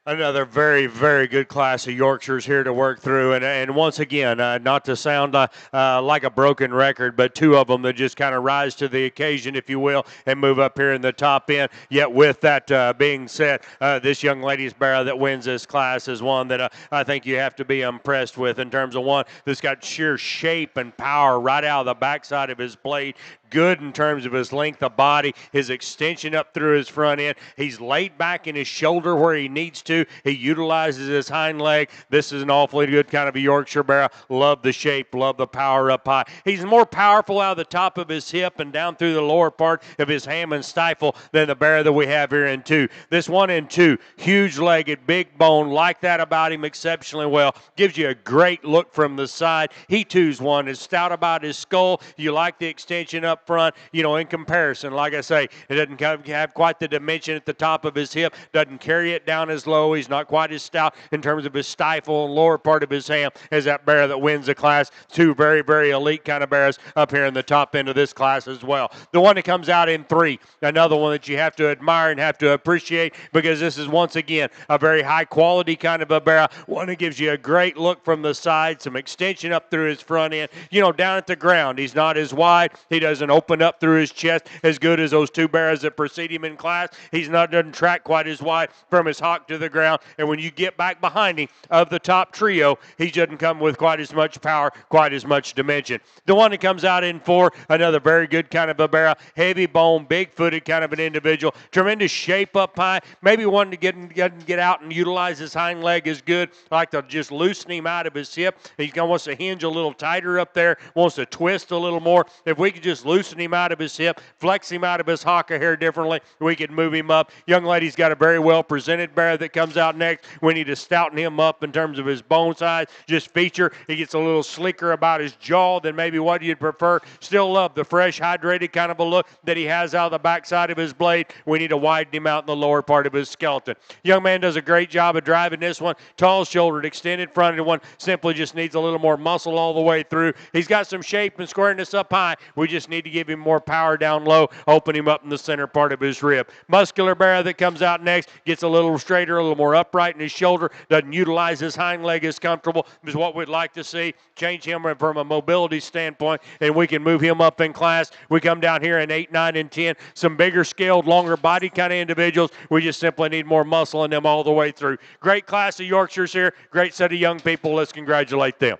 Another very, very good class of Yorkshires here to work through. And once again, not to sound like a broken record, but two of them that just kind of rise to the occasion, if you will, and move up here in the top end. Yet with that being said, this young lady's barrow that wins this class is one that I think you have to be impressed with in terms of one that's got sheer shape and power right out of the backside of his blade. Good in terms of his length of body, his extension up through his front end. He's laid back in his shoulder where he needs to. He utilizes his hind leg. This is an awfully good kind of a Yorkshire barrow. Love the shape, love the power up high. He's more powerful out of the top of his hip and down through the lower part of his ham and stifle than the barrow that we have here in 2. This 1 and 2, huge-legged, big bone, like that about him exceptionally well. Gives you a great look from the side. He too's one is stout about his skull. You like the extension up front, in comparison. Like I say, it doesn't have quite the dimension at the top of his hip, doesn't carry it down as low. He's not quite as stout in terms of his stifle and lower part of his ham as that barrow that wins the class. Two very, very elite kind of barrows up here in the top end of this class as well. The one that comes out in 3, another one that you have to admire and have to appreciate because this is once again a very high quality kind of a barrow. One that gives you a great look from the side, some extension up through his front end. Down at the ground, he's not as wide. He doesn't open up through his chest as good as those two barrows that precede him in class. Doesn't track quite as wide from his hock to the ground. And when you get back behind him of the top trio, he doesn't come with quite as much power, quite as much dimension. The one that comes out in 4, another very good kind of a barrow, heavy bone, big-footed kind of an individual, tremendous shape up high. Maybe one to get out and utilize his hind leg is good. I like to just loosen him out of his hip. He wants to hinge a little tighter up there, wants to twist a little more. If we could just loosen him out of his hip, flex him out of his hock of hair differently, we could move him up. Young lady's got a very well presented barrow that comes out next. We need to stouten him up in terms of his bone size, just feature. He gets a little sleeker about his jaw than maybe what you'd prefer. Still love the fresh, hydrated kind of a look that he has out of the backside of his blade. We need to widen him out in the lower part of his skeleton. Young man does a great job of driving this one. Tall shouldered, extended fronted one. Simply just needs a little more muscle all the way through. He's got some shape and squareness up high. We just need to give him more power down low, open him up in the center part of his rib. Muscular barrow that comes out next gets a little straighter, a little more upright in his shoulder, doesn't utilize his hind leg as comfortable, is what we'd like to see. Change him from a mobility standpoint, and we can move him up in class. We come down here in 8, 9, and 10, some bigger scaled, longer body kind of individuals. We just simply need more muscle in them all the way through. Great class of Yorkshires here, great set of young people. Let's congratulate them.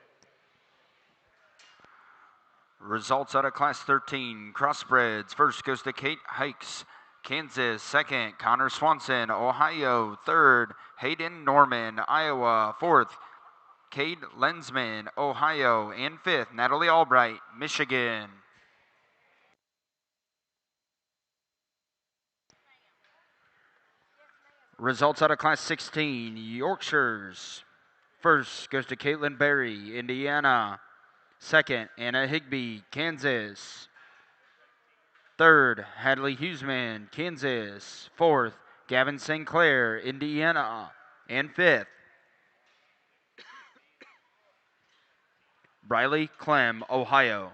Results out of Class 13, crossbreds. First goes to Kate Hikes, Kansas. Second, Connor Swanson, Ohio. Third, Hayden Norman, Iowa. Fourth, Cade Lensman, Ohio. And fifth, Natalie Albright, Michigan. Results out of Class 16, Yorkshires. First goes to Caitlin Berry, Indiana. Second, Anna Higby, Kansas. Third, Hadley Huseman, Kansas. Fourth, Gavin St. Clair, Indiana. And fifth, Briley Clem, Ohio.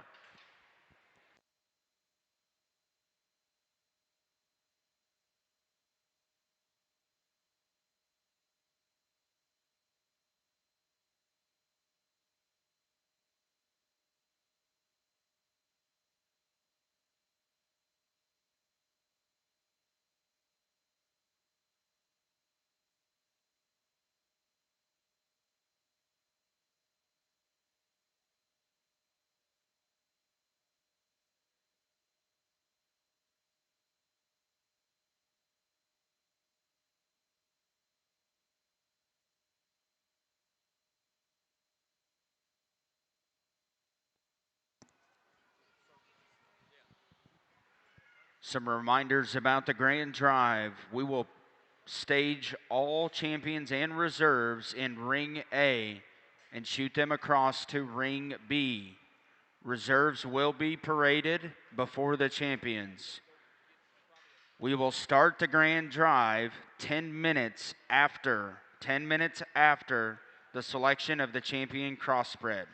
Some reminders about the Grand Drive. We will stage all champions and reserves in Ring A and shoot them across to Ring B. Reserves will be paraded before the champions. We will start the Grand Drive 10 minutes after the selection of the champion crossbred.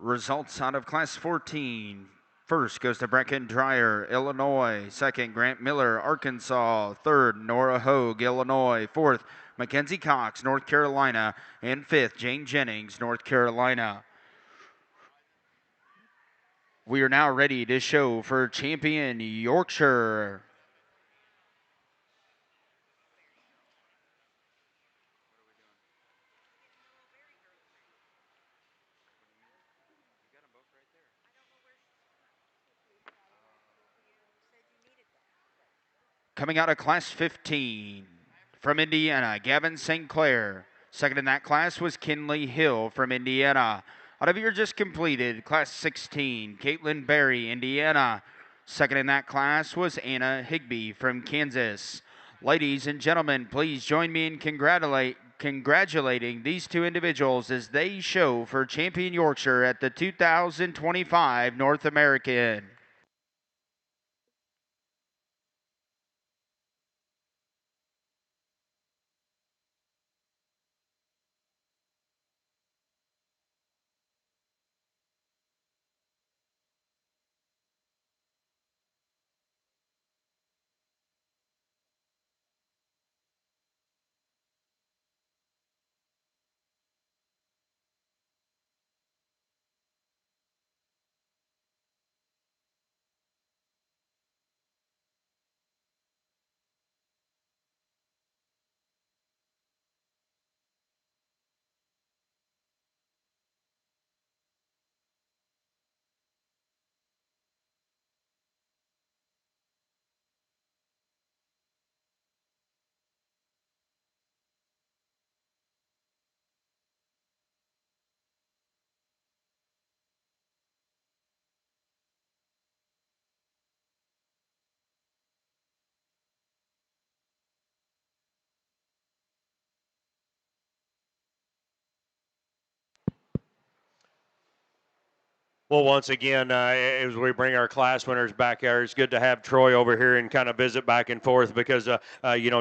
Results out of Class 14. First goes to Brecken Dreyer, Illinois. Second, Grant Miller, Arkansas. Third, Nora Hogue, Illinois. Fourth, Mackenzie Cox, North Carolina. And fifth, Jane Jennings, North Carolina. We are now ready to show for champion Yorkshire. Coming out of Class 15 from Indiana, Gavin St. Clair. Second in that class was Kinley Hill from Indiana. Out of your just completed, Class 16, Caitlin Berry, Indiana. Second in that class was Anna Higby from Kansas. Ladies and gentlemen, please join me in congratulating these two individuals as they show for Champion Yorkshire at the 2025 North American. Well, once again, as we bring our class winners back here, it's good to have Troy over here and kind of visit back and forth because,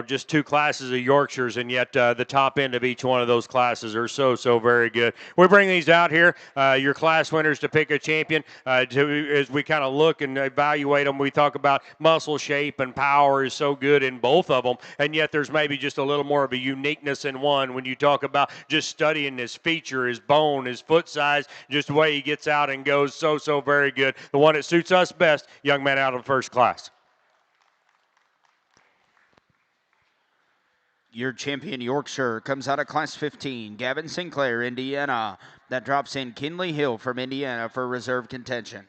just two classes of Yorkshires, and yet the top end of each one of those classes are so very good. We bring these out here, your class winners, to pick a champion. As we kind of look and evaluate them, we talk about muscle shape and power is so good in both of them, and yet there's maybe just a little more of a uniqueness in one when you talk about just studying his feature, his bone, his foot size, just the way he gets out and goes. So very good. The one that suits us best, young man out of first class. Your champion Yorkshire comes out of Class 15, Gavin Sinclair, Indiana. That drops in Kinley Hill from Indiana for reserve contention.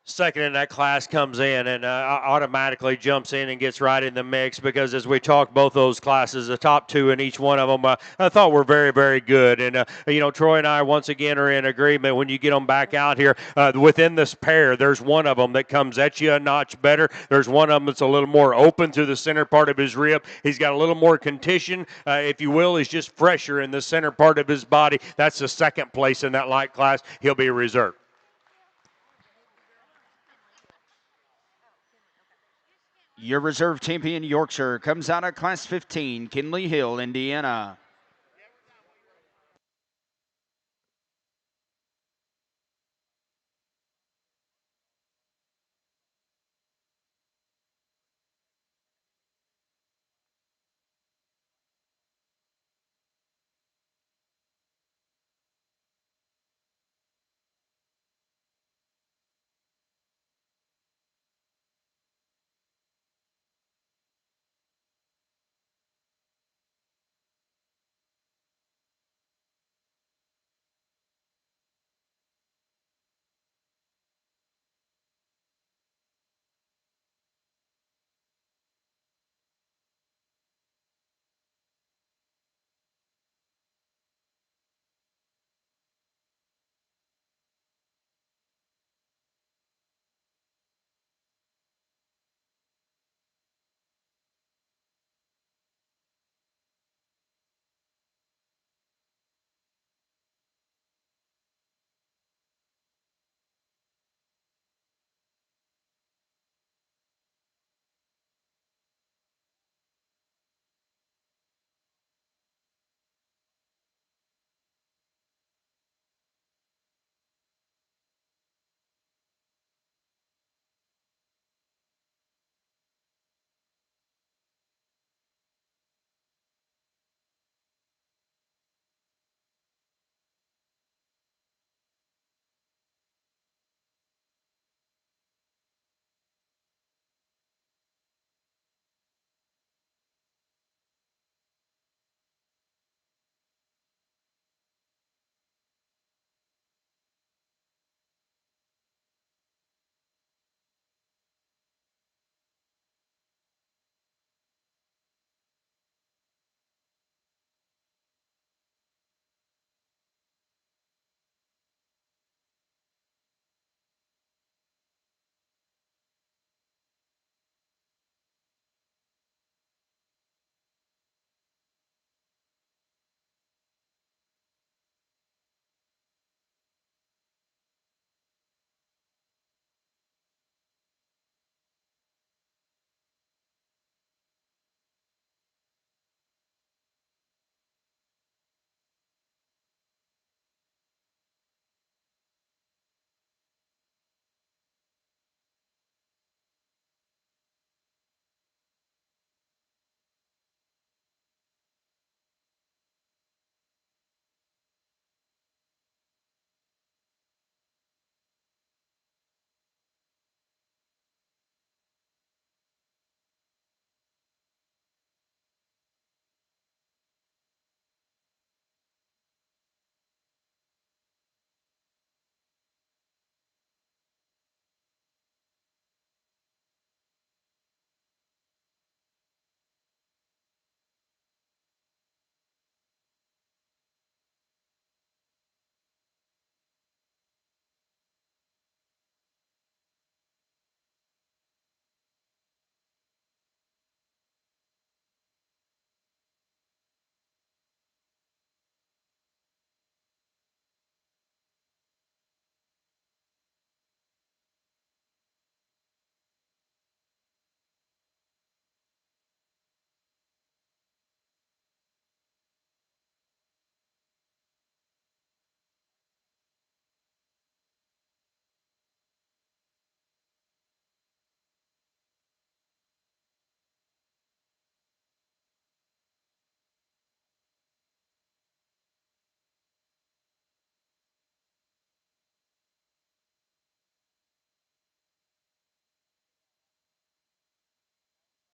Second in that class comes in and automatically jumps in and gets right in the mix because as we talk both those classes, the top two in each one of them, I thought were very good. And, Troy and I once again are in agreement when you get them back out here. Within this pair, there's one of them that comes at you a notch better. There's one of them that's a little more open through the center part of his rib. He's got a little more condition, if you will. He's just fresher in the center part of his body. That's the second place in that light class. He'll be reserved. Your reserve champion Yorkshire comes out of Class 15, Kinley Hill, Indiana.